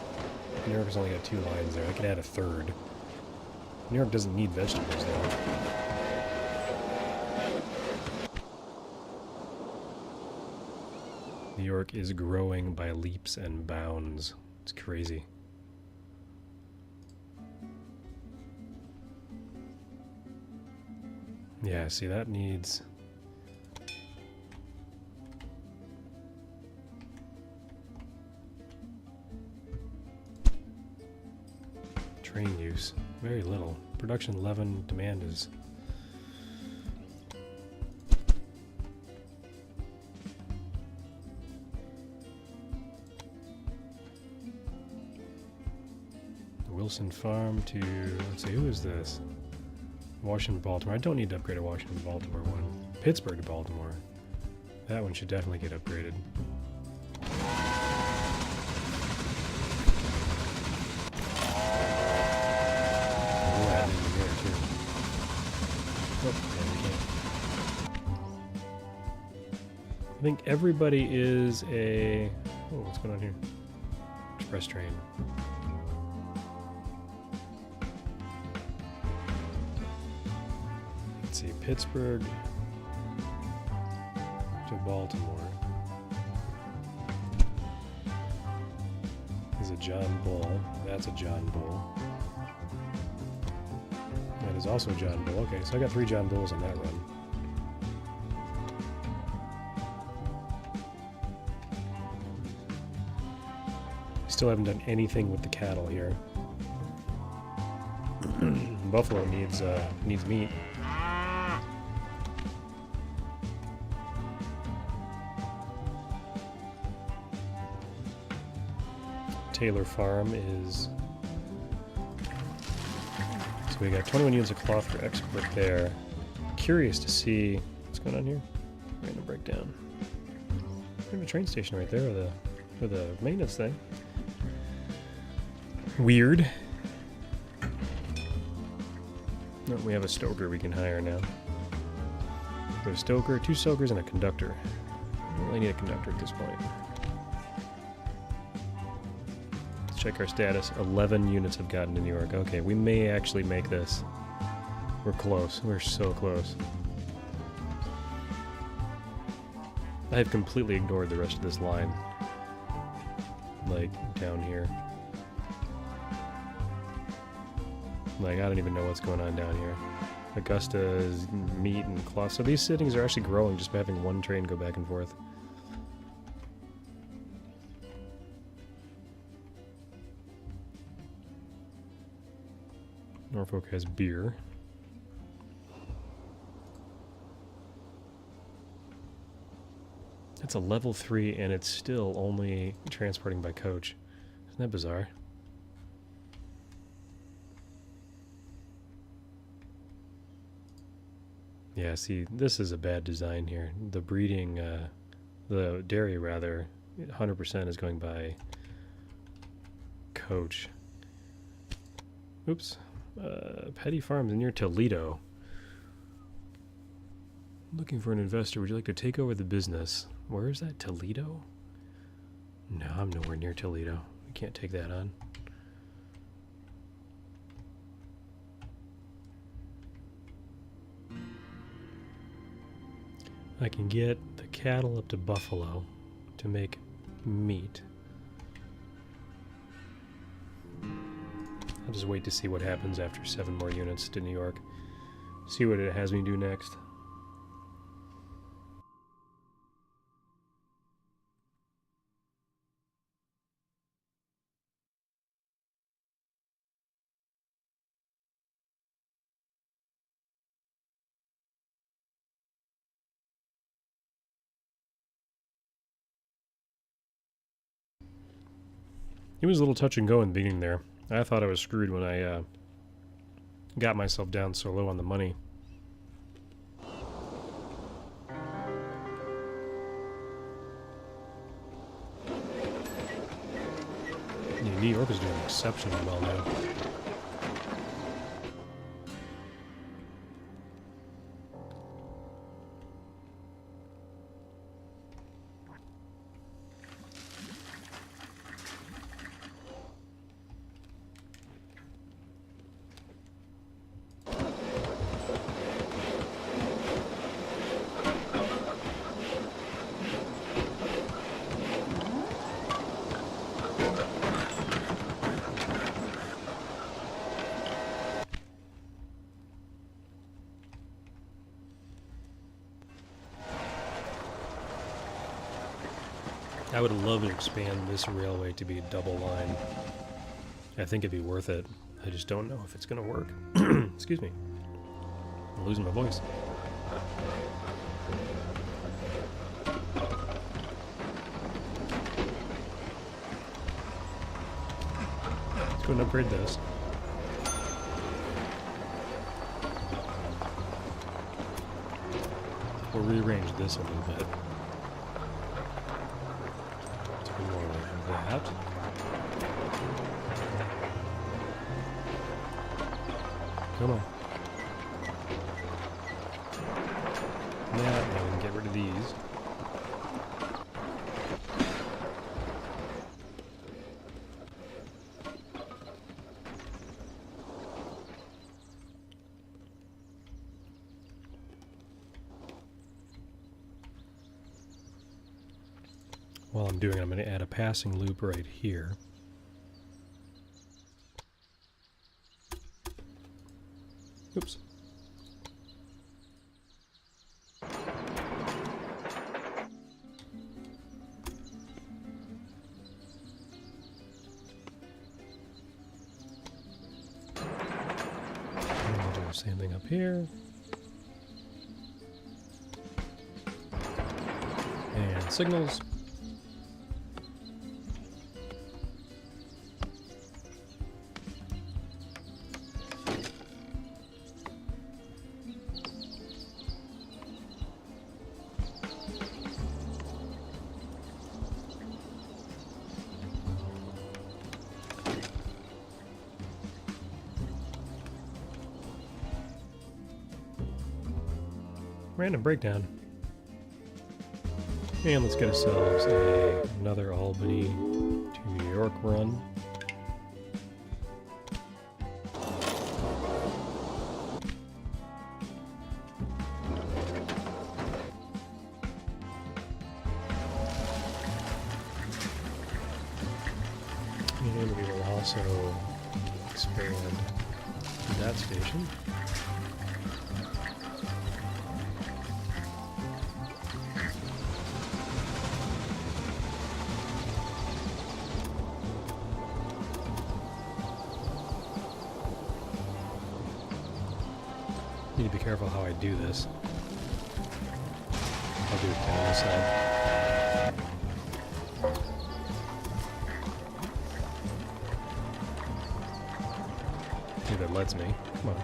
New York has only got 2 lines there. I could add a third. New York doesn't need vegetables, though. New York is growing by leaps and bounds. It's crazy. Yeah, see, that needs... train use. Very little. Production 11, demand is... Wilson Farm to... let's see, who is this? Washington, Baltimore. I don't need to upgrade a Washington, Baltimore one. Pittsburgh to Baltimore. That one should definitely get upgraded. We'll add in here too. Oh, yeah, we can't. I think everybody is a... oh, what's going on here? Express train. Let's see, Pittsburgh to Baltimore is a John Bull. That's a John Bull. That is also John Bull. Okay, so I got 3 John Bulls on that run. Still haven't done anything with the cattle here. Buffalo needs meat. Taylor Farm is... so we got 21 units of cloth for export there. Curious to see what's going on here. Random breakdown. We have a train station right there with a maintenance thing. Weird. No, we have a stoker we can hire now. We have a stoker, 2 stokers, and a conductor. We only need a conductor at this point. Let's check our status. 11 units have gotten to New York. Okay, we may actually make this. We're close. We're so close. I have completely ignored the rest of this line. Like, down here. Like, I don't even know what's going on down here. Augusta's meat and cloth. So these sittings are actually growing just by having one train go back and forth. Norfolk has beer. It's a level 3 and it's still only transporting by coach. Isn't that bizarre? Yeah, see, this is a bad design here. The breeding, the dairy rather, 100% is going by coach. Oops. Petty Farms near Toledo. Looking for an investor. Would you like to take over the business? Where is that? Toledo? No, I'm nowhere near Toledo. We can't take that on. I can get the cattle up to Buffalo to make meat. I'll just wait to see what happens after 7 more units to New York. See what it has me do next. It was a little touch and go in the beginning there. I thought I was screwed when I got myself down so low on the money. Yeah, New York is doing exceptionally well now. I would love to expand this railway to be a double line. I think it'd be worth it. I just don't know if it's gonna work. Excuse me. I'm losing my voice. Let's go and upgrade this. We'll rearrange this a little bit. Do more like that. Come on. Yeah, now we can get rid of these. While I'm doing it, I'm going to add a passing loop right here. Oops. And we'll do the same thing up here. And signals. Random breakdown. And let's get ourselves another Albany to New York run. And we will also expand that station. Need to be careful how I do this. I'll do it down this side. See if that lets me. Come on.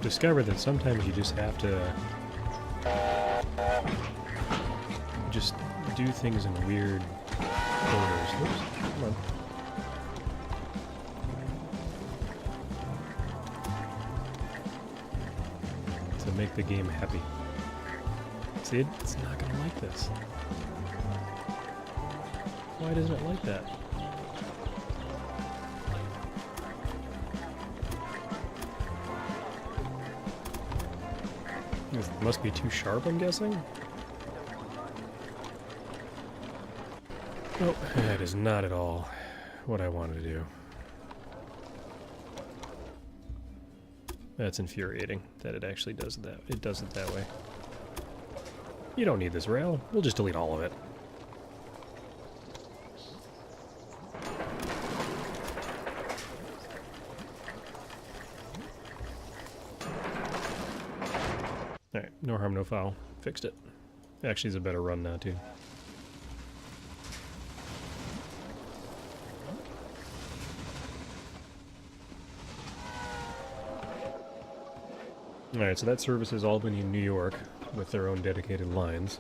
Discovered that sometimes you just have to just do things in weird orders. Oops, come on. To make the game happy. See, it's not gonna like this. Why doesn't it like that? It must be too sharp, I'm guessing? Oh, that is not at all what I wanted to do. That's infuriating that it actually does that. It does it that way. You don't need this rail. We'll just delete all of it. Alright, no harm, no foul. Fixed it. Actually, it's a better run now, too. Alright, so that services Albany and New York with their own dedicated lines.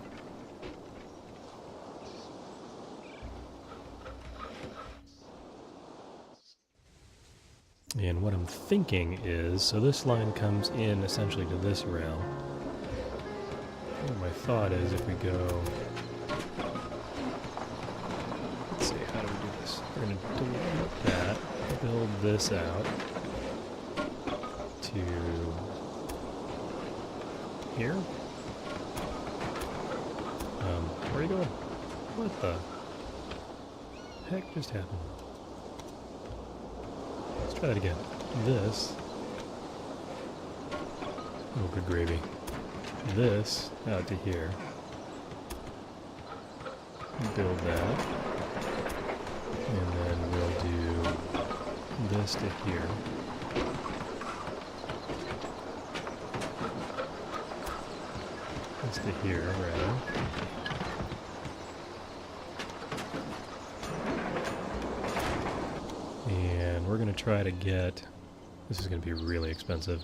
And what I'm thinking is, so this line comes in essentially to this rail. And my thought is if we go... Let's see, how do we do this? We're going to delete that, build this out to here. Where are you going? What the heck just happened? Let's try that again. This. Oh, good gravy. This out to here. Build that. And then we'll do this to here. This to here, rather. And we're going to try to get... This is going to be really expensive.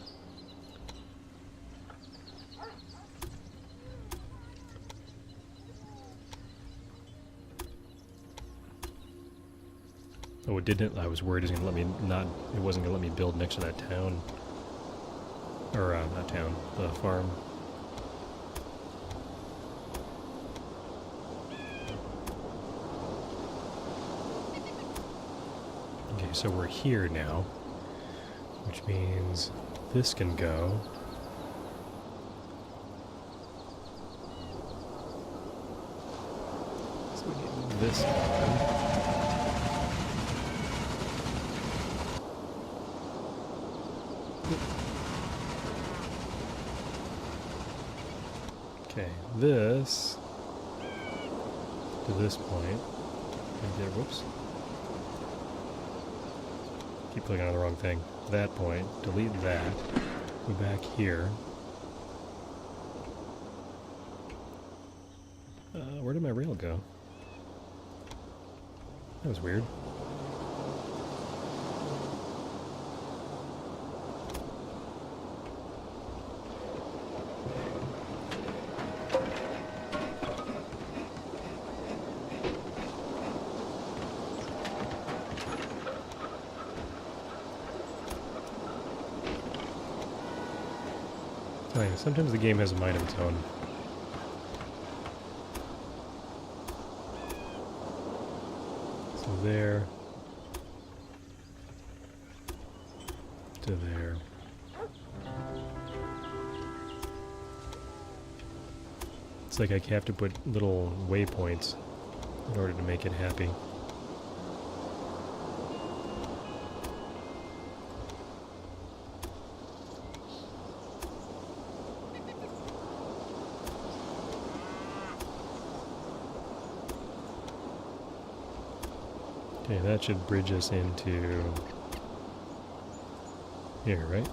Oh, it didn't. I was worried it was going to let me not... It wasn't going to let me build next to that town. Or, not town. The farm. Okay, so we're here now. Which means this can go. So we need this one. Okay, this to this point. Right there, whoops. Keep clicking on the wrong thing. That point, delete that. Go back here. Where did my rail go? That was weird. Oh, yeah, sometimes the game has a mind of its own. So there. To there. It's like I have to put little waypoints in order to make it happy. Okay, that should bridge us into here, right?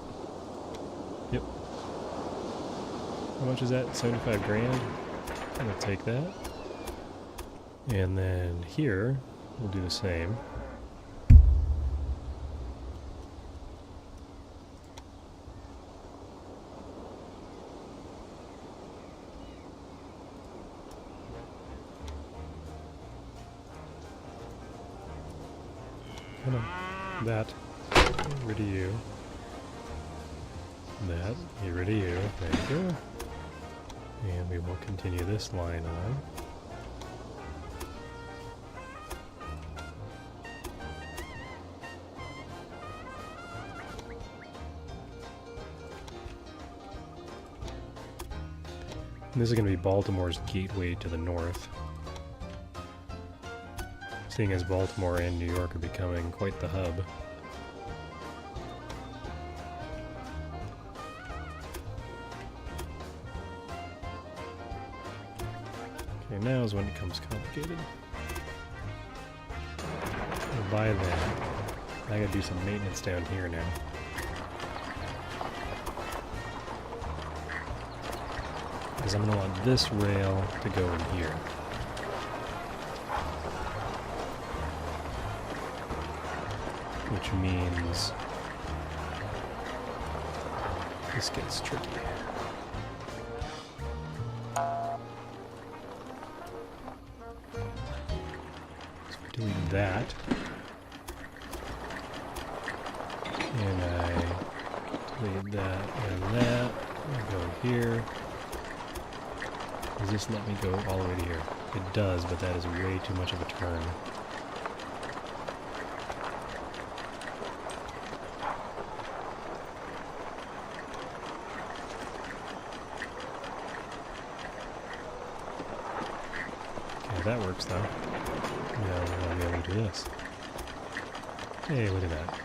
Yep. How much is that? 75 grand? I'm gonna take that. And then here, we'll do the same. Come on. That. Get rid of you. That. Get rid of you. Thank you. And we will continue this line on. And this is going to be Baltimore's gateway to the north. Seeing as Baltimore and New York are becoming quite the hub. Okay, now is when it becomes complicated. We'll buy that. I gotta do some maintenance down here now. Because I'm gonna want this rail to go in here. Which means this gets tricky. So I delete that. And I delete that and that. I go here. Does this let me go all the way to here? It does, but that is way too much of a turn. that works though. Now we'll be able to do this. Hey, look at that.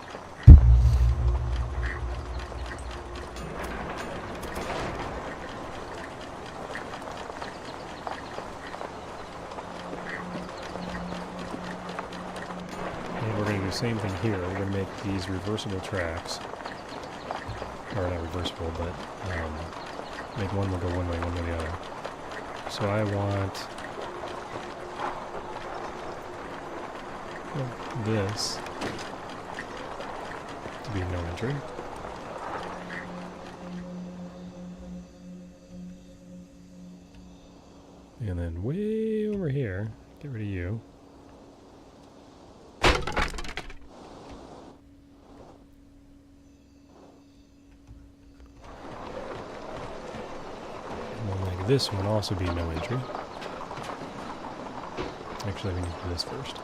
And we're going to do the same thing here. We're going to make these reversible tracks. Or not reversible, but make one will go one way, one way the other. So I want this to be no entry. And then way over here, get rid of you. This one also be no entry. Actually, we need to do this first.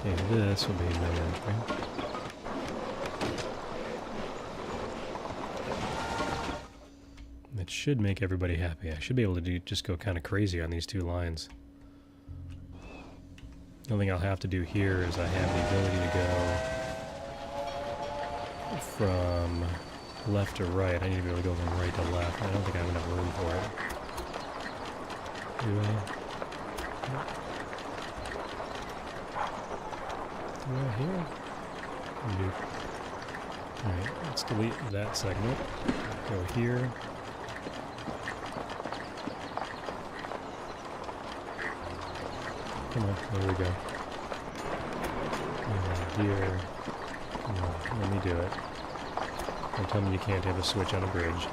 Okay, this will be no entry. That should make everybody happy. I should be able to just go kind of crazy on these two lines. The only thing I'll have to do here is I have the ability to go from left to right. I need to be able to go from right to left. I don't think I have enough room for it. Do I? Do I here? I do. Alright, let's delete that segment. Go here. Come on, there we go. And here. Come on, let me do it. Don't tell me you can't have a switch on a bridge.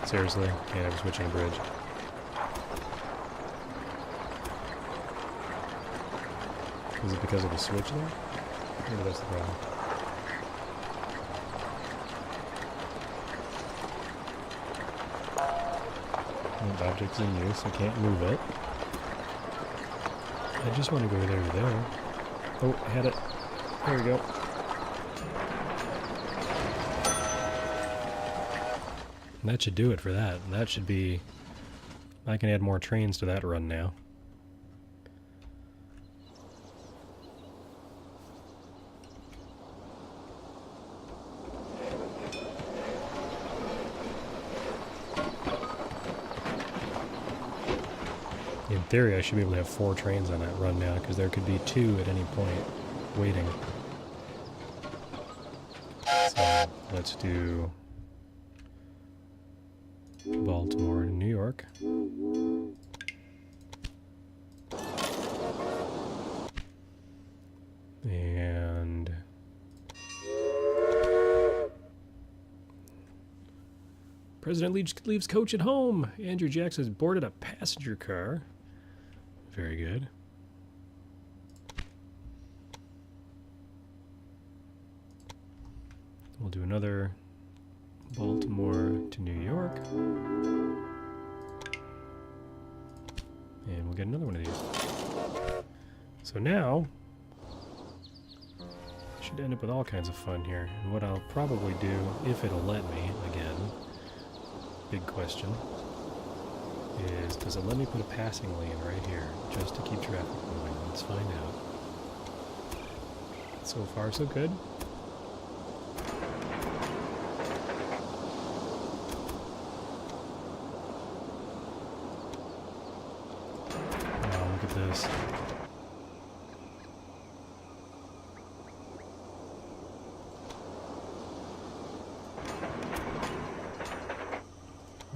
Seriously, can't have a switch on a bridge. Is it because of the switch there? Maybe that's the problem. The object's in use, I can't move it. I just want to go there to there. Oh, I had it. There we go. And that should do it for that. And that should be... I can add more trains to that run now. In theory, I should be able to have 4 trains on that run now, because there could be 2 at any point waiting. So, let's do Baltimore and New York. And President leaves coach at home. Andrew Jackson has boarded a passenger car. Very good. We'll do another Baltimore to New York. And we'll get another one of these. So now, I should end up with all kinds of fun here. And what I'll probably do, if it'll let me, again, big question, is does it let me put a passing lane right here just to keep traffic moving? Let's find out. So far, so good. Wow, look at this.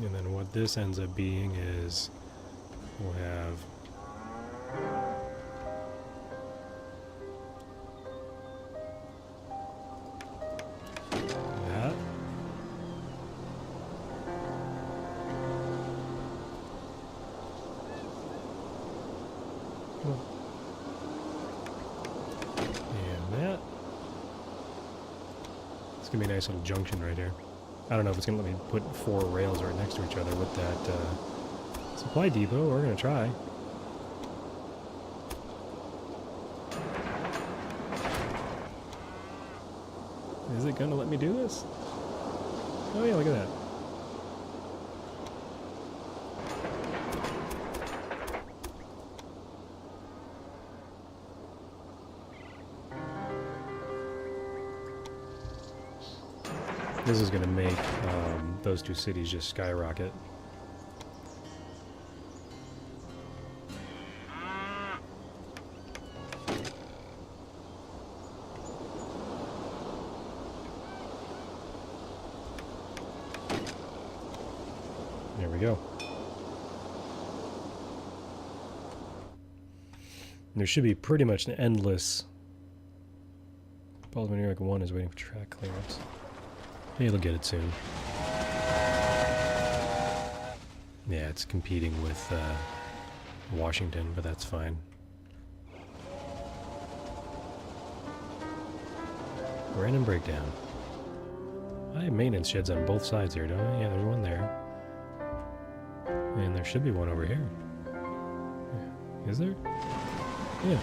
And then what this ends up being is we'll have that. And that. It's going to be a nice little junction right here. I don't know if it's going to let me put 4 rails right next to each other with that supply depot. We're going to try. Is it gonna let me do this? Oh yeah, look at that. This is gonna make those two cities just skyrocket. There we go. There should be pretty much an endless... Baltimore, New York 1 is waiting for track clearance. It'll get it soon. Yeah, it's competing with Washington, but that's fine. Random breakdown. I have maintenance sheds on both sides here, don't I? Yeah, there's one there. And there should be one over here. Is there? Yeah.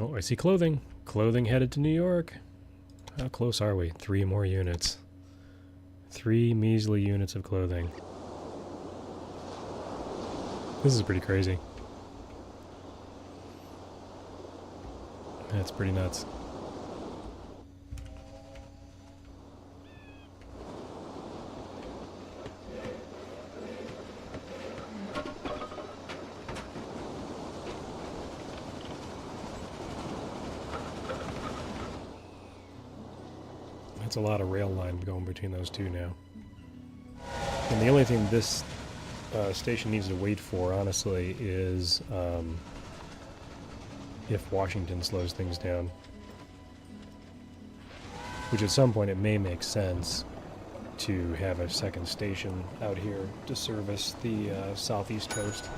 Oh, I see clothing. Clothing headed to New York. How close are we? 3 more units. 3 measly units of clothing. This is pretty crazy. That's pretty nuts. That's a lot of rail line going between those two now. And the only thing this station needs to wait for, honestly, is if Washington slows things down. Which at some point it may make sense to have a second station out here to service the southeast coast.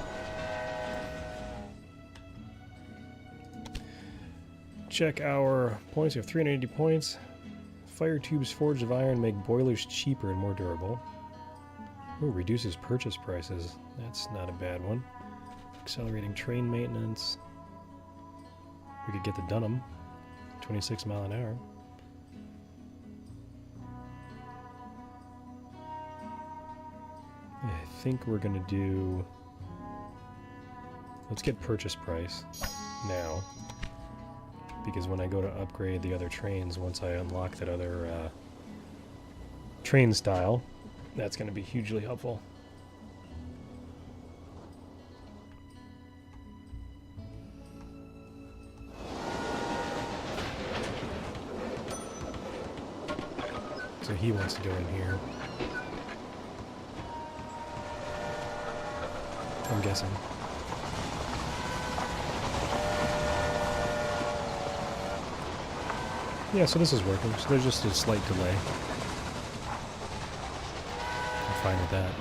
Check our points. We have 380 points. Fire tubes forged of iron make boilers cheaper and more durable. Ooh, reduces purchase prices. That's not a bad one. Accelerating train maintenance. We could get the Dunham. 26 mile an hour. I think we're gonna do... Let's get purchase price now. Because when I go to upgrade the other trains, once I unlock that other train style, that's going to be hugely helpful. So he wants to go in here. I'm guessing. Yeah, so this is working. So there's just a slight delay. I'm fine with that.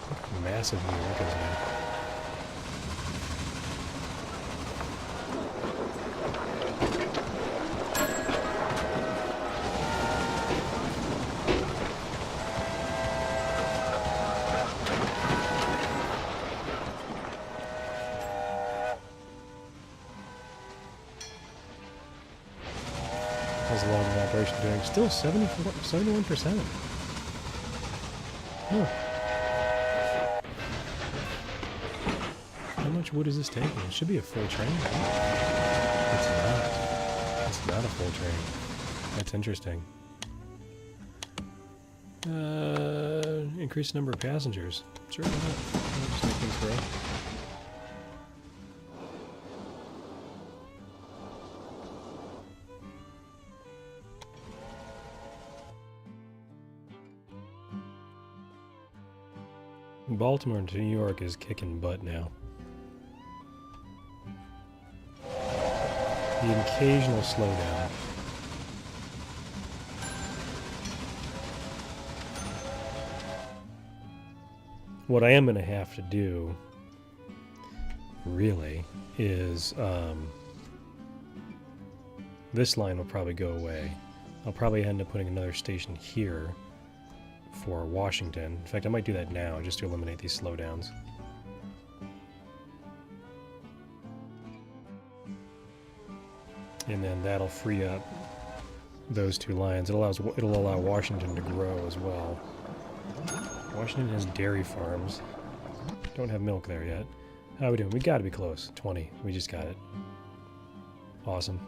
Look how massive New York is now. How's the logging operation doing? Still 71%. Huh. How much wood is this taking? It should be a full train. It's not. It's not a full train. That's interesting. Increase the number of passengers. Sure, why not? Just make things grow. Baltimore to New York is kicking butt now. The occasional slowdown. What I am going to have to do, really, is this line will probably go away. I'll probably end up putting another station here for Washington. In fact, I might do that now just to eliminate these slowdowns. And then that'll free up those two lines. It'll allow Washington to grow as well. Washington has dairy farms. Don't have milk there yet. How are we doing? We gotta be close. 20. We just got it. Awesome.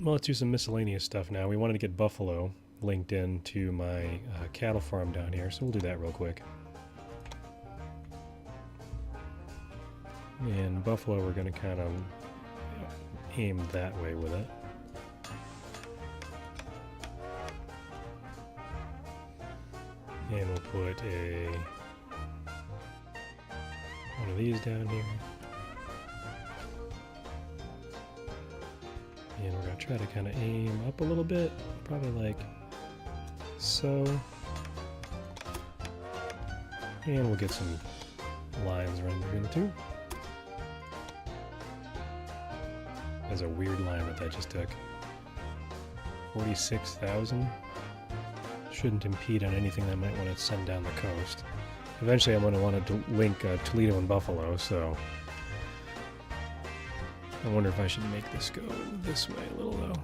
Well, let's do some miscellaneous stuff now. We wanted to get Buffalo linked in to my cattle farm down here, so we'll do that real quick. And Buffalo, we're going to kind of aim that way with it. And we'll put one of these down here. And we're going to try to kind of aim up a little bit, probably like so. And we'll get some lines running between the two. That's a weird line that just took. 46,000. Shouldn't impede on anything that I might want to send down the coast. Eventually I'm going to want to link Toledo and Buffalo, so I wonder if I should make this go this way a little, though.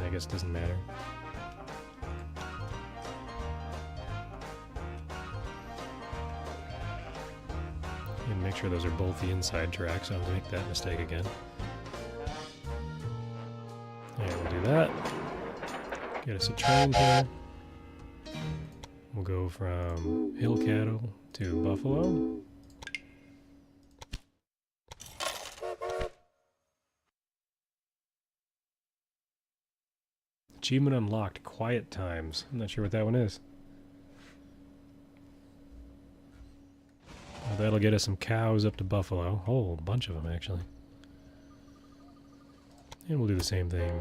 I guess it doesn't matter. And make sure those are both the inside tracks, so I don't make that mistake again. Yeah, we'll do that. Get us a train here. We'll go from hill cattle to Buffalo. Achievement unlocked, quiet times. I'm not sure what that one is. Well, that'll get us some cows up to Buffalo. A whole bunch of them, actually. And we'll do the same thing.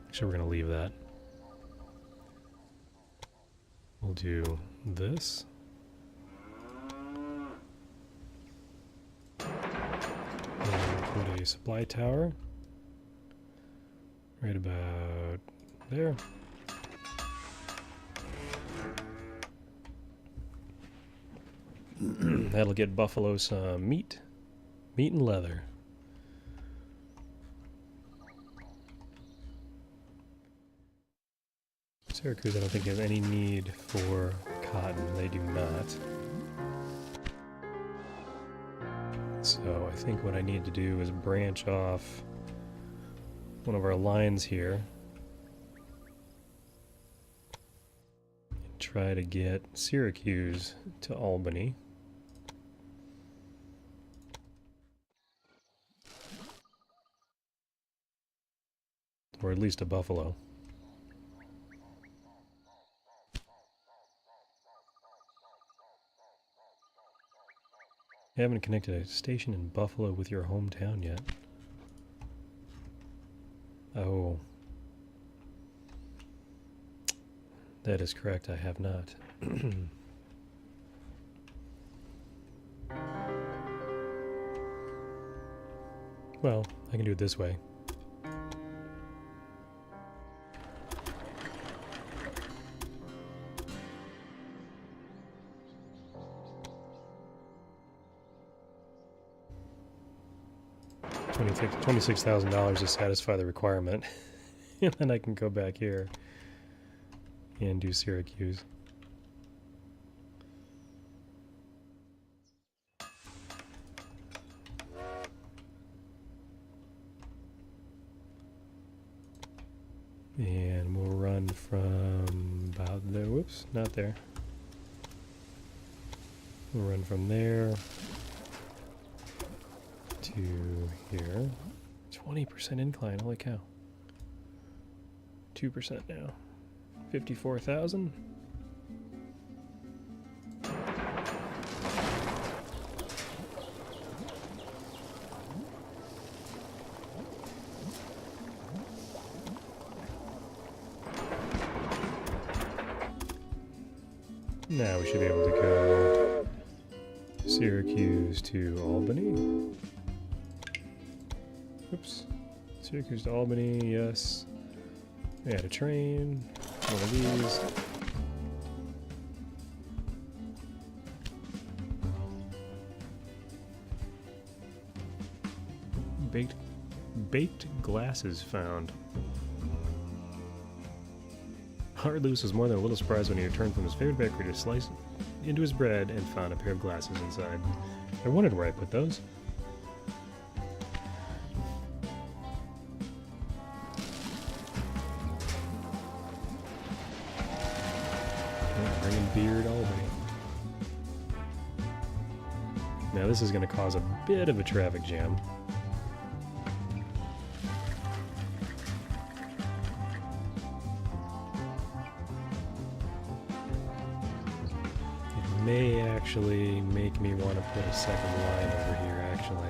Actually, we're going to leave that. We'll do this. And put a supply tower. Right about there. That'll get Buffalo some meat. Meat and leather. Syracuse, I don't think has any need for cotton. They do not. So I think what I need to do is branch off one of our lines here and try to get Syracuse to Albany. Or at least to Buffalo. I haven't connected a station in Buffalo with your hometown yet. Oh. That is correct, I have not. Well, I can do it this way. $26,000 to satisfy the requirement. And then I can go back here and do Syracuse. And we'll run from about there. Whoops, not there. We'll run from there to here. 20% incline, holy cow. 2% now. 54,000. Now we should be able to go Syracuse to Albany. Oops. Syracuse to Albany, yes. Add a train. One of these. Baked glasses found. Hardloose was more than a little surprised when he returned from his favorite bakery to slice into his bread and found a pair of glasses inside. I wondered where I put those. Bringing beer to Albany. Now this is going to cause a bit of a traffic jam. May actually make me want to put a second line over here, actually.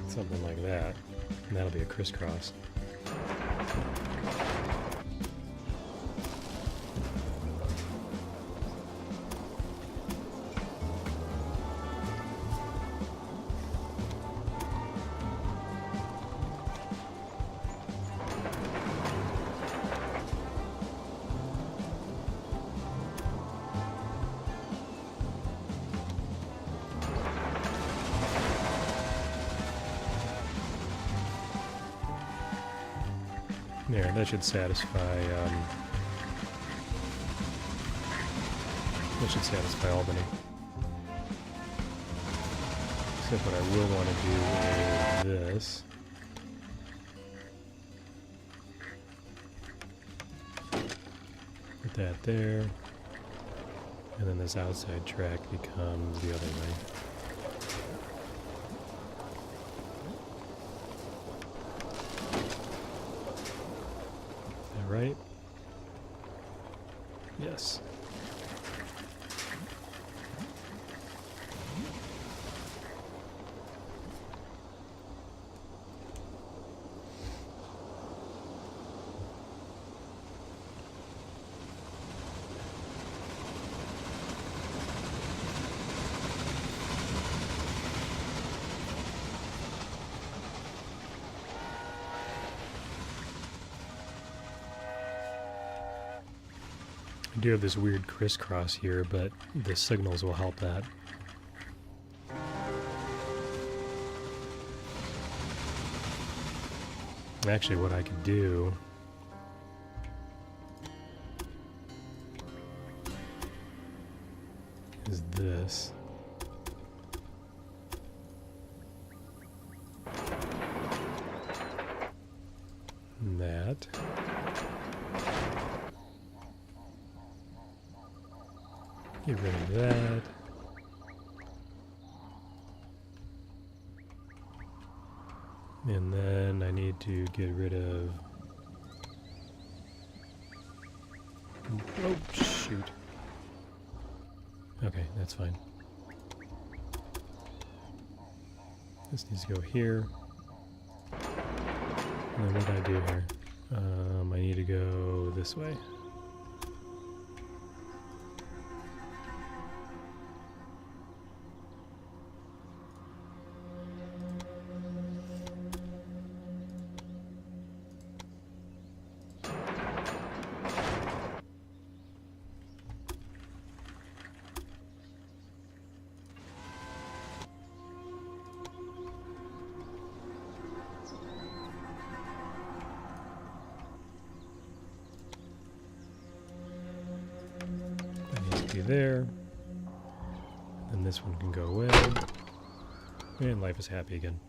Something like that. And that'll be a crisscross. There, that should satisfy, Albany. Except what I will want to do is this. Put that there. And then this outside track becomes the other way. Right? Yes. I do have this weird crisscross here, but the signals will help that. Actually, what I could do is this. And that. Get rid of that. And then I need to get rid of... Oh, shoot. Okay, that's fine. This needs to go here. And then what do I do here? I need to go this way. be there. And this one can go away. And life is happy again.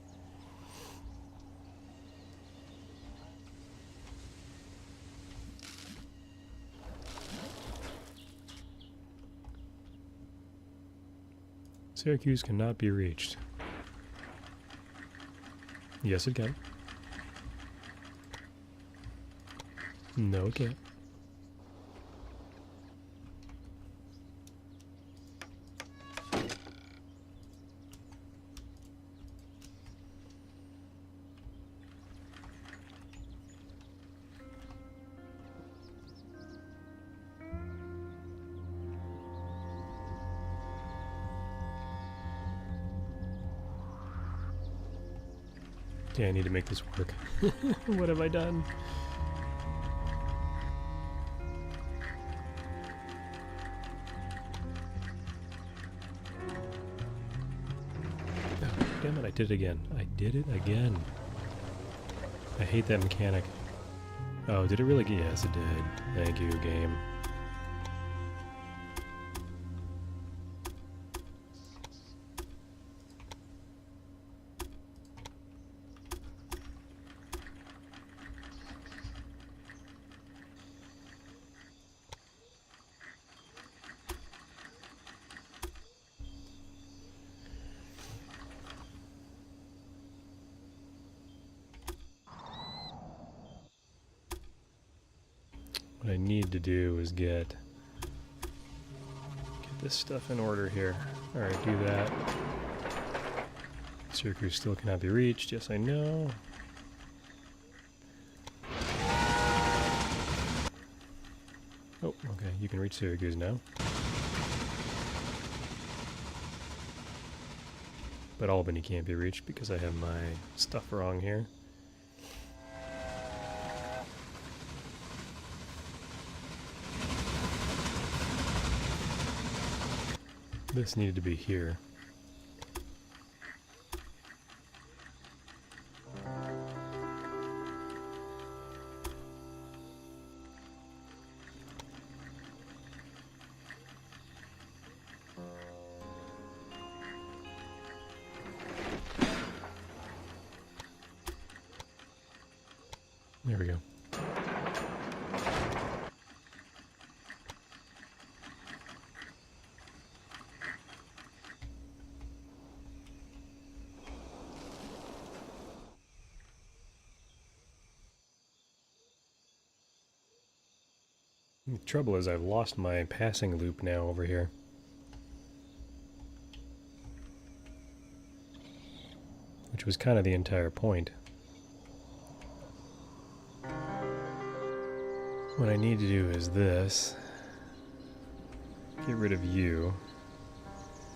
Syracuse cannot be reached. Yes, it can. No, it can't. Yeah, I need to make this work. What have I done? Oh, damn it, I did it again. I did it again. I hate that mechanic. Oh, did it really? Yes, it did. Thank you, game. What I need to do is get this stuff in order here. Alright, do that. Syracuse still cannot be reached. Yes, I know. Oh, okay. You can reach Syracuse now. But Albany can't be reached because I have my stuff wrong here. This needed to be here. There we go. The trouble is I've lost my passing loop now over here. Which was kind of the entire point. What I need to do is this. Get rid of you.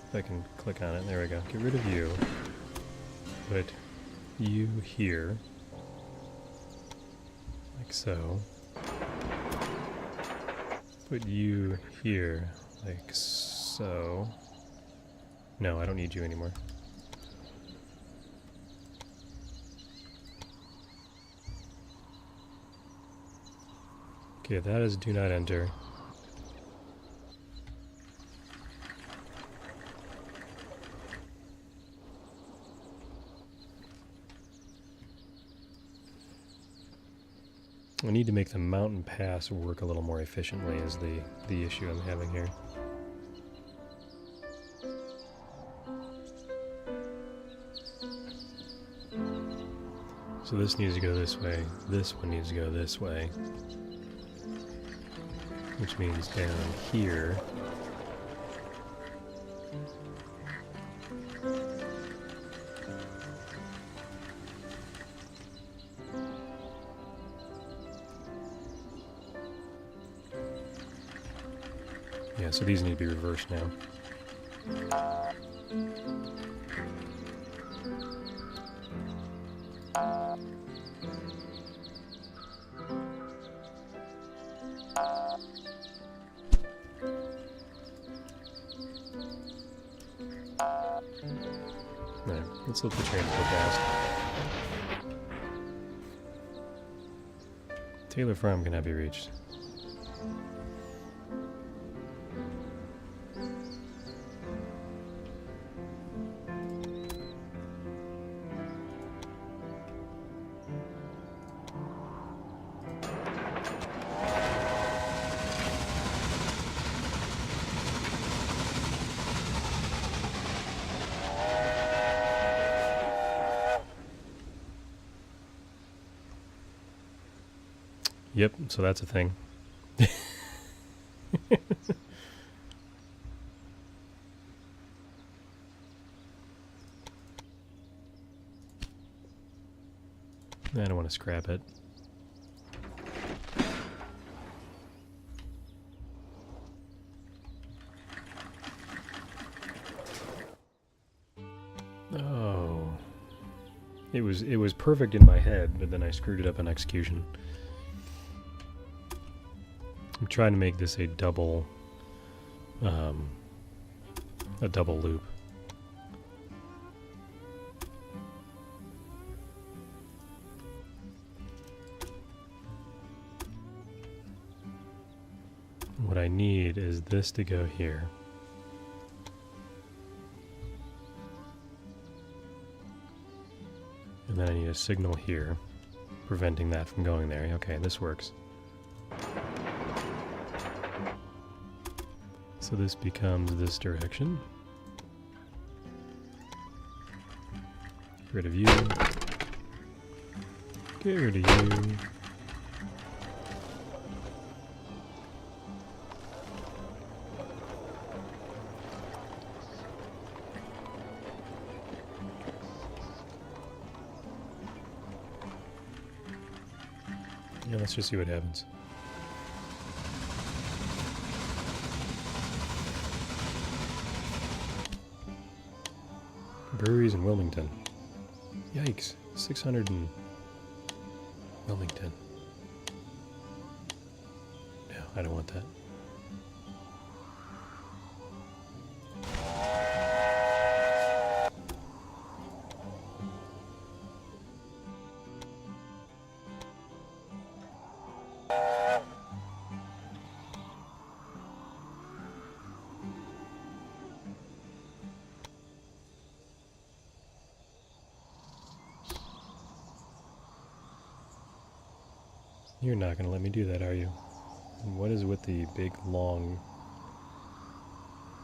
If I can click on it, there we go. Get rid of you. Put you here. Like so. Put you here, like so. No, I don't need you anymore. Okay, that is do not enter. I need to make the mountain pass work a little more efficiently is the issue I'm having here. So this needs to go this way. This one needs to go this way. Which means down here. Yeah, so these need to be reversed now. Alright, let's let the train go past. Taylor Farm cannot be reached. Yep, so that's a thing. I don't want to scrap it. Oh. It was perfect in my head, but then I screwed it up in execution. I'm trying to make this a double loop. What I need is this to go here. And then I need a signal here, preventing that from going there. Okay, this works. So this becomes this direction. Get rid of you. Get rid of you. Yeah, let's just see what happens. Breweries in Wilmington. Yikes. 600 in Wilmington. No, I don't want that. You're not going to let me do that, are you? And what is with the big, long,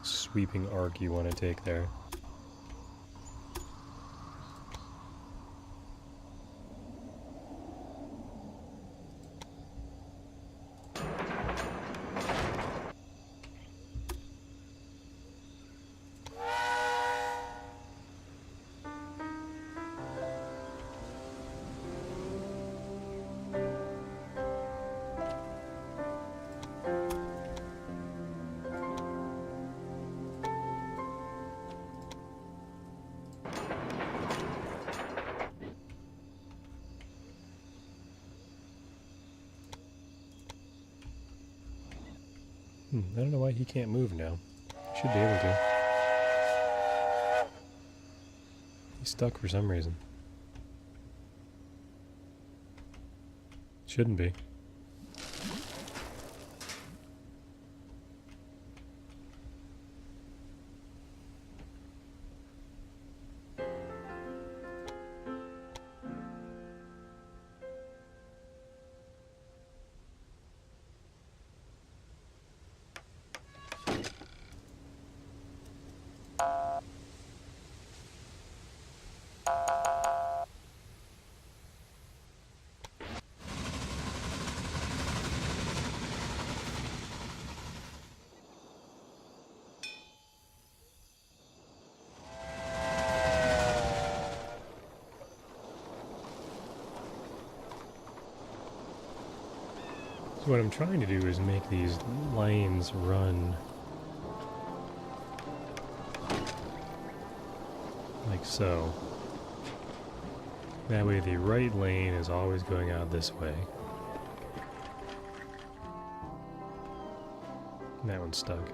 sweeping arc you want to take there? I don't know why he can't move now. He should be able to. He's stuck for some reason. Shouldn't be. So what I'm trying to do is make these lanes run like so. That way the right lane is always going out this way. And that one's stuck.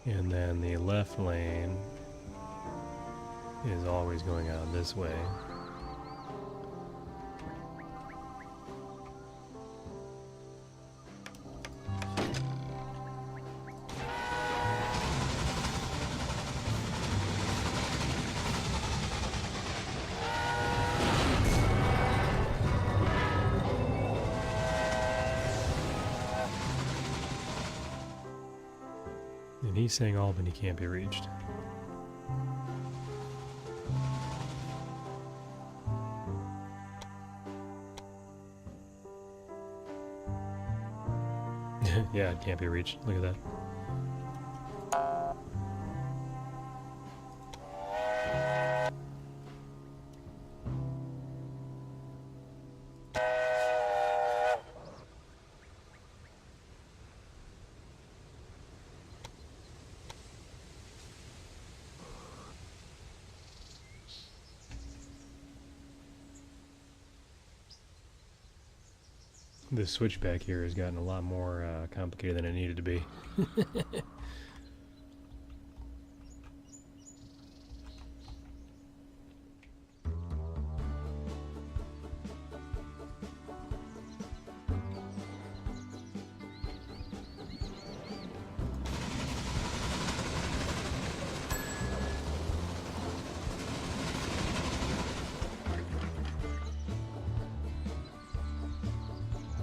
And then the left lane is always going out this way. And he's saying Albany can't be reached. Yeah, it can't be reached. Look at that. This switch back here has gotten a lot more complicated than it needed to be.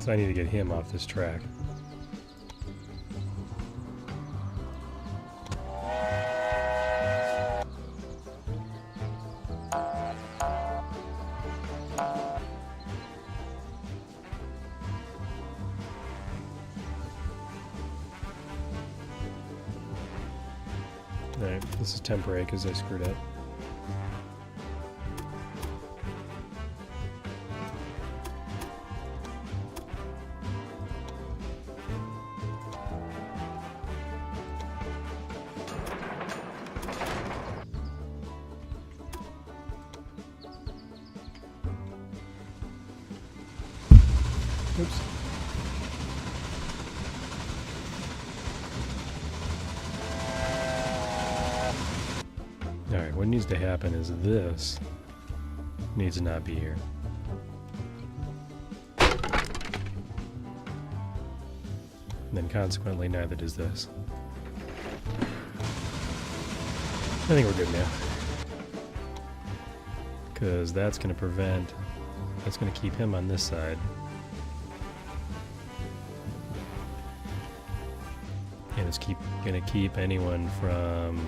So I need to get him off this track. Alright, this is temporary because I screwed up. Oops. Alright, what needs to happen is this needs to not be here. And then consequently, neither does this. I think we're good now. Because that's going to prevent... That's going to keep him on this side. And it's going to keep anyone from...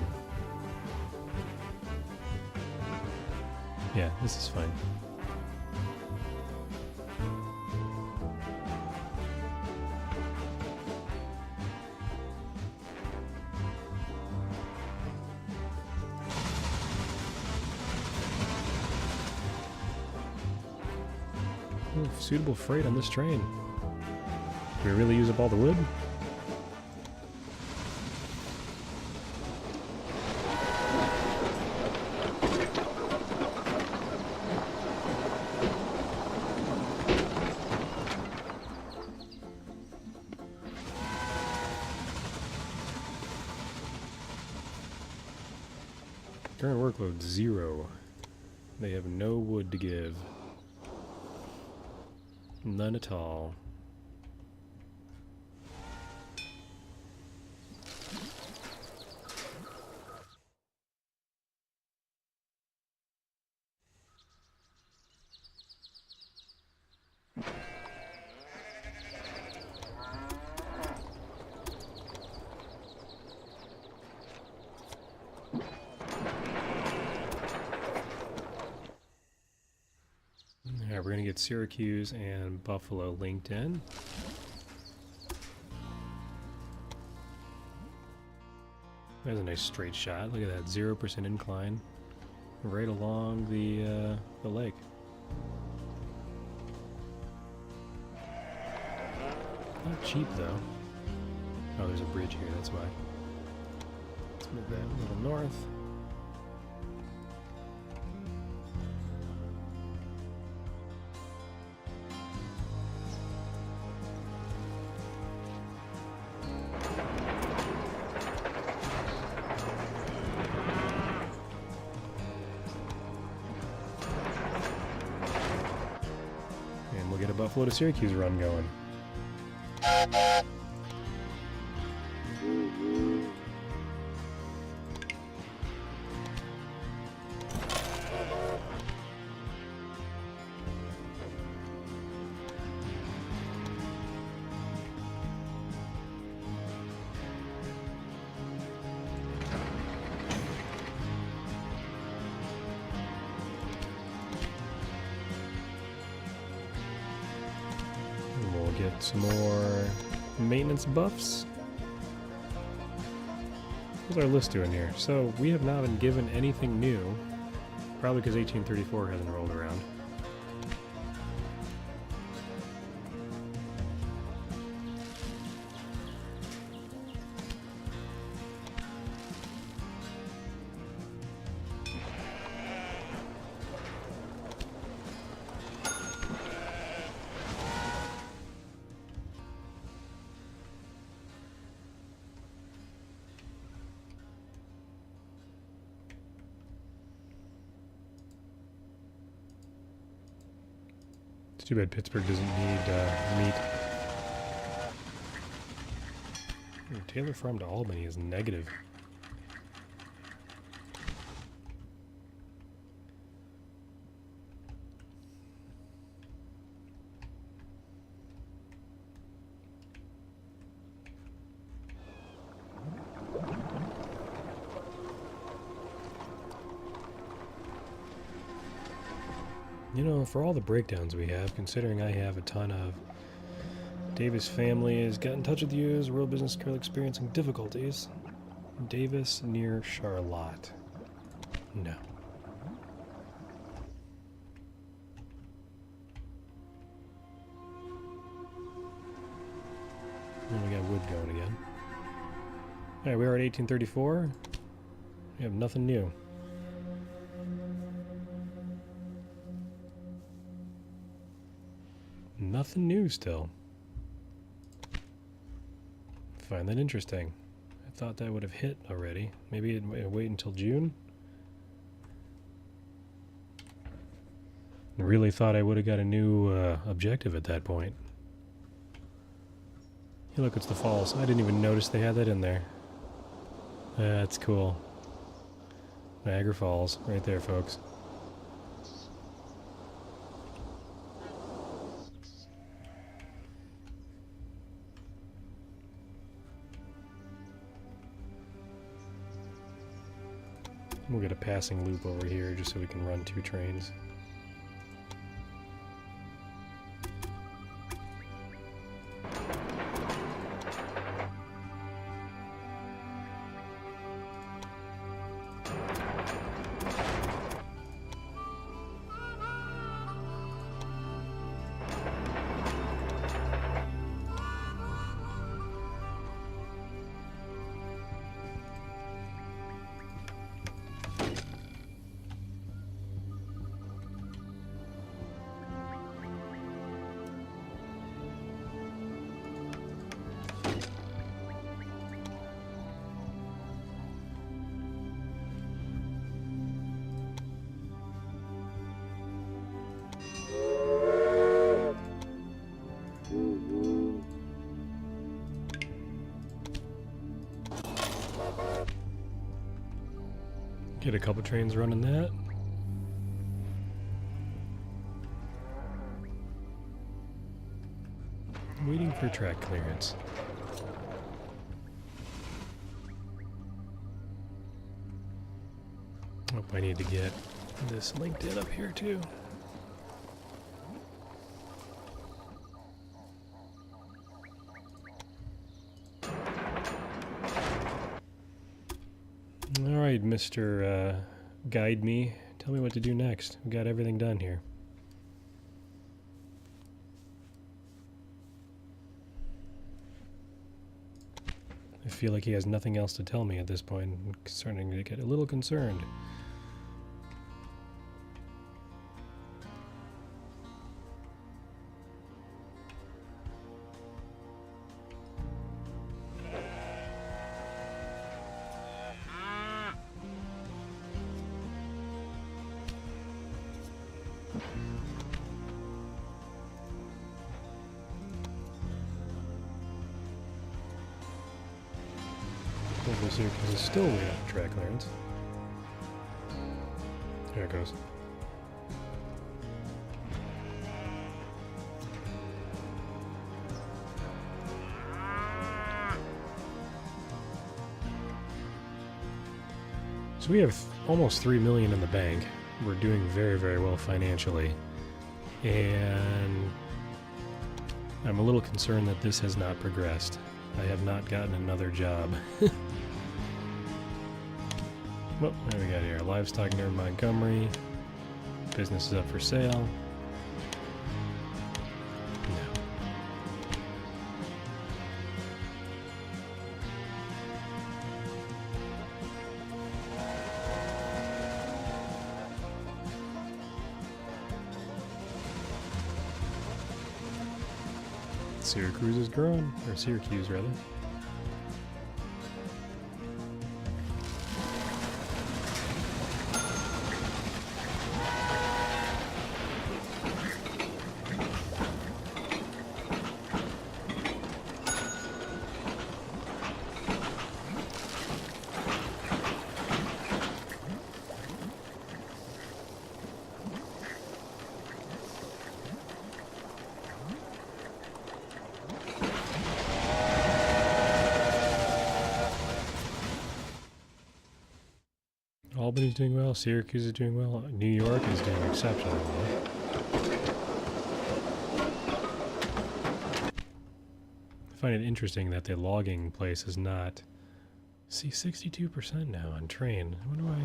Yeah, this is fine. Ooh, suitable freight on this train. Do we really use up all the wood? Current workload 0. They have no wood to give. None at all. Alright, we're gonna get Syracuse and Buffalo linked in. There's a nice straight shot. Look at that, 0% incline, right along the lake. Not cheap though. Oh, there's a bridge here. That's why. Let's move that a little north. Get a Buffalo to Syracuse run going. Get some more Maintenance buffs. What's our list doing here? So we have not been given anything new. Probably because 1834 hasn't rolled around. It's too bad Pittsburgh doesn't need meat. Ooh, Taylor Farm to Albany is negative. You know, for all the breakdowns we have, considering I have a ton of... Davis family has got in touch with you as a real business currently experiencing difficulties. Davis near Charlotte. No. And we got wood going again. Alright, we are at 1834. We have nothing new. Nothing new still. Find that interesting. I thought that would have hit already. Maybe it'd wait until June? I really thought I would have got a new objective at that point. Hey, look, it's the falls. I didn't even notice they had that in there. That's cool. Niagara Falls, right there, folks. We'll get a passing loop over here just so we can run 2 trains. Get a couple trains running that. Waiting for track clearance. Oh, I need to get this linked in up here too. Alright, Mr. Guide Me. Tell me what to do next. We got everything done here. I feel like he has nothing else to tell me at this point. I'm starting to get a little concerned. This here because it's still way out track clearance. There it goes. So we have almost $3 million in the bank. We're doing very, very well financially. And I'm a little concerned that this has not progressed. I have not gotten another job. Well, what do we got here? Livestock near Montgomery. Business is up for sale. No. Syracuse is growing, or Syracuse rather. Albany's doing well, Syracuse is doing well, New York is doing exceptionally well. I find it interesting that the logging place is not... See, 62% now on train. What do I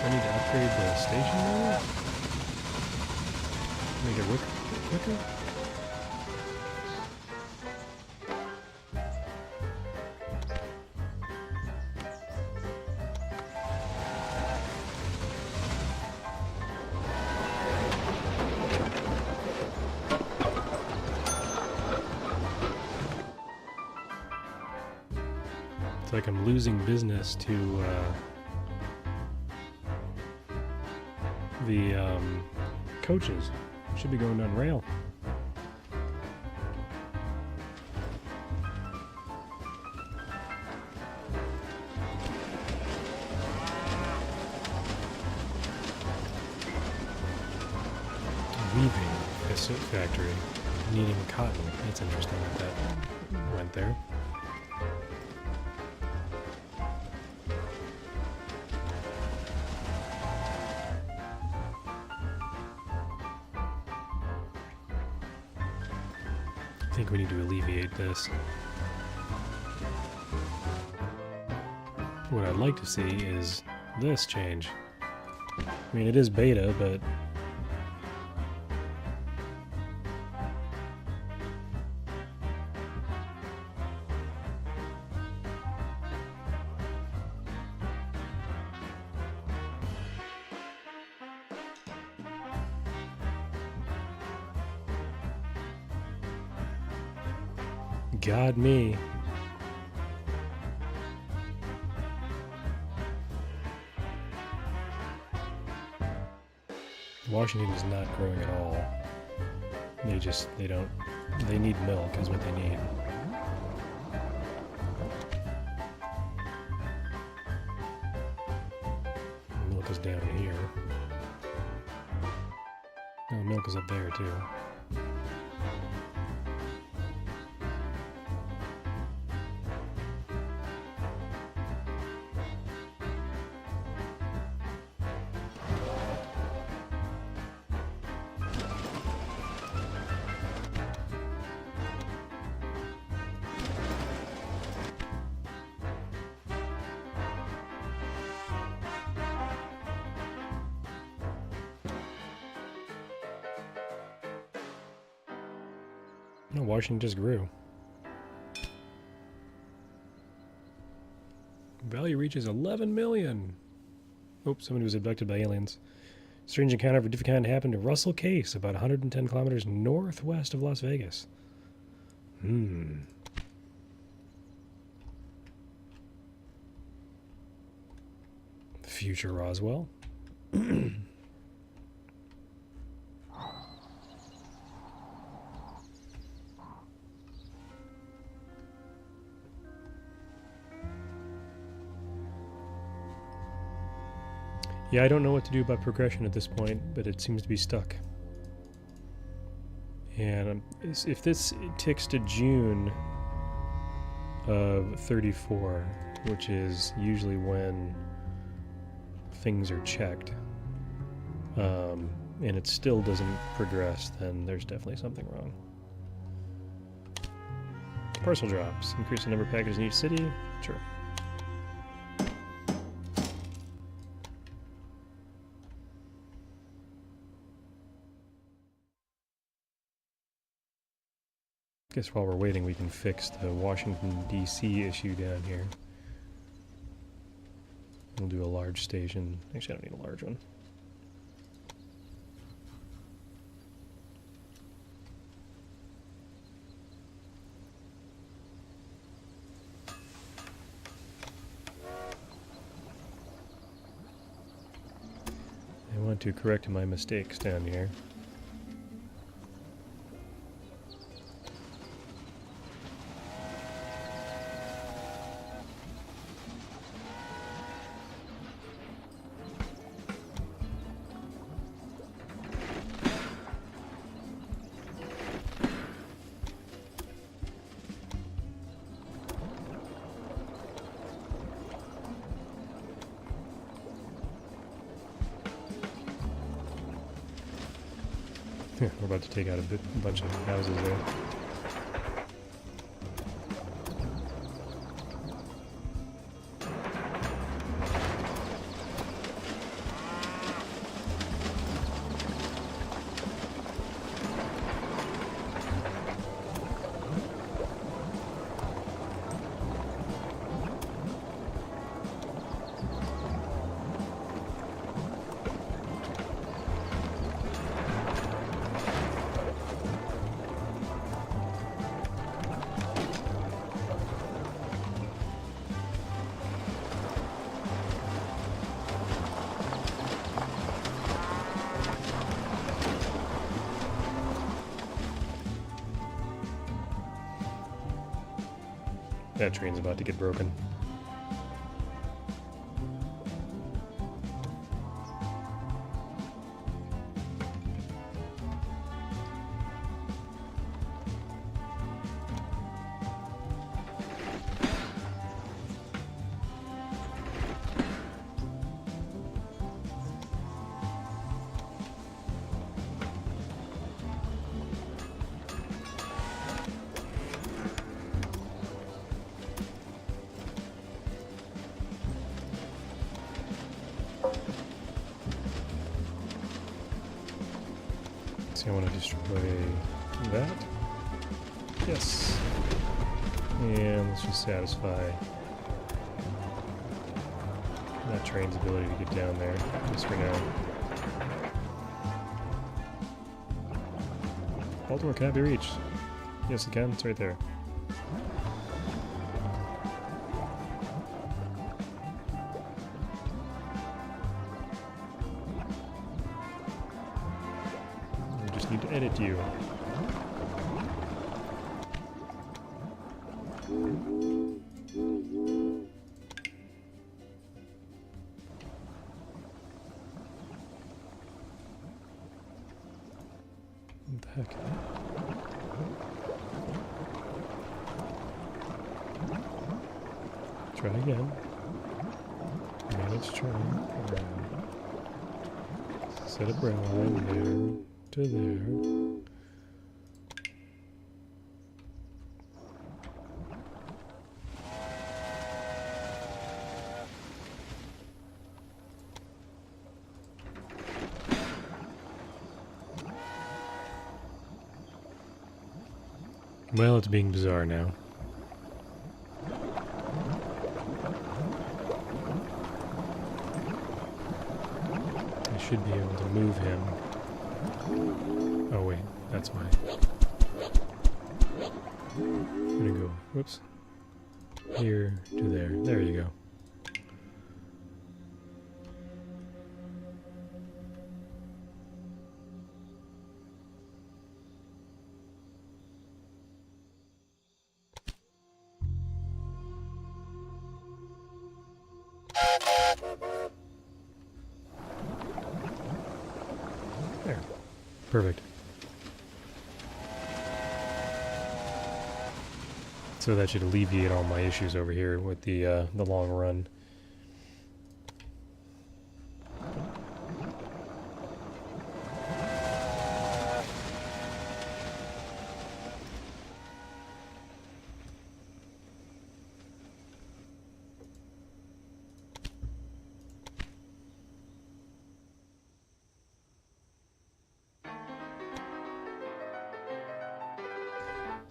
need to upgrade the station maybe? Make it work quicker? It's like I'm losing business to the coaches. Should be going on rail. Weaving factory needing cotton. That's interesting that went there. I think we need to alleviate this. What I'd like to see is this change. I mean, it is beta, but God me. Washington is not growing at all. They need milk is what they need. Milk is down here. Oh, milk is up there too. No, Washington just grew. Value reaches 11 million. Oops, somebody was abducted by aliens. Strange encounter of a different kind happened to Russell Case, about 110 kilometers northwest of Las Vegas. Future Roswell. Yeah, I don't know what to do about progression at this point, but it seems to be stuck. And if this ticks to June of 34, which is usually when things are checked, and it still doesn't progress, then there's definitely something wrong. Parcel drops. Increase the number of packages in each city. Sure. Guess while we're waiting, we can fix the Washington, D.C. issue down here. We'll do a large station. Actually, I don't need a large one. I want to correct my mistakes down here. We're about to take out a bunch of houses there. That train's about to get broken. I want to destroy that. Yes. And let's just satisfy that train's ability to get down there, just for now. Baltimore cannot be reached. Yes, it can. It's right there. Need to edit you. What the heck? Try again. Manage trying. Set up rail line there. To there. Well, it's being bizarre now. I should be able to move him. Oh wait, that's why. I'm gonna go, whoops, here to there. There you go. There. Perfect. So that should alleviate all my issues over here with the long run.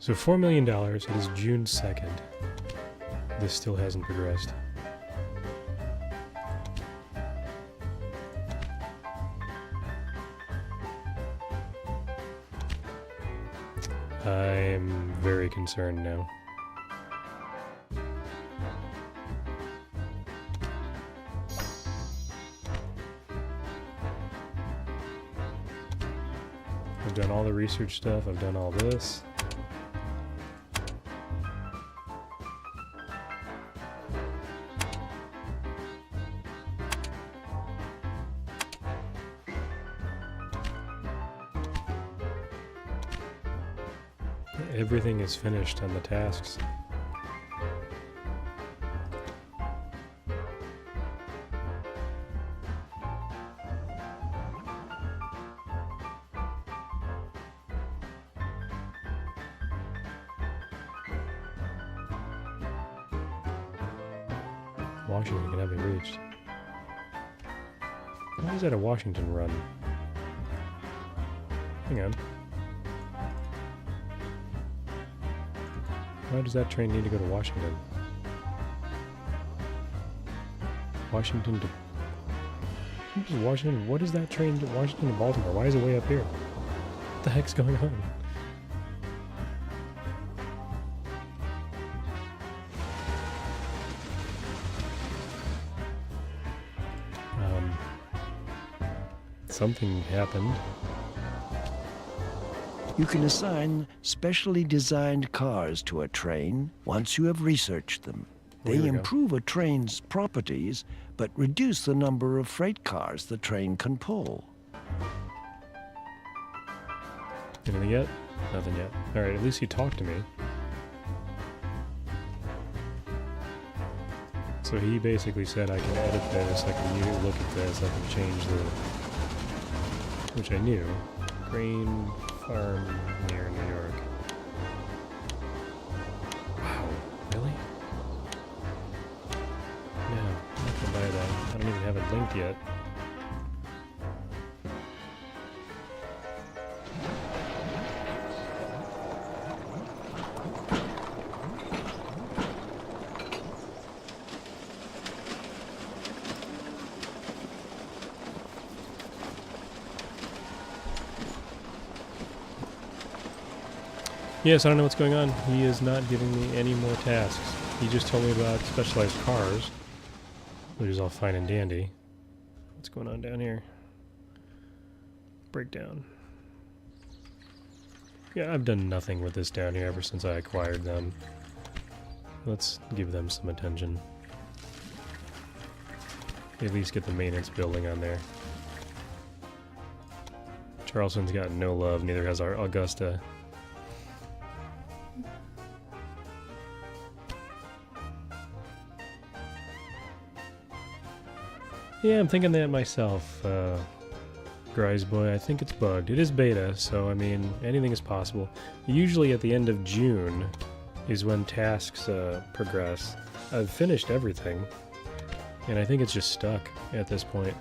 So $4 million, it is June 2nd. This still hasn't progressed. I'm very concerned now. I've done all the research stuff, I've done all this. Everything is finished on the tasks. Washington can have it reached. Why is that a Washington run? Hang on. Why does that train need to go to Washington? Washington to... Washington? What is that train to Washington to Baltimore? Why is it way up here? What the heck's going on? Something happened. You can assign specially designed cars to a train once you have researched them. They improve a train's properties, but reduce the number of freight cars the train can pull. Anything yet? Nothing yet. Alright, at least you talked to me. So he basically said I can edit this, I can look at this, I can change the... Which I knew. Grain farm near New York. Wow, really? No, I'm not gonna buy that. I don't even have it linked yet. Yes, I don't know what's going on. He is not giving me any more tasks. He just told me about specialized cars, which is all fine and dandy. What's going on down here? Breakdown. Yeah, I've done nothing with this down here ever since I acquired them. Let's give them some attention. At least get the maintenance building on there. Charleston's got no love, neither has our Augusta. Yeah, I'm thinking that myself, Grise Boy. I think it's bugged. It is beta, so I mean, anything is possible. Usually at the end of June is when tasks progress. I've finished everything, and I think it's just stuck at this point.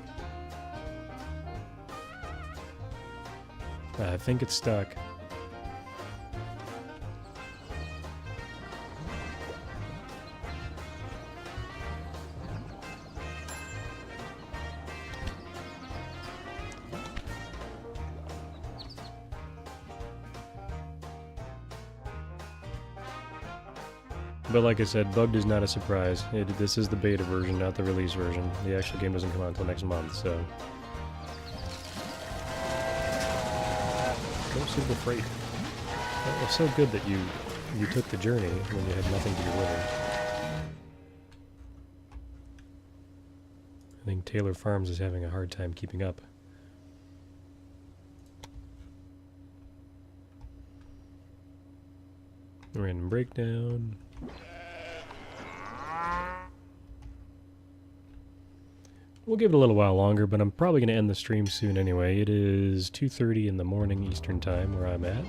I think it's stuck. But like I said, bugged is not a surprise. This is the beta version, not the release version. The actual game doesn't come out until next month, so... Go Super Freight. Well, it was so good that you took the journey when you had nothing to deliver. I think Taylor Farms is having a hard time keeping up. Random breakdown. We'll give it a little while longer, but I'm probably going to end the stream soon anyway. It is 2:30 in the morning Eastern Time where I'm at.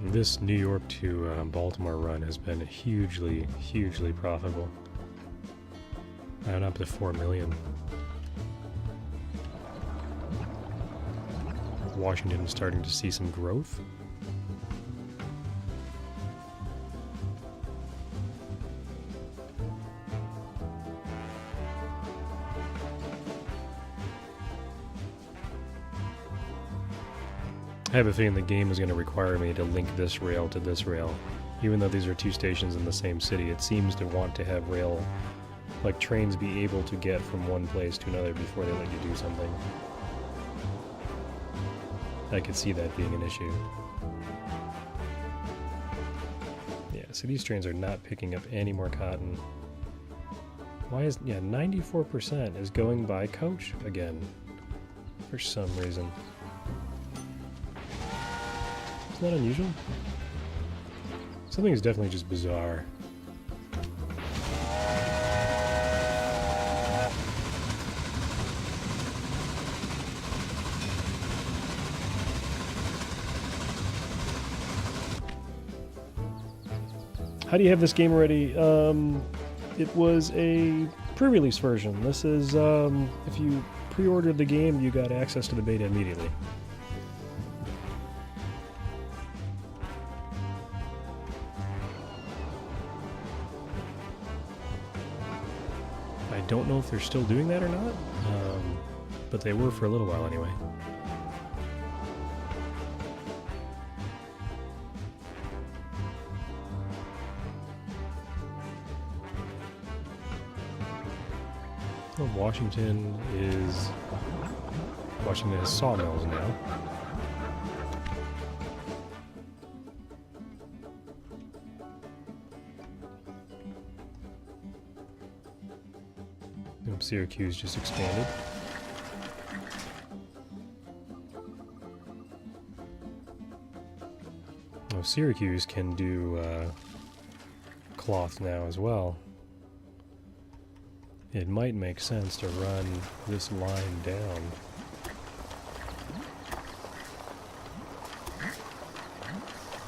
This New York to Baltimore run has been hugely, hugely profitable. I'm up to 4 million. Washington is starting to see some growth. I have a feeling the game is going to require me to link this rail to this rail. Even though these are two stations in the same city, it seems to want to have rail, like trains, be able to get from one place to another before they let you do something. I could see that being an issue. Yeah, so these trains are not picking up any more cotton. Why is... yeah, 94% is going by coach again. For some reason. Isn't that unusual? Something is definitely just bizarre. How do you have this game already? It was a pre-release version. This is, if you pre-ordered the game, you got access to the beta immediately. I don't know if they're still doing that or not, but they were for a little while anyway. Well, Washington has sawmills now. Syracuse just expanded. Oh, Syracuse can do cloth now as well. It might make sense to run this line down.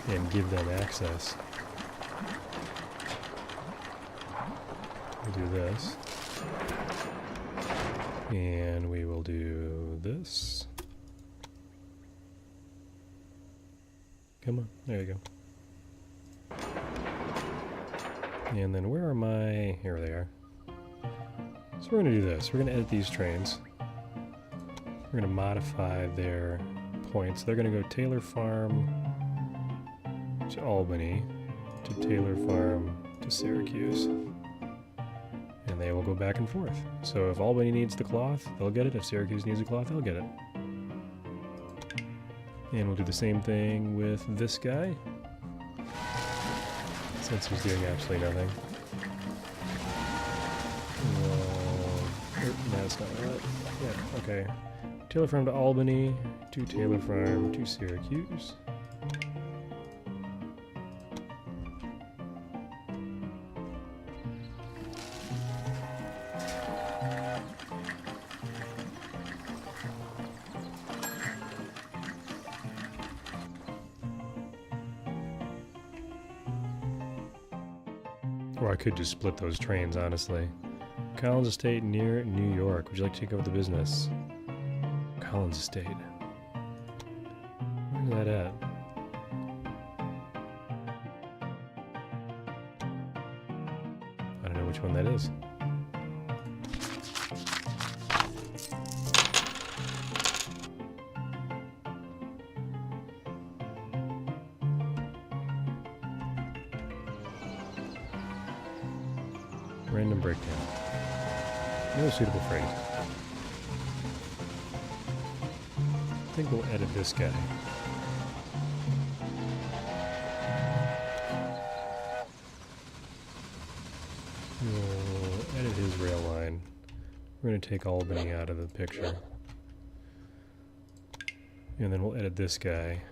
And give them access. We'll do this. And we will do this. Come on, there you go. And then where are my... here they are. So we're going to do this. We're going to edit these trains. We're going to modify their points. They're going to go Taylor Farm to Albany, to Taylor Farm to Syracuse. And they will go back and forth. So if Albany needs the cloth, they'll get it. If Syracuse needs the cloth, they'll get it. And we'll do the same thing with this guy, since he's doing absolutely nothing. That's not right. Yeah, okay. Taylor Farm to Albany, to Taylor Farm to Syracuse. Or I could just split those trains, honestly. Collins Estate near New York. Would you like to take over the business? Collins Estate. Where's that at? I don't know which one that is. Random breakdown. No suitable phrase. I think we'll edit this guy. We'll edit his rail line. We're going to take Albany out of the picture. And then we'll edit this guy.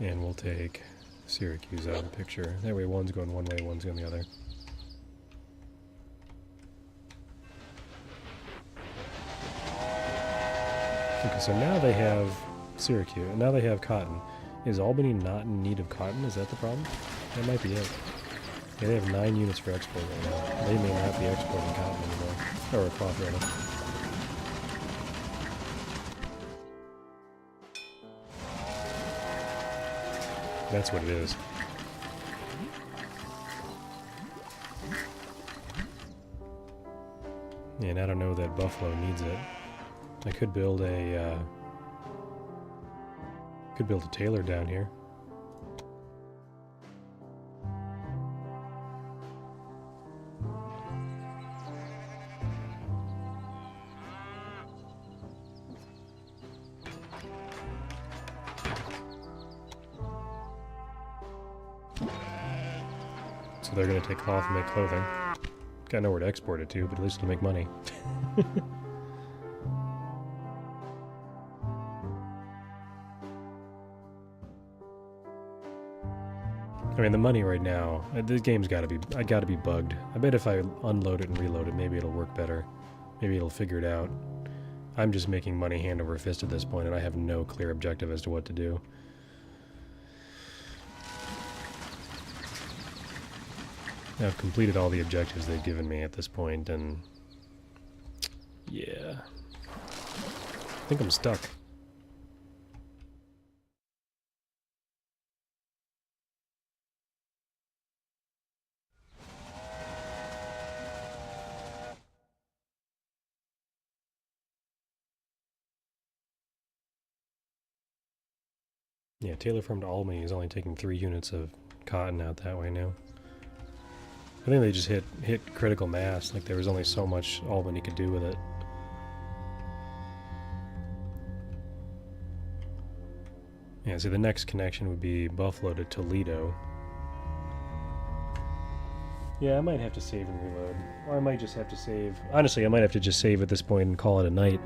And we'll take Syracuse out of the picture. That way one's going one way, one's going the other. Okay, so now they have Syracuse, and now they have cotton. Is Albany not in need of cotton? Is that the problem? That might be it. Yeah, they have 9 units for export right now. They may not be exporting cotton anymore. Or cloth, rather. That's what it is. And I don't know that Buffalo needs it. I could build a tailor down here. So they're going to take cloth and make clothing. Gotta know where to export it to, but at least it'll make money. I mean, the money right now, this game's gotta be bugged. I bet if I unload it and reload it, maybe it'll work better. Maybe it'll figure it out. I'm just making money hand over fist at this point, and I have no clear objective as to what to do. I've completed all the objectives they've given me at this point, and yeah, I think I'm stuck. Yeah, Taylor from Albany is only taking 3 units of cotton out that way now. I think they just hit critical mass, like there was only so much Albany could do with it. Yeah, so the next connection would be Buffalo to Toledo. Yeah, I might have to save and reload. Or I might just have to save... Honestly, I might have to just save at this point and call it a night,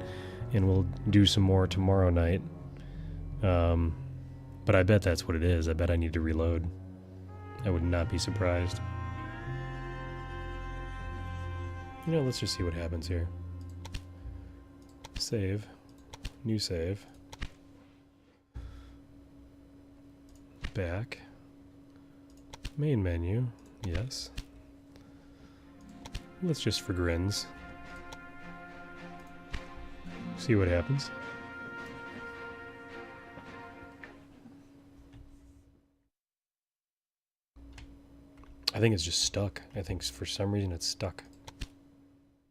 and we'll do some more tomorrow night. But I bet that's what it is. I bet I need to reload. I would not be surprised. You know, let's just see what happens here. Save. New save. Back. Main menu. Yes. Let's just for grins. See what happens. I think it's just stuck. I think for some reason it's stuck.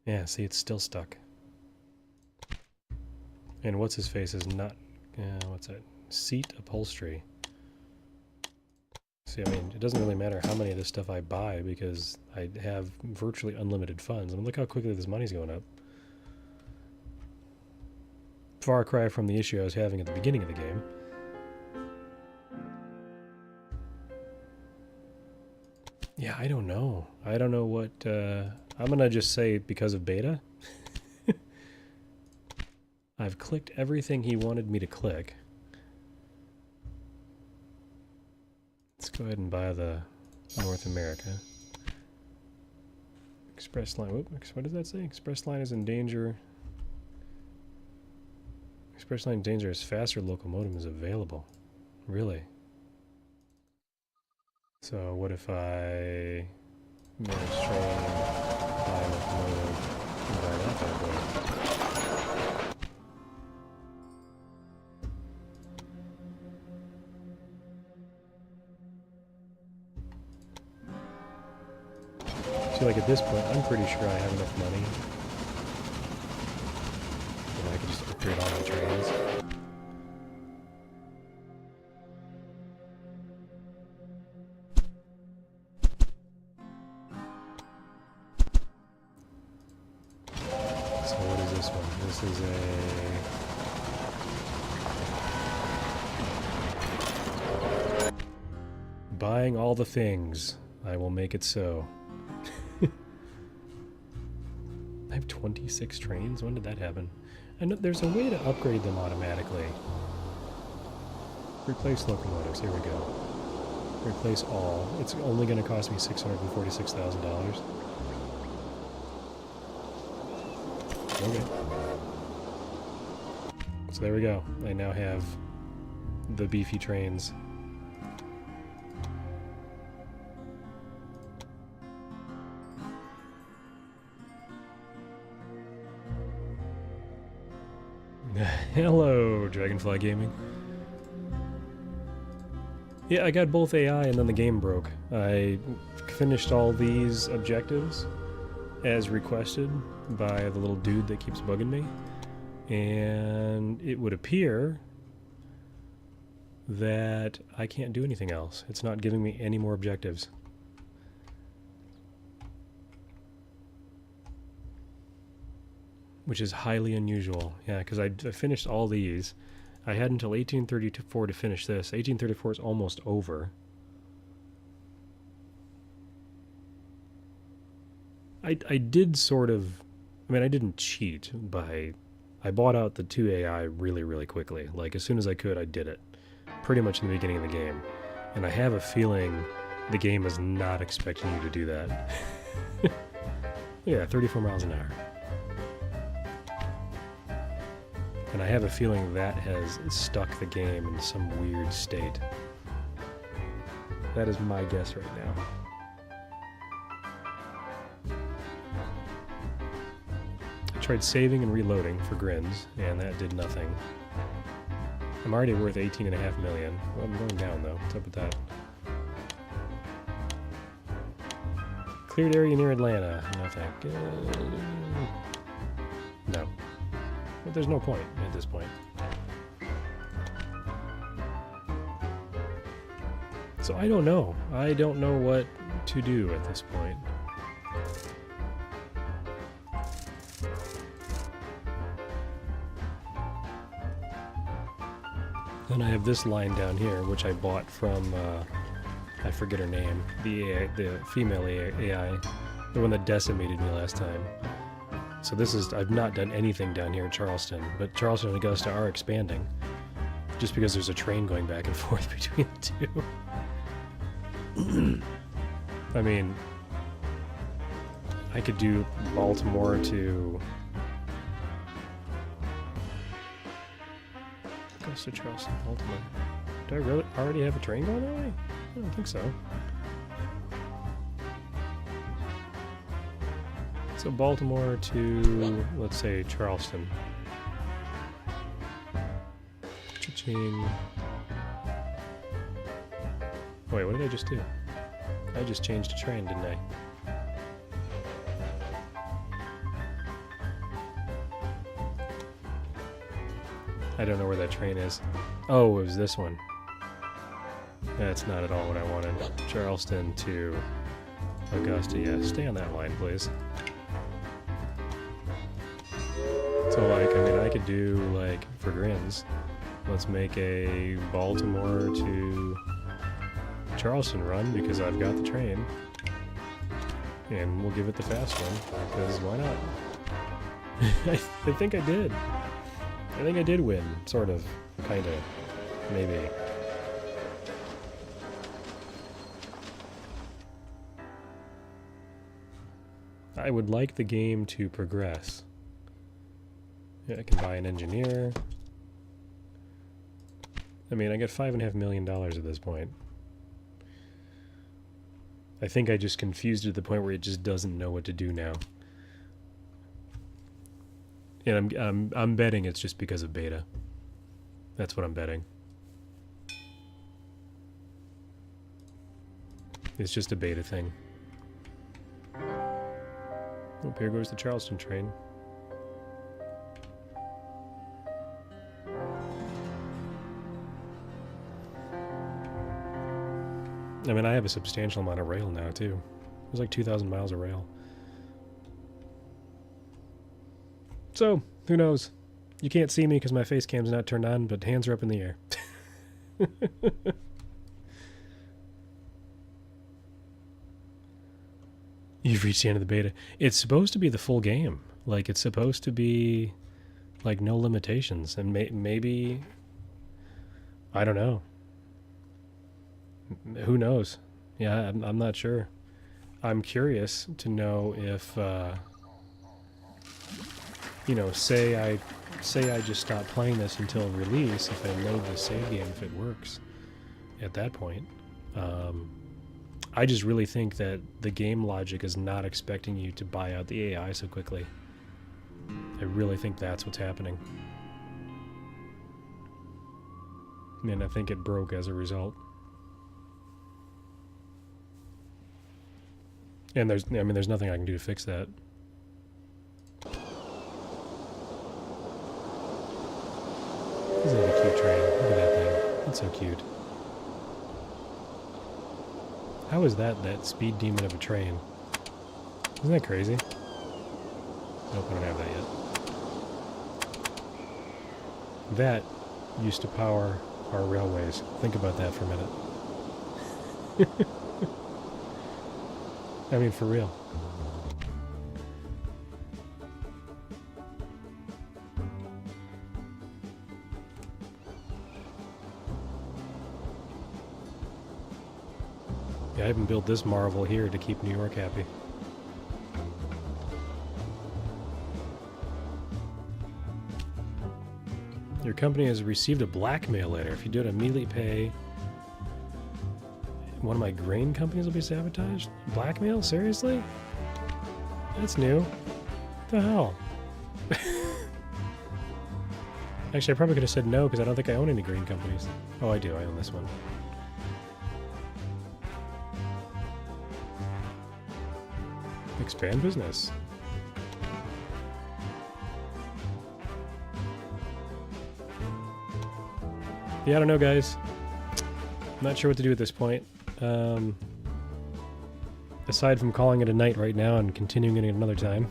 Yeah, see, it's still stuck. And what's his face is not... what's that? Seat upholstery. See, I mean, it doesn't really matter how many of this stuff I buy because I have virtually unlimited funds. I mean, look how quickly this money's going up. Far cry from the issue I was having at the beginning of the game. Yeah, I don't know. I don't know what... I'm gonna just say because of beta. I've clicked everything he wanted me to click. Let's go ahead and buy the North America. Express line. Whoop, what does that say? Express line is in danger. Express line in danger as faster locomotive is available. Really? So what if I manage train, buy locomotive, and buy that bad boy? See, like at this point, I'm pretty sure I have enough money. And I can just upgrade all my trains. So what is this one? This is a... Buying all the things. I will make it so. I have 26 trains? When did that happen? I know there's a way to upgrade them automatically. Replace locomotives. Here we go. Replace all. It's only going to cost me $646,000. Okay. So there we go. I now have the beefy trains. Hello, Dragonfly Gaming. Yeah, I got both AI and then the game broke. I finished all these objectives as requested by the little dude that keeps bugging me. And it would appear that I can't do anything else. It's not giving me any more objectives. Which is highly unusual. Yeah, because I finished all these. I had until 1834 to finish this. 1834 is almost over. I did sort of... I mean, I didn't cheat by... I bought out the 2 AI really, really quickly. Like, as soon as I could, I did it. Pretty much in the beginning of the game. And I have a feeling the game is not expecting you to do that. Yeah, 34 miles an hour. And I have a feeling that has stuck the game in some weird state. That is my guess right now. I tried saving and reloading for grins, and that did nothing. I'm already worth 18.5 million. Well, I'm going down though. What's up with that? Cleared area near Atlanta. Nothing. No. But there's no point at this point. So I don't know. I don't know what to do at this point. Then I have this line down here, which I bought from, I forget her name, the female AI, the one that decimated me last time. So this is, I've not done anything down here in Charleston, but Charleston and Augusta are expanding. Just because there's a train going back and forth between the two. I mean, I could do Baltimore to Augusta, Charleston, Baltimore. Do I really already have a train going that way? I don't think so. So Baltimore to, let's say, Charleston. Cha-ching. Wait, what did I just do? I just changed a train, didn't I? I don't know where that train is. Oh, it was this one. That's not at all what I wanted. Charleston to Augusta. Yeah, stay on that line, please. So, like, I mean, I could do, like, for grins, let's make a Baltimore to Charleston run because I've got the train. And we'll give it the fast one, because why not? I think I did. I think I did win, sort of, kind of, maybe. I would like the game to progress. Yeah, I can buy an engineer. I mean, I got $5.5 million at this point. I think I just confused it to the point where it just doesn't know what to do now. And I'm betting it's just because of beta. That's what I'm betting. It's just a beta thing. Oh, here goes the Charleston train. I mean, I have a substantial amount of rail now, too. There's like 2,000 miles of rail. So, who knows? You can't see me because my face cam's not turned on, but hands are up in the air. You've reached the end of the beta. It's supposed to be the full game. Like, it's supposed to be, like, no limitations. And maybe... I don't know. Who knows? Yeah, I'm not sure. I'm curious to know if, you know, say I just stop playing this until release, if I load the save game, if it works at that point. I just really think that the game logic is not expecting you to buy out the AI so quickly. I really think that's what's happening. And I think it broke as a result. And there's, I mean, there's nothing I can do to fix that. This is like a cute train. Look at that thing. It's so cute. How is that speed demon of a train? Isn't that crazy? Nope, I don't have that yet. That used to power our railways. Think about that for a minute. I mean, for real. Yeah, I haven't built this marvel here to keep New York happy. Your company has received a blackmail letter. If you do it, immediately pay. One of my grain companies will be sabotaged? Blackmail? Seriously? That's new. What the hell? Actually, I probably could have said no because I don't think I own any grain companies. Oh, I do. I own this one. Expand business. Yeah, I don't know, guys. I'm not sure what to do at this point. Aside from calling it a night right now and continuing it another time.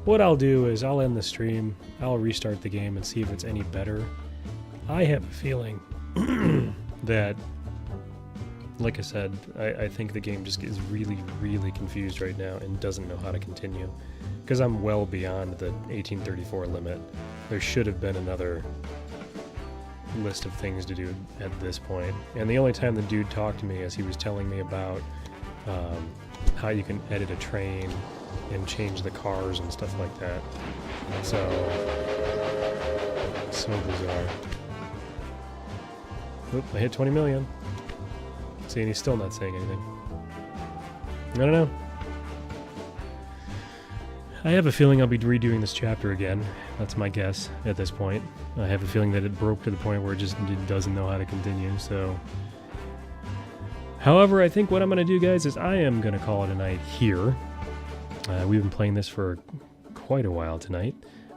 What I'll do is I'll end the stream, I'll restart the game and see if it's any better. I have a feeling that, like I said, I think the game just is really, really confused right now and doesn't know how to continue. Because I'm well beyond the 1834 limit. There should have been another list of things to do at this point. And the only time the dude talked to me is he was telling me about how you can edit a train and change the cars and stuff like that. So bizarre. Oop, I hit 20 million. See, and he's still not saying anything. I don't know. I have a feeling I'll be redoing this chapter again. That's my guess at this point. I have a feeling that it broke to the point where it just doesn't know how to continue, so... However, I think what I'm going to do, guys, is I am going to call it a night here. We've been playing this for quite a while tonight.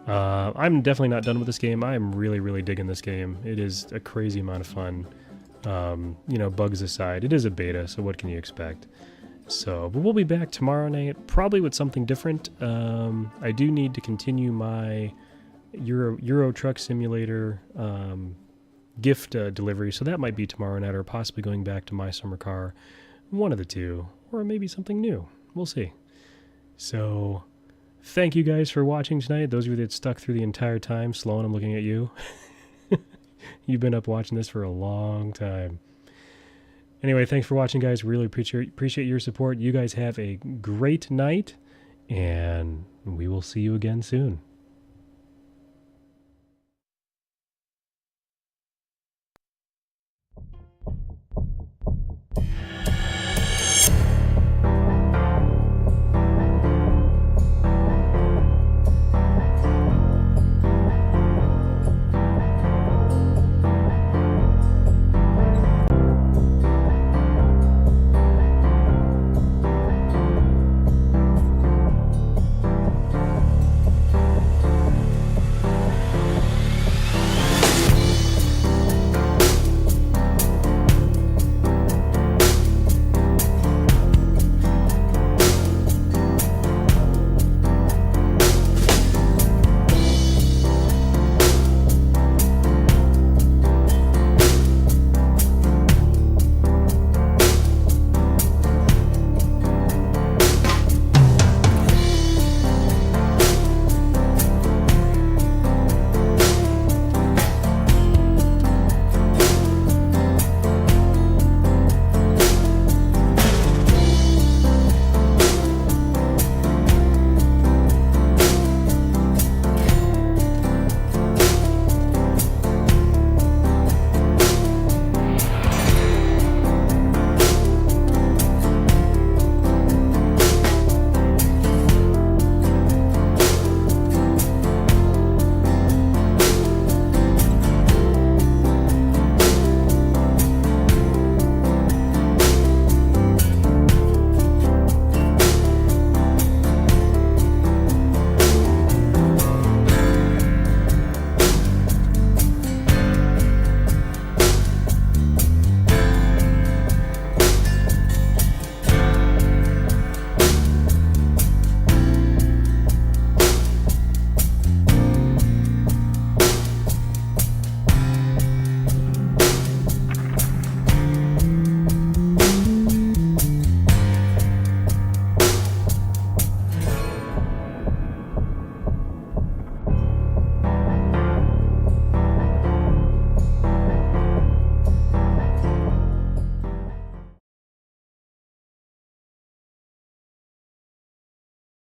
I'm definitely not done with this game. I'm really, really digging this game. It is a crazy amount of fun. You know, bugs aside, it is a beta, so what can you expect? So, but we'll be back tomorrow night, probably with something different. I do need to continue my Euro Truck Simulator gift delivery, so that might be tomorrow night, or possibly going back to My Summer Car. One of the two, or maybe something new. We'll see. So, thank you guys for watching tonight. Those of you that stuck through the entire time, Sloan, I'm looking at you. You've been up watching this for a long time. Anyway, thanks for watching, guys. Really appreciate your support. You guys have a great night, and we will see you again soon.